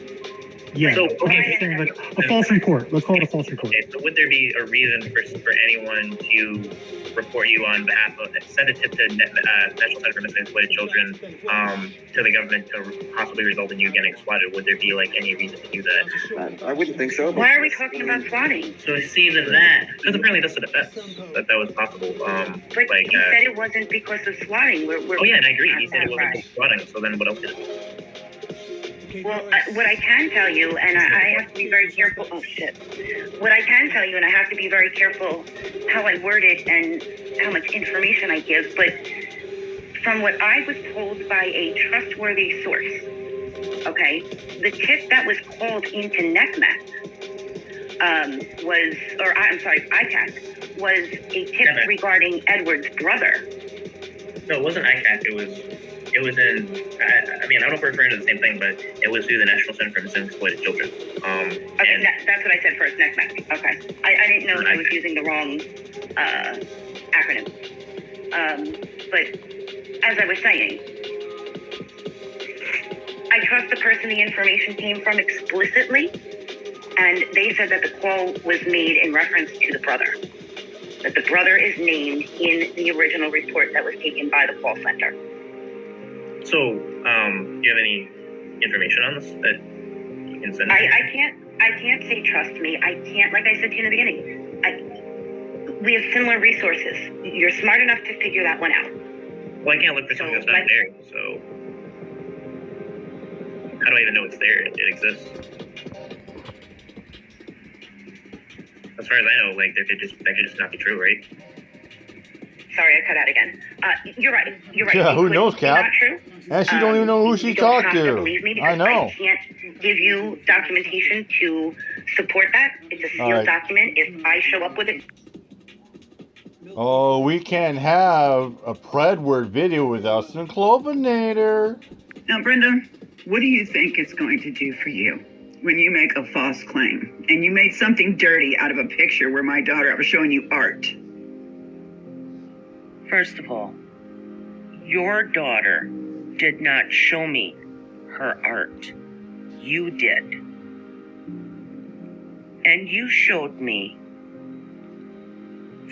Yeah, so, okay. Saying like a false report. Let's call it a false report. Okay, so would there be a reason for anyone to report you on behalf of, send a tip to National Center for Missing and Exploited Children to the government to possibly result in you getting swatted? Would there be like any reason to do that? I wouldn't think so. Why are we talking about swatting? So see that, because apparently that's a defense that was possible. But he said it wasn't because of swatting. Oh yeah, and I agree. He said it wasn't because of swatting. So then what else did it? Well, what I can tell you, and I have to be very careful. Oh shit! What I can tell you, and I have to be very careful how I word it and how much information I give. But from what I was told by a trustworthy source, okay, the tip that was called into NECMEC ICAC was a tip regarding Edward's brother. No, it wasn't ICAC. It was in, I don't know if we're referring to the same thing, but it was through the National Center for Missing and Exploited Children. Okay, that's what I said first, NECMEC. Okay. I didn't know I was using the wrong acronym. But as I was saying, I trust the person the information came from explicitly, and they said that the call was made in reference to the brother. That the brother is named in the original report that was taken by the call center. So, do you have any information on this that you can send? I can't say trust me. I can't, like I said to you in the beginning. We have similar resources. You're smart enough to figure that one out. Well, I can't look for something that's not there. So, how do I even know it's there? It exists. As far as I know, like that could just not be true, right? Sorry, I cut out again. You're right. You're right. Yeah, who It's knows, Cap? Not true. And she don't even know who she you don't talked have to. believe me I because know. I can't give you documentation to support that. It's a sealed All right. document. If I show up with it. Oh, we can't have a Predward video without some Clovinator. Now, Brenda, what do you think it's going to do for you when you make a false claim and you made something dirty out of a picture where my daughter, I was showing you art? First of all, your daughter did not show me her art. You did. And you showed me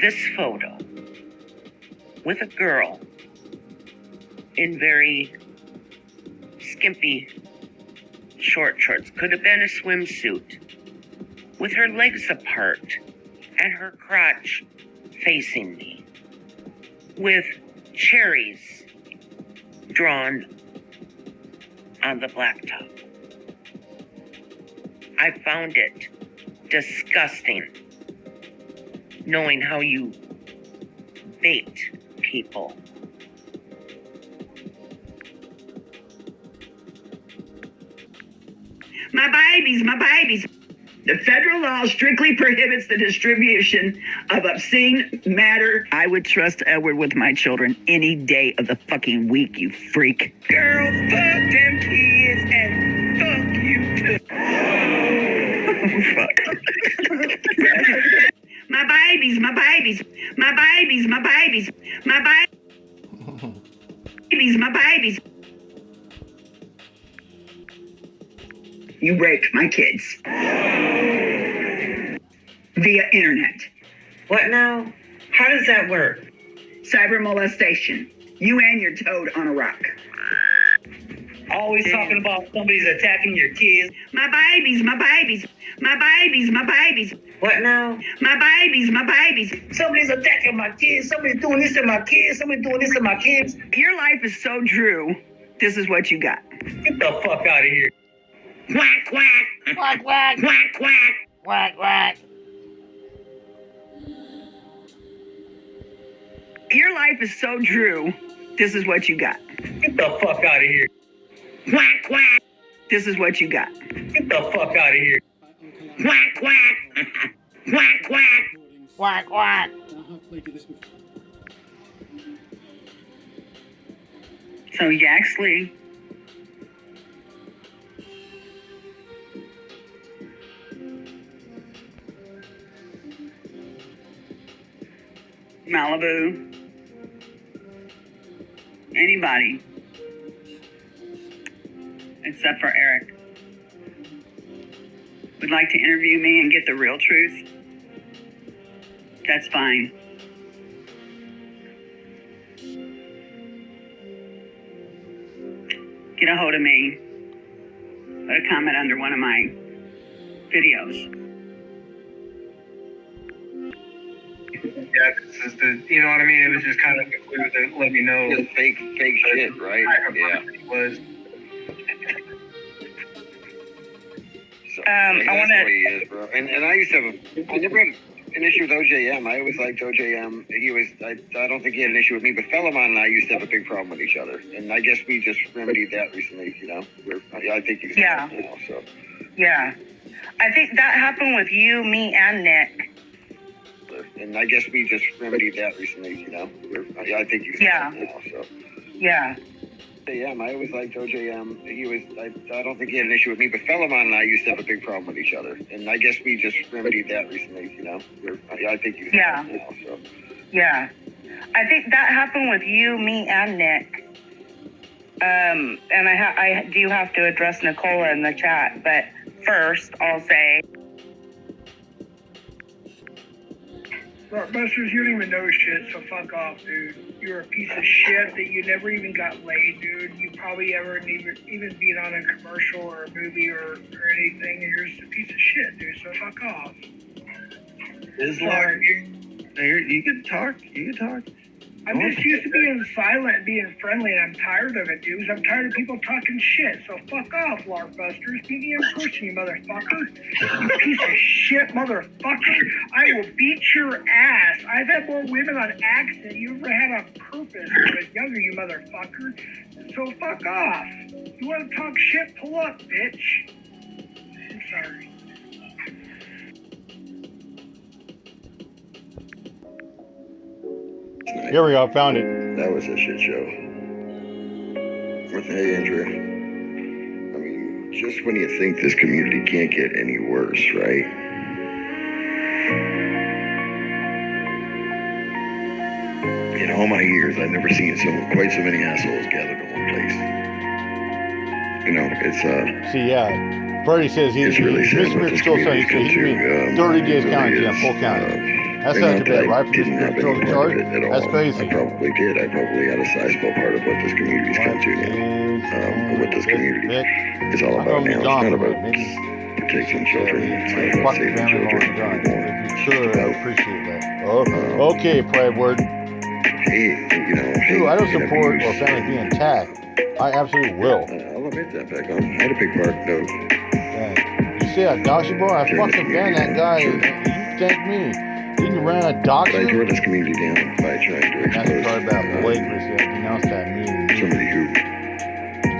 this photo with a girl in very skimpy short shorts. Could have been a swimsuit with her legs apart and her crotch facing me, with cherries drawn on the blacktop. I found it disgusting knowing how you bait people. My babies. The federal law strictly prohibits the distribution of obscene matter. I would trust Edward with my children any day of the fucking week, you freak. Girl, fuck them kids and fuck you too. Oh, fuck. My babies. You raped my kids. Via internet. What now? How does that work? Cyber molestation. You and your toad on a rock. Always talking about somebody's attacking your kids. My babies. What now? My babies. Somebody's attacking my kids. Somebody's doing this to my kids. Somebody's doing this to my kids. Your life is so true. This is what you got. Get the fuck out of here. Quack, quack. Quack, quack. Quack, quack. Quack, quack. Your life is so true. This is what you got. Get the fuck out of here. Quack, quack. This is what you got. Get the fuck out of here. Quack, quack. Quack, quack. Quack, quack. So Yaxley. Malibu. Anybody. Except for Eric. Would like to interview me and get the real truth. That's fine. Get a hold of me. Put a comment under one of my videos. Yeah, this is the, you know what I mean? It was just kind of a clue to let me know. Just fake shit, right? Yeah. It was. So, I that's wanna- the way he is, bro. And I used to have I never had an issue with OJM. I always liked OJM. I don't think he had an issue with me, but Felomon and I used to have a big problem with each other. And I guess we just remedied that recently, you know? I think he's Yeah. you know, so. Yeah. I think that happened with you, me, and Nick. And I guess we just remedied that recently, you know? I think he's Yeah. you know, so. Yeah. OJM, I always liked OJM. I don't think he had an issue with me, but Felomon and I used to have a big problem with each other. And I guess we just remedied that recently, you know? I think he's Yeah. you know, so. Yeah. I think that happened with you, me, and Nick. And I do have to address Nicola in the chat, but first I'll say. Busters, you don't even know shit, so fuck off, dude. You're a piece of shit that you never even got laid, dude. You probably ever even been on a commercial or a movie or anything, and you're just a piece of shit, dude, so fuck off. Islam. You can talk. You can talk. I'm just used to being silent and being friendly, and I'm tired of it, dudes. I'm tired of people talking shit. So fuck off, LARP busters. Meet me in person, you motherfucker. You piece of shit, motherfucker. I will beat your ass. I've had more women on accident than you ever had on purpose when I was younger, you motherfucker. So fuck off. You want to talk shit? Pull up, bitch. I'm sorry. Here we go, found it. That was a shit show. Hey, Andrew. I mean, just when you think this community can't get any worse, right? In all my years, I've never seen quite so many assholes gathered in one place. You know, it's See, yeah. Brady says he's really sad what Mr. this Still community's saying come he's to. 30 days It county really jail, is. full county. That's And not not too bad, that I right? For didn't have any the part of it at That's all. crazy. I probably did. I probably had a sizable part of what this community's come to now. What this community is all about now. It's not about protecting children. It's not about saving children anymore. Sure, I appreciate that. Oh, okay, Predward. Hey, you know, hey, Dude, I don't you know, support abuse. or families being attacked. I absolutely will. I'll admit that, back on. I had a big part, no. You see that doxy bro? I fucking banned that guy. You thank me. Didn't you ran a doxy? But I tore this community down by trying to That's expose part about Blakers. Yeah, denounced that meme. somebody who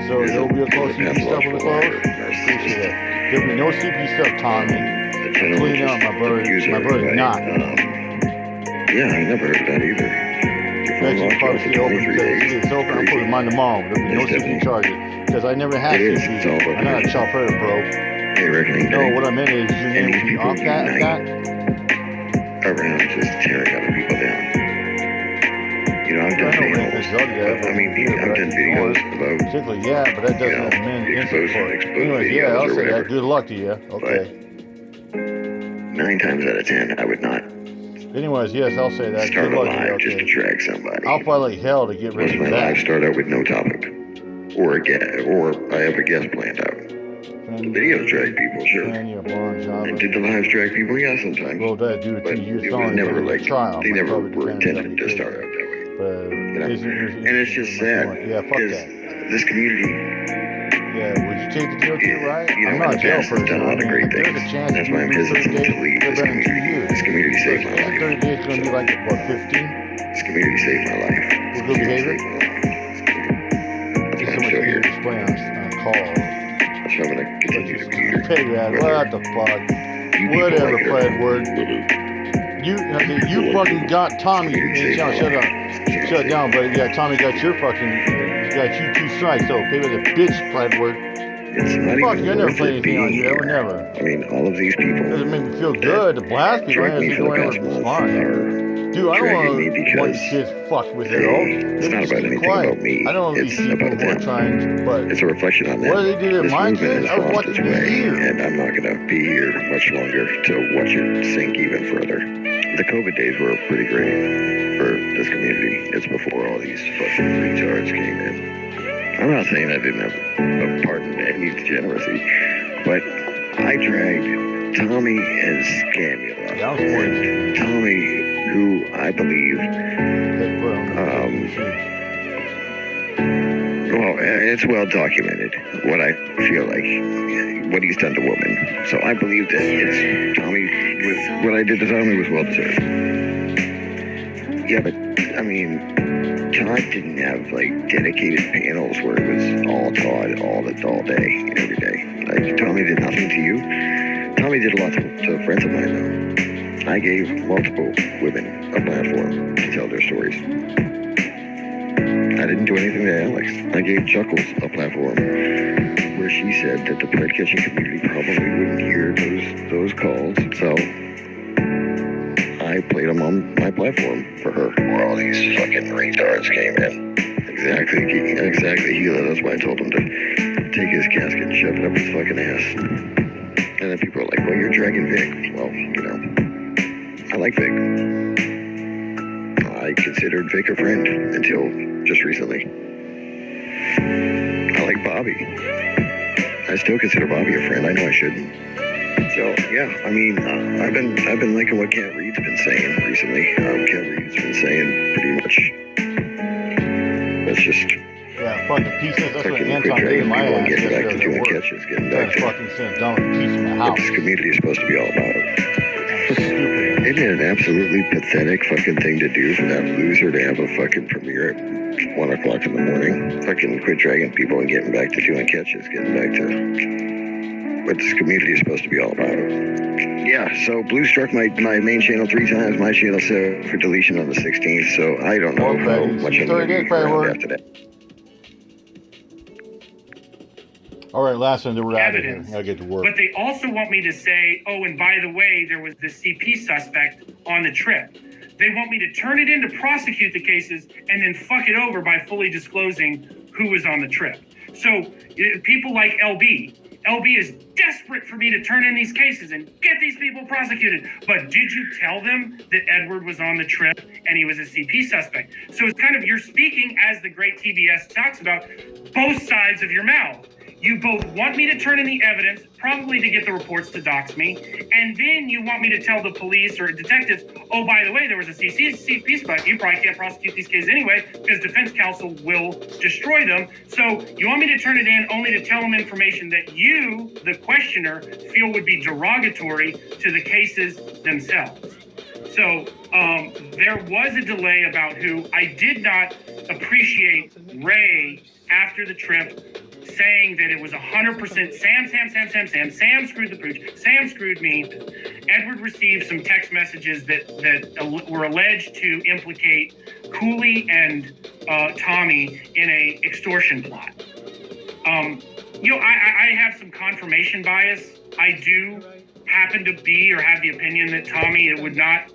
So there'll be a close CP stuff with the close? Appreciate it. There'll be no CP stuff, Tommy. Clean up, my brother, not. Yeah, I never heard of that either. Actually, policy open it's open. I'm putting mine tomorrow. There'll be no CP charges. Because I never had It is. CP. It's all about I'm not a child predator, bro. Hey, reckoning No, day. what I meant is your name will be off that. Around just tearing other people down. You know, I've done videos. I mean, I've done videos about, Particularly, yeah, but that doesn't mean expose Anyways, videos yeah, I'll or say whatever. that. Good luck to you. Okay. 9 times out of 10, I would not Anyways, yes, I'll say that. start Good a luck to you. live just to Okay. drag somebody. I'll fight like hell to get Most rid of of my that. lives start out with no topic, or I have a guest planned out. The videos drag people, sure. And did the lives drag people? Yeah, sometimes. Well, that dude, But it was never like they never were intended to start out that way. You know? And it's just sad because this community. Yeah, would you take the deal too, right? You know, I'm not in a the jail past, has person. done a lot of great things. That's why I'm hesitant to leave this community. This community saved my life. 30 days going to be like, what, 15? This community saved my life. With good behavior? That's why I'm still here. Explain on a call. That's why I'm going to continue to be here. Hey, man, what the fuck? Whatever, Predward. You fucking got Tommy. Shut down, but yeah, Tommy got your fucking. Got you 2 strikes, so pay with a bitch, Predward. It's not Fuck, even you never worth play it anything being on you, ever, here. never. I mean, all of these people Doesn't make me feel good to blast people. dragged me for the past month Smart. are Dude, I don't dragging me want because kids fucked with it all. it's not about anything about me. I don't know It's these people about who are them. trying, but It's a reflection on them. what do they do to This my movement kids? has I was lost its watching this way, year. and I'm not going to be here much longer to watch it sink even further. The COVID days were pretty great for this community. It's before all these fucking retards came in. I'm not saying I didn't have a part in any degeneracy, but I dragged Tommy and Scamula. And Tommy, who I believe, well, it's well documented what I feel like, what he's done to women. So I believe that it's Tommy, what I did to Tommy was well deserved. Yeah, but I mean, Todd didn't have like dedicated panels where it was all Todd all day, every day. Like Tommy did nothing to you. Tommy did a lot to friends of mine though. I gave multiple women a platform to tell their stories. I didn't do anything to Alex. I gave Chuckles a platform where she said that the bird catching community probably wouldn't hear those calls. So I played them on my platform for her. Where all these fucking retards came in. Exactly, Gila. That's why I told him to take his casket and shove it up his fucking ass. And then people are like, well, you're dragging Vic. Well, you know, I like Vic. I considered Vic a friend until just recently. I like Bobby. I still consider Bobby a friend. I know I shouldn't. So yeah, I mean, I've been liking what Kent Reed's been saying recently. Kent Reed's been saying pretty much, it's just Yeah, fucking pieces. That's what fucking Anton quit did dragging in my people and ass getting back to yesterday doing at work. catches, getting back That's to fucking sent down a piece in the what house. this community is supposed to be all about. Stupid. Isn't it an absolutely pathetic fucking thing to do for that loser to have a fucking premiere at 1 o'clock in the morning? Fucking quit dragging people and getting back to doing catches, getting back to what this community is supposed to be all about. Yeah, so Blue struck my main channel 3 times, my channel set for deletion on the 16th, so I don't know how much I'm going to be around after that. All right, last one, then we're out of here. Evidence. I get to work. But they also want me to say, oh, and by the way, there was the CP suspect on the trip. They want me to turn it in to prosecute the cases and then fuck it over by fully disclosing who was on the trip. So people like LB is desperate for me to turn in these cases and get these people prosecuted. But did you tell them that Edward was on the trip and he was a CP suspect? So it's kind of, you're speaking, as the great TBS talks about, both sides of your mouth. You both want me to turn in the evidence, probably to get the reports to dox me, and then you want me to tell the police or detectives, oh, by the way, there was a CP spot. You probably can't prosecute these cases anyway because defense counsel will destroy them. So you want me to turn it in only to tell them information that you, the questioner, feel would be derogatory to the cases themselves. So there was a delay about who. I did not appreciate Ray after the trip saying that it was 100% Sam screwed the pooch, Sam screwed me. Edward received some text messages that were alleged to implicate Cooley and Tommy in a extortion plot. I have some confirmation bias. I do happen to be or have the opinion that Tommy, it would not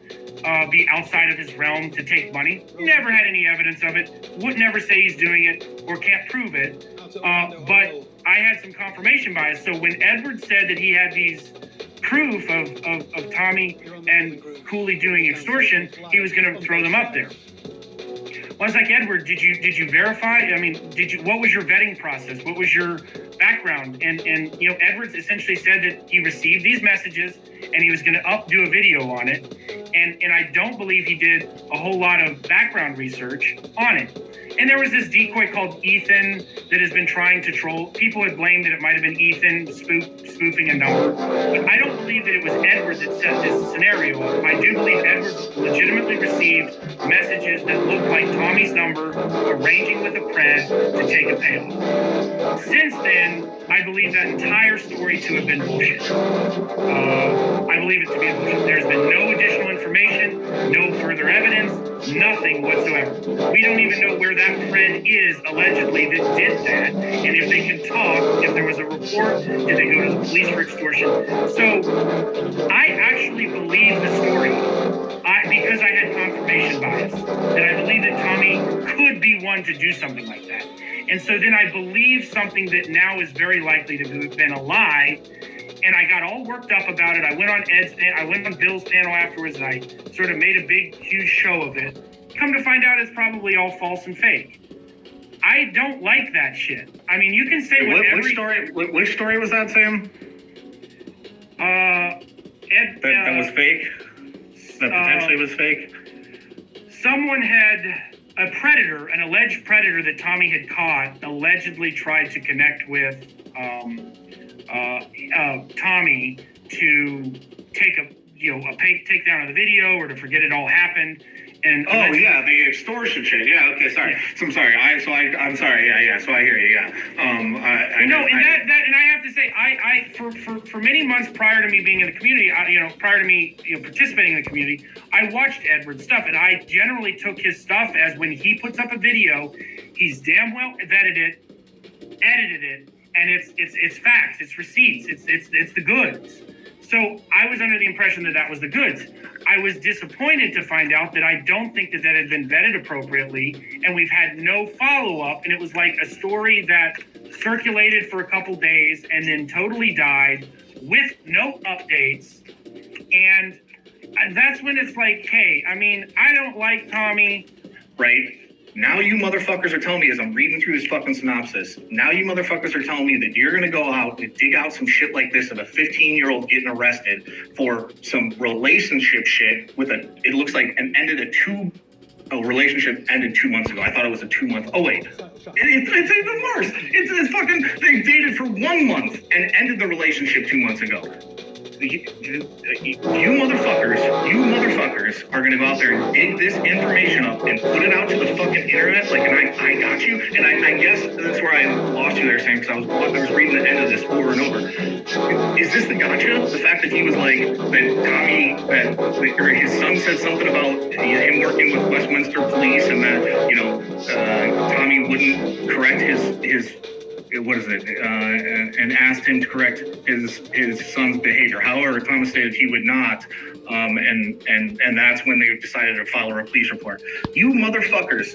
be outside of his realm to take money. Never had any evidence of it. Would never say he's doing it or can't prove it. But I had some confirmation bias. So when Edward said that he had these proof of Tommy and Cooley doing extortion, he was going to throw them up there. Well, I was like, Edward, did you verify? I mean, what was your vetting process? What was your background? And Edwards essentially said that he received these messages and he was going to do a video on it. And I don't believe he did a whole lot of background research on it. And there was this decoy called Ethan that has been trying to troll. People had blamed that it might have been Ethan spoofing a number. But I don't believe that it was Edward that set this scenario up. I do believe Edward legitimately received messages that looked like Tommy's number arranging with a pred to take a payoff. Since then, I believe that entire story to have been bullshit. I believe it to be bullshit. There's been no additional information, no further evidence, nothing whatsoever. We don't even know where that pred is allegedly that did that, and if they can talk, if there was a report, did they go to the police for extortion? So I actually believe the story because I had confirmation bias, that I believe that Tommy could be one to do something like that. And so then I believe something that now is very likely to have been a lie. And I got all worked up about it. I went on Bill's panel afterwards, and I sort of made a big, huge show of it. Come to find out, it's probably all false and fake. I don't like that shit. I mean, you can say whatever. Which story was that, Sam? That was fake. That potentially was fake. Someone had a predator, an alleged predator that Tommy had caught, allegedly tried to connect with Tommy to take down of the video or to forget it all happened. And the extortion shit. Yeah, okay, sorry. Yeah. So I'm sorry. I'm sorry. Yeah. So I hear you. Yeah. And I have to say, for many months prior to me being in the community, prior to me participating in the community, I watched Edward's stuff, and I generally took his stuff as when he puts up a video, he's damn well vetted it, edited it, and it's facts, it's receipts, it's the goods. So I was under the impression that was the goods. I was disappointed to find out that I don't think that had been vetted appropriately, and we've had no follow-up, and it was like a story that circulated for a couple days and then totally died with no updates. And that's when it's like, hey, I mean, I don't like Tommy. Right. Now you motherfuckers are telling me, as I'm reading through this fucking synopsis, now you motherfuckers are telling me that you're gonna go out and dig out some shit like this of a 15-year-old getting arrested for some relationship shit with it looks like a relationship ended 2 months ago. I thought it was a 2 month. Oh wait, it's even worse. It's fucking, they dated for 1 month and ended the relationship 2 months ago. You motherfuckers are gonna go out there and dig this information up and put it out to the fucking internet. Like, and I got you. And I guess that's where I lost you there, Sam, because I was reading the end of this over and over. Is this the gotcha? The fact that he was like, that Tommy, or his son said something about him working with Westminster Police, and that, you know, Tommy wouldn't correct his what is it, and asked him to correct his son's behavior. However, Thomas stated he would not, and that's when they decided to file a police report. You motherfuckers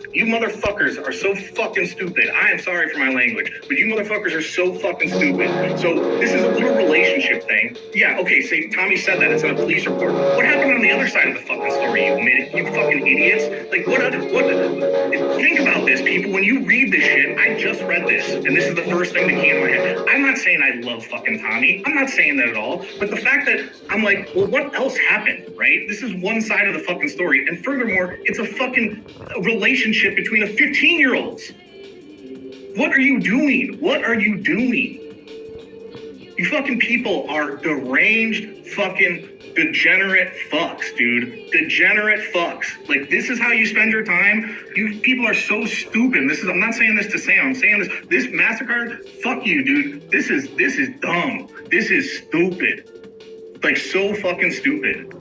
are so fucking stupid. I am sorry for my language, but you motherfuckers are so fucking stupid. So this is a little relationship thing. Yeah, okay, say Tommy said that, it's in a police report. What happened on the other side of the fucking story, you fucking idiots? Like, what, think about this, people. When you read this shit, I just read this, and this is the first thing that came in my head. I'm not saying I love fucking Tommy. I'm not saying that at all. But the fact that I'm like, well, what else happened, right? This is one side of the fucking story. And furthermore, it's a fucking relationship between a 15-year-olds. What are you doing? What are you doing? You fucking people are deranged fucking degenerate fucks, dude. Degenerate fucks. Like, this is how you spend your time? You people are so stupid. I'm not saying this to Sam. I'm saying this MasterCard, fuck you, dude. This is dumb. This is stupid. Like, so fucking stupid.